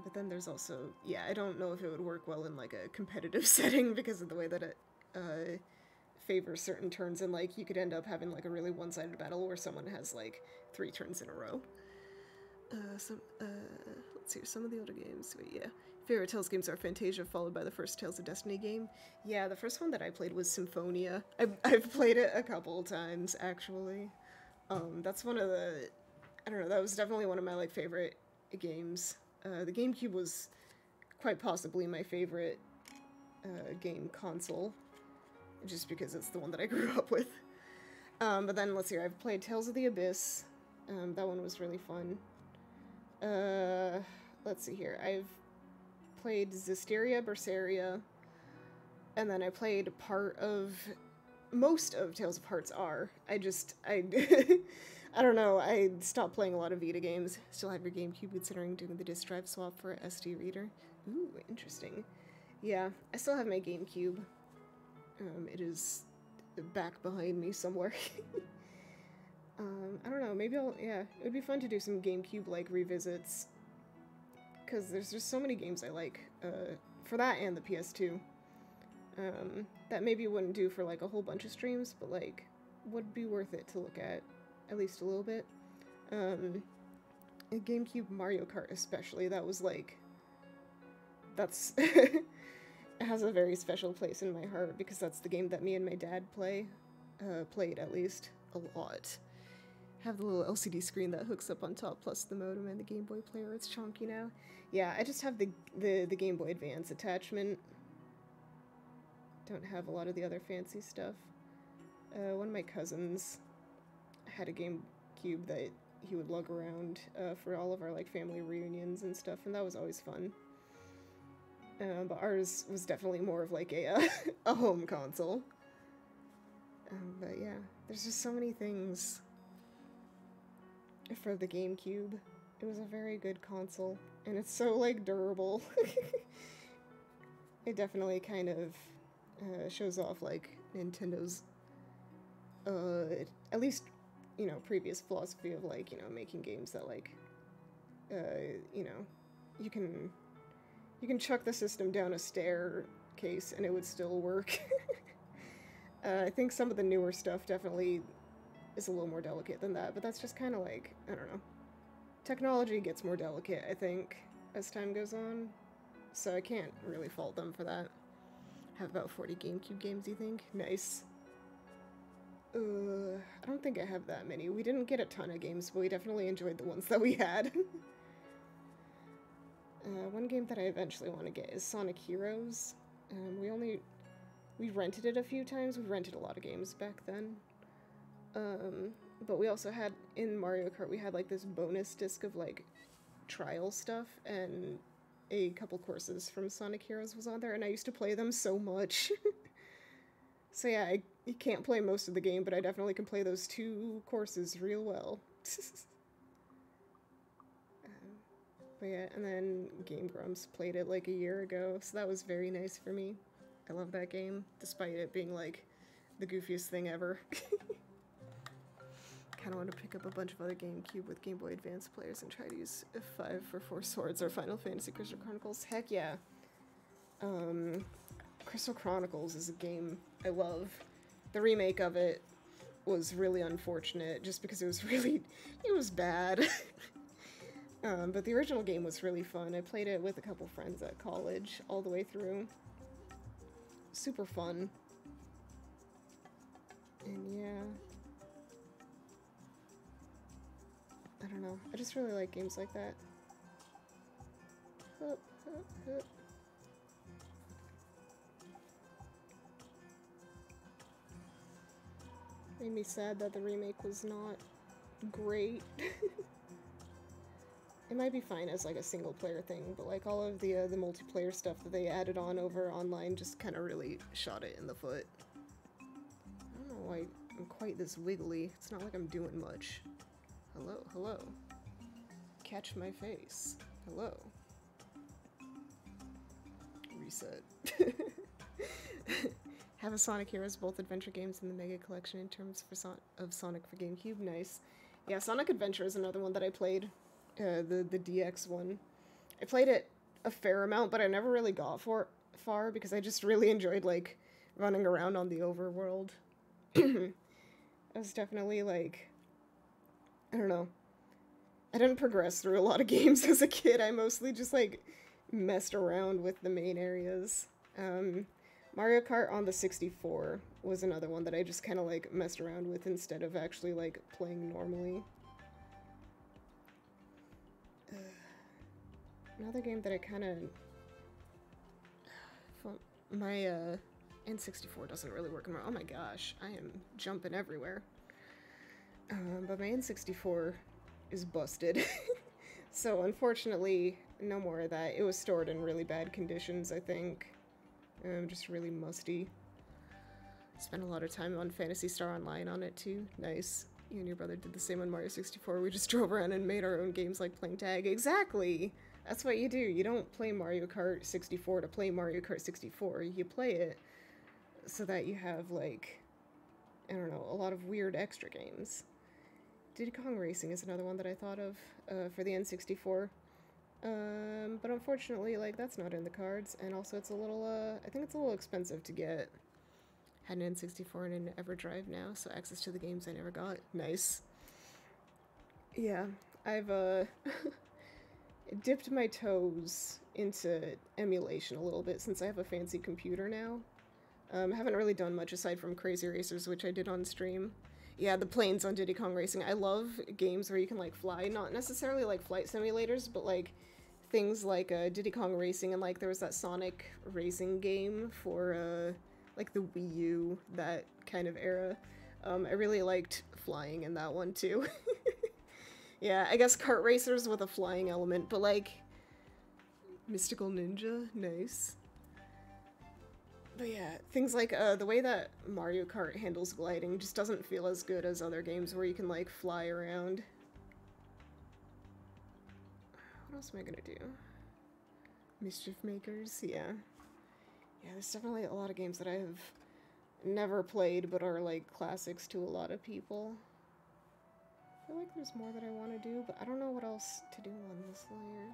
But then there's also, yeah, I don't know if it would work well in like a competitive setting because of the way that it favors certain turns, and like you could end up having like a really one-sided battle where someone has like 3 turns in a row. Let's see, some of the older games. But yeah, favorite Tales games are Fantasia, followed by the first Tales of Destiny game. Yeah, the first one that I played was Symphonia. I've played it a couple times actually. That's one of the, I don't know, that was definitely one of my like favorite games. The GameCube was quite possibly my favorite game console, just because it's the one that I grew up with. But then let's see, I've played Tales of the Abyss. That one was really fun. Let's see here. I've played Zestiria, Berseria, and then I played most of Tales of Hearts R. I don't know, I stopped playing a lot of Vita games. Still have your GameCube, considering doing the disk drive swap for a SD reader. Ooh, interesting. Yeah, I still have my GameCube. It is back behind me somewhere. I don't know, maybe yeah, it would be fun to do some GameCube, like, revisits. Because there's just so many games I like, for that and the PS2. That maybe wouldn't do for, like, a whole bunch of streams, but, like, would be worth it to look at least a little bit. GameCube Mario Kart especially, that was, like, that's... It has a very special place in my heart, because that's the game that me and my dad played, at least, a lot. Have the little LCD screen that hooks up on top, plus the modem and the Game Boy player. It's chunky now. Yeah, I just have the Game Boy Advance attachment. Don't have a lot of the other fancy stuff. One of my cousins had a GameCube that he would lug around for all of our like family reunions and stuff, and that was always fun. But ours was definitely more of like a home console. But yeah, there's just so many things for the GameCube. It was a very good console, and it's so like durable. It definitely kind of shows off like Nintendo's at least, you know, previous philosophy of like, you know, making games that like you know, you can chuck the system down a staircase and it would still work. I think some of the newer stuff definitely is a little more delicate than that, but that's just kind of like, I don't know. Technology gets more delicate, I think, as time goes on, so I can't really fault them for that. Have about 40 GameCube games, you think? Nice. I don't think I have that many. We didn't get a ton of games, but we definitely enjoyed the ones that we had. One game that I eventually want to get is Sonic Heroes. We rented it a few times. We rented a lot of games back then. But we also had, in Mario Kart, we had like this bonus disc of like trial stuff, and a couple courses from Sonic Heroes was on there, and I used to play them so much. So yeah, I can't play most of the game, but I definitely can play those 2 courses real well. But yeah, and then Game Grumps played it like a year ago, so that was very nice for me. I love that game, despite it being like the goofiest thing ever. Kind of want to pick up a bunch of other GameCube with Game Boy Advance players and try to use 5 for 4 Swords or Final Fantasy Crystal Chronicles. Heck yeah. Crystal Chronicles is a game I love. The remake of it was really unfortunate just because it was bad. But the original game was really fun. I played it with a couple friends at college all the way through. Super fun. And yeah. I don't know. I just really like games like that. Hup, hup, hup. Made me sad that the remake was not great. It might be fine as like a single player thing, but like all of the multiplayer stuff that they added on over online just kind of really shot it in the foot. I don't know why I'm quite this wiggly. It's not like I'm doing much. Hello, hello. Catch my face. Hello. Reset. Have a Sonic Heroes, both adventure games in the Mega Collection in terms of Sonic for GameCube. Nice. Yeah, Sonic Adventure is another one that I played. The DX one. I played it a fair amount, but I never really got far because I just really enjoyed, like, running around on the overworld. I was definitely, like, I don't know. I didn't progress through a lot of games as a kid. I mostly just, like, messed around with the main areas. Mario Kart on the 64 was another one that I just kind of, like, messed around with instead of actually, like, playing normally. Another game that I kind of... My, N64 doesn't really work anymore. Oh my gosh, I am jumping everywhere. But my N64 is busted. So unfortunately, no more of that. It was stored in really bad conditions, I think. Just really musty. Spent a lot of time on Phantasy Star Online on it too. Nice. You and your brother did the same on Mario 64. We just drove around and made our own games like playing tag. Exactly! That's what you do. You don't play Mario Kart 64 to play Mario Kart 64. You play it so that you have, like, I don't know, a lot of weird extra games. Diddy Kong Racing is another one that I thought of for the N64. But unfortunately, like, that's not in the cards, and also it's a little, I think it's a little expensive to get. Had an N64 and an EverDrive now, so access to the games I never got. Nice. Yeah, I've, dipped my toes into emulation a little bit since I have a fancy computer now. Haven't really done much aside from Crazy Racers, which I did on stream. Yeah, the planes on Diddy Kong Racing. I love games where you can, like, fly. Not necessarily, like, flight simulators, but, like, things like Diddy Kong Racing, and, like, there was that Sonic racing game for, like, the Wii U, that kind of era. I really liked flying in that one, too. Yeah, I guess kart racers with a flying element, but, like, Mystical Ninja, nice. But yeah, things like, the way that Mario Kart handles gliding just doesn't feel as good as other games where you can, like, fly around. What else am I gonna do? Mischief Makers, yeah. Yeah, there's definitely a lot of games that I have never played but are, like, classics to a lot of people. I feel like there's more that I want to do, but I don't know what else to do on this layer.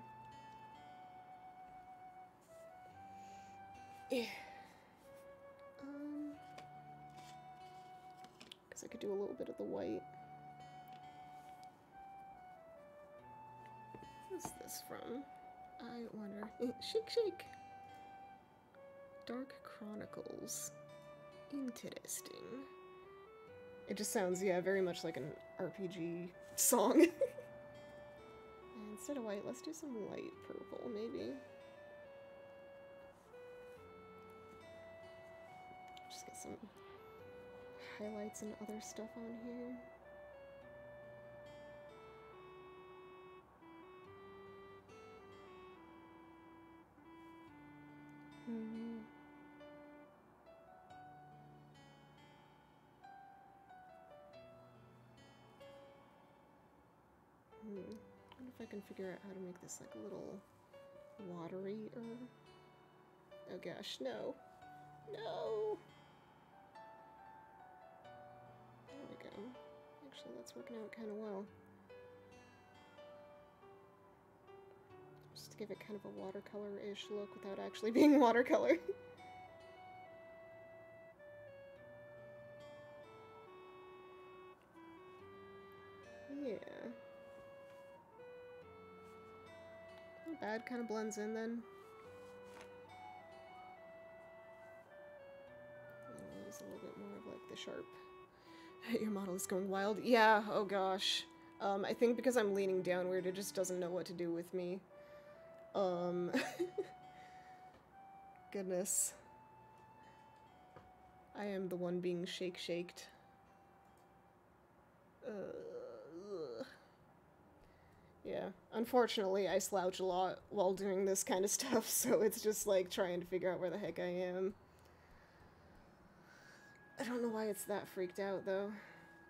Yeah. Because I could do a little bit of the white. What's this from? I wonder. Shake, shake. Dark Chronicles. Interesting. It just sounds, yeah, very much like an RPG song. And instead of white, let's do some light purple, maybe. Just get some highlights and other stuff on here. wonder if I can figure out how to make this like a little watery or... Oh gosh, no. No! There we go. Actually, that's working out kind of well. Just to give it kind of a watercolor-ish look without actually being watercolor. Yeah. Not bad, kind of blends in then. Use a little bit more of like the sharp. Your model is going wild. Yeah, oh gosh. I think because I'm leaning downward, it just doesn't know what to do with me. Goodness. I am the one being shaked. Yeah, unfortunately I slouch a lot while doing this kind of stuff, so it's just like trying to figure out where the heck I am. I don't know why it's that freaked out though.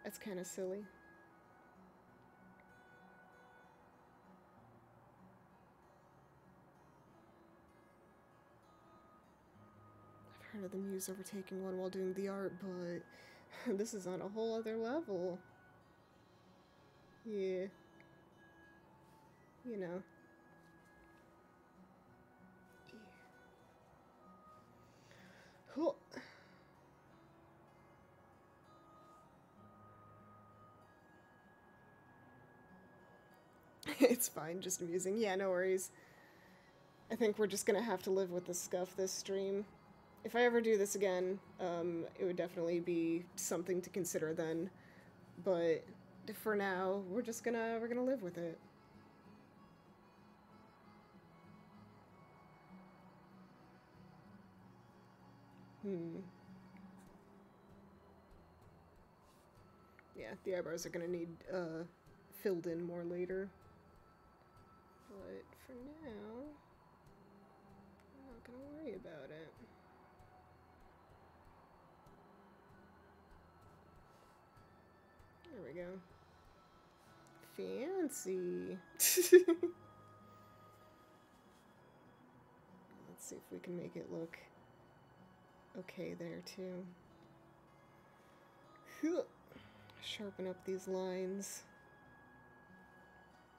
That's kind of silly. I've heard of the muse overtaking one while doing the art, but this is on a whole other level. Yeah. You know. Yeah. Cool. It's fine, just amusing. Yeah, no worries. I think we're just gonna have to live with the scuff this stream. If I ever do this again, it would definitely be something to consider then. But for now, we're gonna live with it. Yeah, the eyebrows are gonna need filled in more later. But for now, I'm not gonna worry about it. There we go. Fancy. Let's see if we can make it look okay there too. Sharpen up these lines.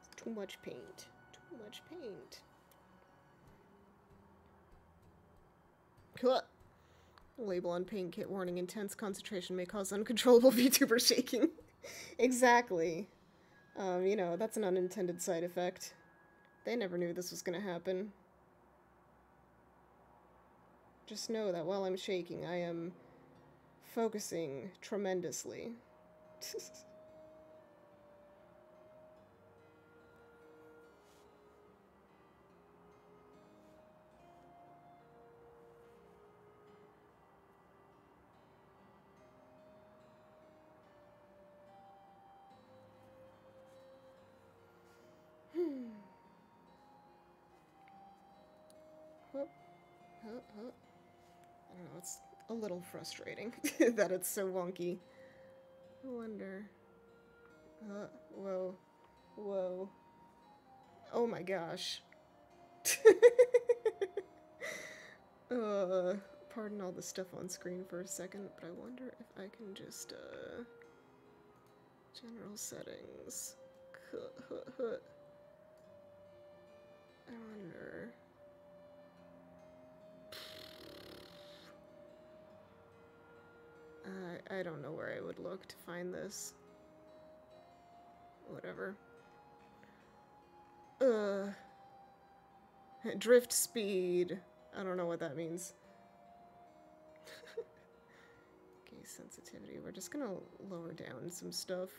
It's too much paint. Too much paint. Label on paint kit warning: intense concentration may cause uncontrollable VTuber shaking. Exactly. You know, that's an unintended side effect. They never knew this was gonna happen. Just know that while I'm shaking, I am focusing tremendously. I don't know, it's a little frustrating that it's so wonky. I wonder. Whoa. Whoa. Oh my gosh. Pardon all the stuff on screen for a second, but I wonder if I can just, general settings. I wonder. I don't know where I would look to find this. Whatever. Drift speed. I don't know what that means. Gaze sensitivity. We're just gonna lower down some stuff.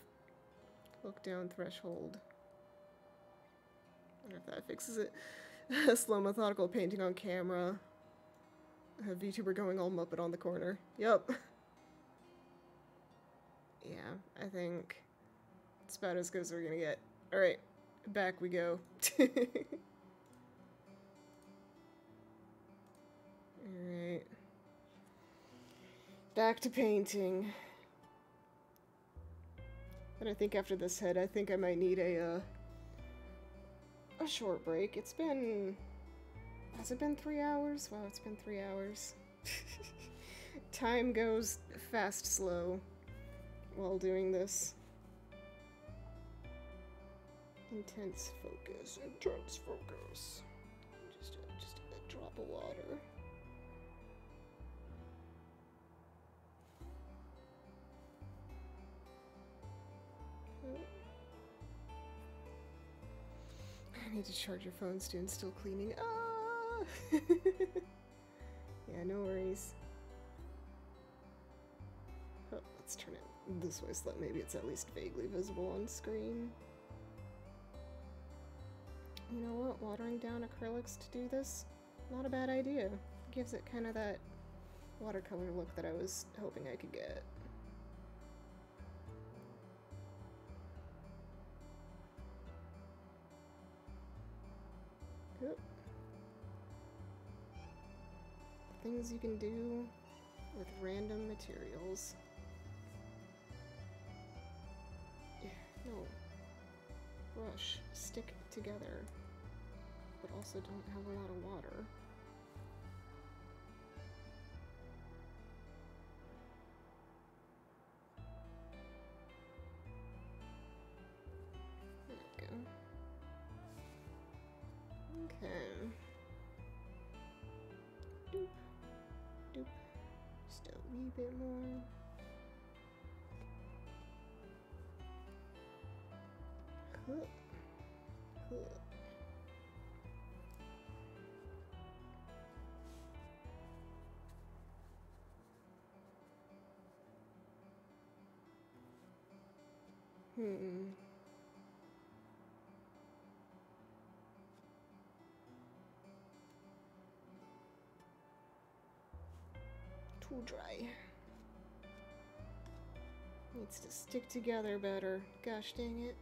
Look down threshold. I wonder if that fixes it. Slow methodical painting on camera. A VTuber going all Muppet on the corner. Yup. Yeah, I think it's about as good as we're gonna get. Alright, back we go. Alright. Back to painting. And I think after this head, I think I might need a a short break. It's been... Has it been 3 hours? Wow, it's been 3 hours. Time goes fast, slow while doing this. Intense focus, intense focus. Just a drop of water. I need to charge your phone, student. Still cleaning. Ah! Yeah, no worries. Oh, let's turn it this way so that maybe it's at least vaguely visible on screen. You know what? Watering down acrylics to do this? Not a bad idea. Gives it kind of that watercolor look that I was hoping I could get. Yep. Things you can do with random materials. Yeah, no. Brush, stick together, but also don't have a lot of water. There we go. Okay. Doop. Doop. Just a wee bit more. Huh. Huh. Too dry. Needs to stick together better. Gosh dang it.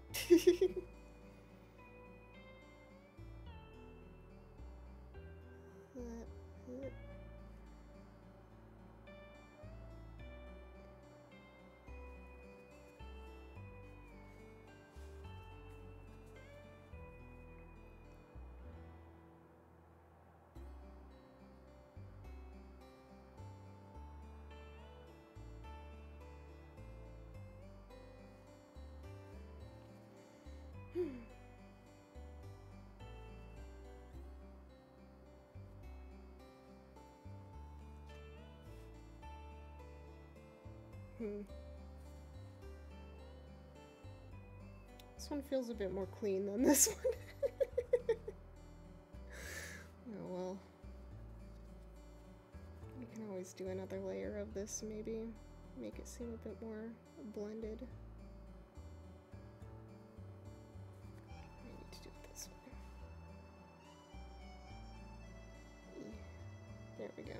This one feels a bit more clean than this one. Oh well. We can always do another layer of this, maybe. Make it seem a bit more blended. I need to do it this way. There we go.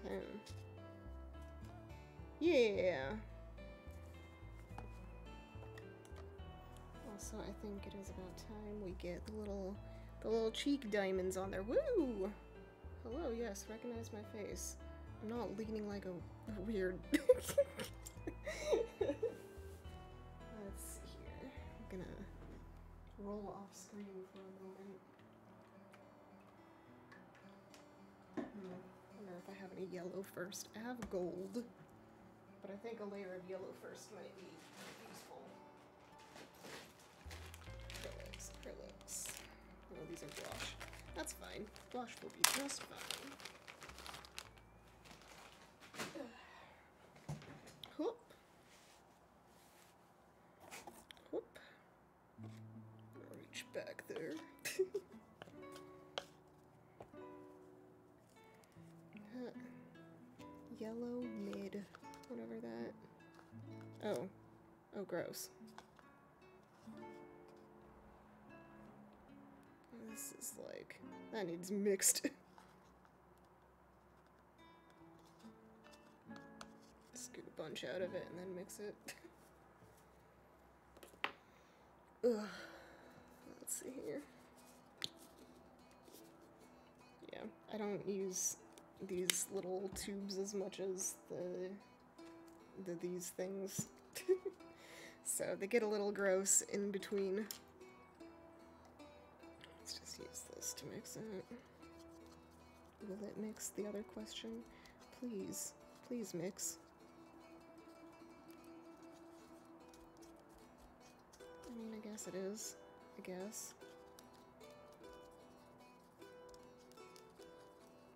Okay. Yeah. Also, I think it is about time we get the little cheek diamonds on there. Woo! Hello, yes, recognize my face. I'm not leaning like a weird. Let's see here. I'm gonna roll off screen for a moment. I wonder if I have any yellow first. I have gold, but I think a layer of yellow first might be useful. Acrylics. Oh, these are gouache. That's fine. Gouache will be just fine. Whoop. Whoop. I'll reach back there. Yellow mid, whatever that. Oh. Oh, gross. This is like, that needs mixed. Scoop a bunch out of it and then mix it. Ugh. Let's see here. Yeah, I don't use these little tubes as much as these things. So they get a little gross in between. Let's just use this to mix it. Will it mix? The other question. Please. Please mix. I mean, I guess it is. I guess.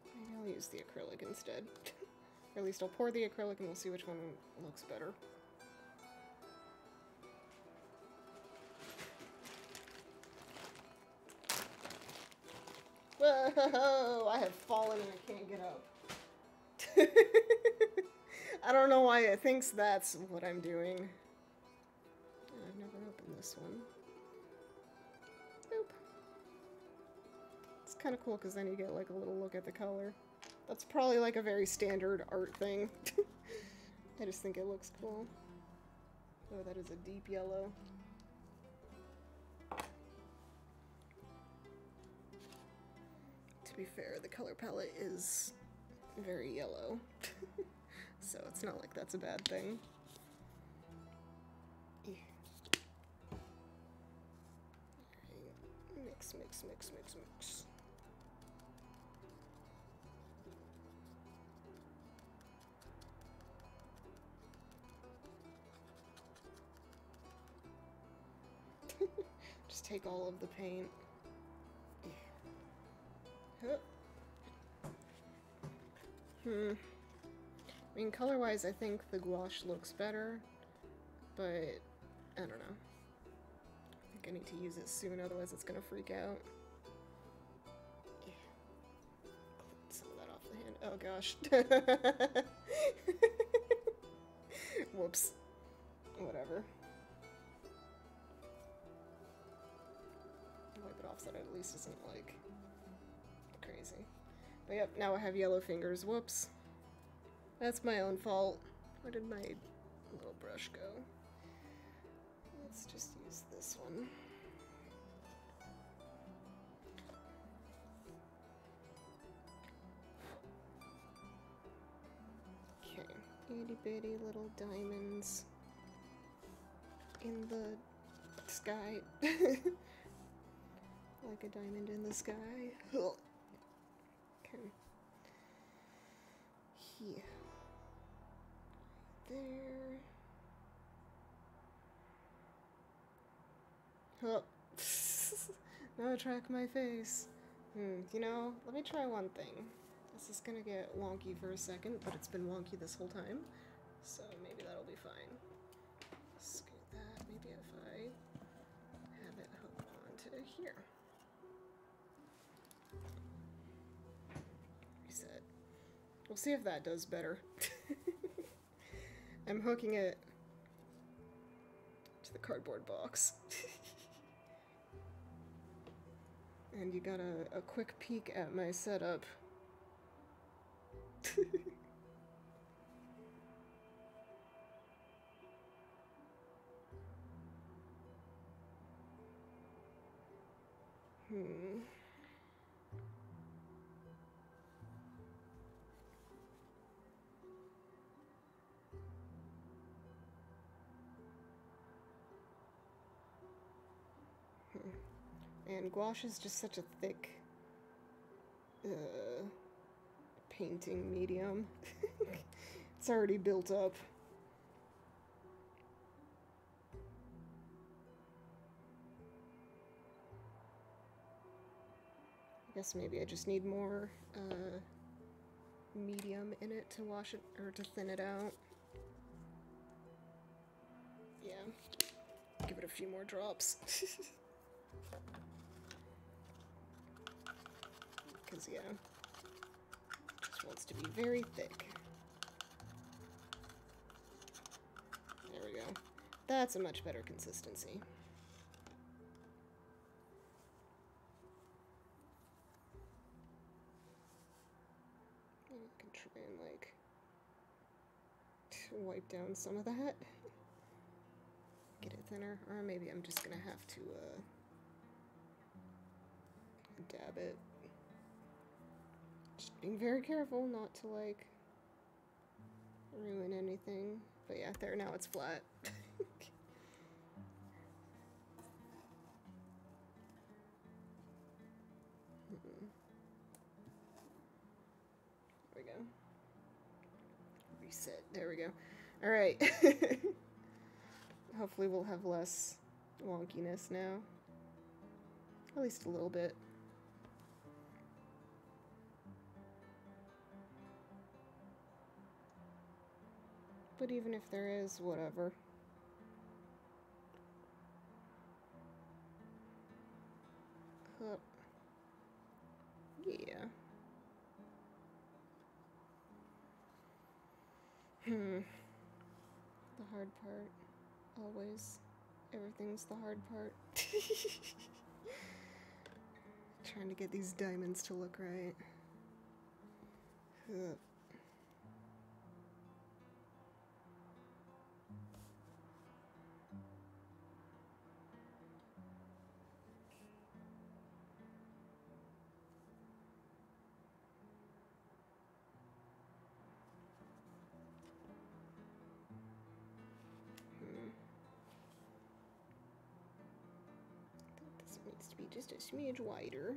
Maybe I'll use the acrylic instead. Or at least I'll pour the acrylic and we'll see which one looks better. Whoa! I have fallen and I can't get up. I don't know why it thinks that's what I'm doing. I've never opened this one. Nope. It's kind of cool because then you get like a little look at the color. That's probably like a very standard art thing. I just think it looks cool. Oh, that is a deep yellow. To be fair, the color palette is very yellow. So it's not like that's a bad thing. Yeah. Right. Mix, mix, mix, mix, mix. Just take all of the paint. Yeah. I mean, color-wise, I think the gouache looks better, but I don't know. I think I need to use it soon, otherwise it's gonna freak out. Yeah. Clean some of that off the hand. Oh gosh. Whoops. Whatever. Wipe it off so that it at least isn't, like, crazy. But yep, now I have yellow fingers. Whoops. That's my own fault. Where did my little brush go? Let's just use this one. Okay, itty bitty little diamonds in the sky. Like a diamond in the sky. Okay. Here. There. Oh. No, track my face. You know, let me try one thing. This is gonna get wonky for a second, but it's been wonky this whole time. So maybe that'll be fine. Scoot that. Maybe if I have it hook onto here. Reset. We'll see if that does better. I'm hooking it to the cardboard box. And you got a quick peek at my setup. And gouache is just such a thick painting medium. It's already built up. I guess maybe I just need more medium in it to wash it, or to thin it out. Yeah. Give it a few more drops. Because, yeah, just wants to be very thick. There we go. That's a much better consistency. I can try and, like, wipe down some of that. get it thinner, or maybe I'm just gonna have to dab it. Just being very careful not to like ruin anything. But yeah, there, now it's flat. There we go. Reset. There we go. Alright. Hopefully we'll have less wonkiness now. At least a little bit. But even if there is, whatever. Cup. Yeah. The hard part. Always. Everything's the hard part. Trying to get these diamonds to look right. This needs to be just a smidge wider.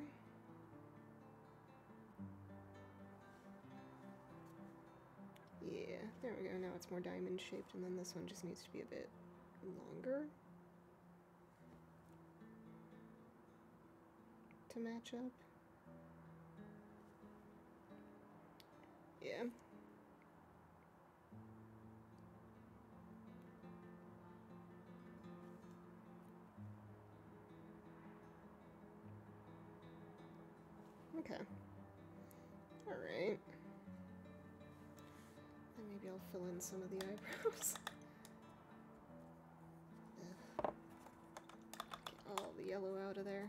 Yeah, there we go. Now it's more diamond shaped, and then this one just needs to be a bit longer to match up. Yeah. Okay. Alright. Then maybe I'll fill in some of the eyebrows. Get all the yellow out of there.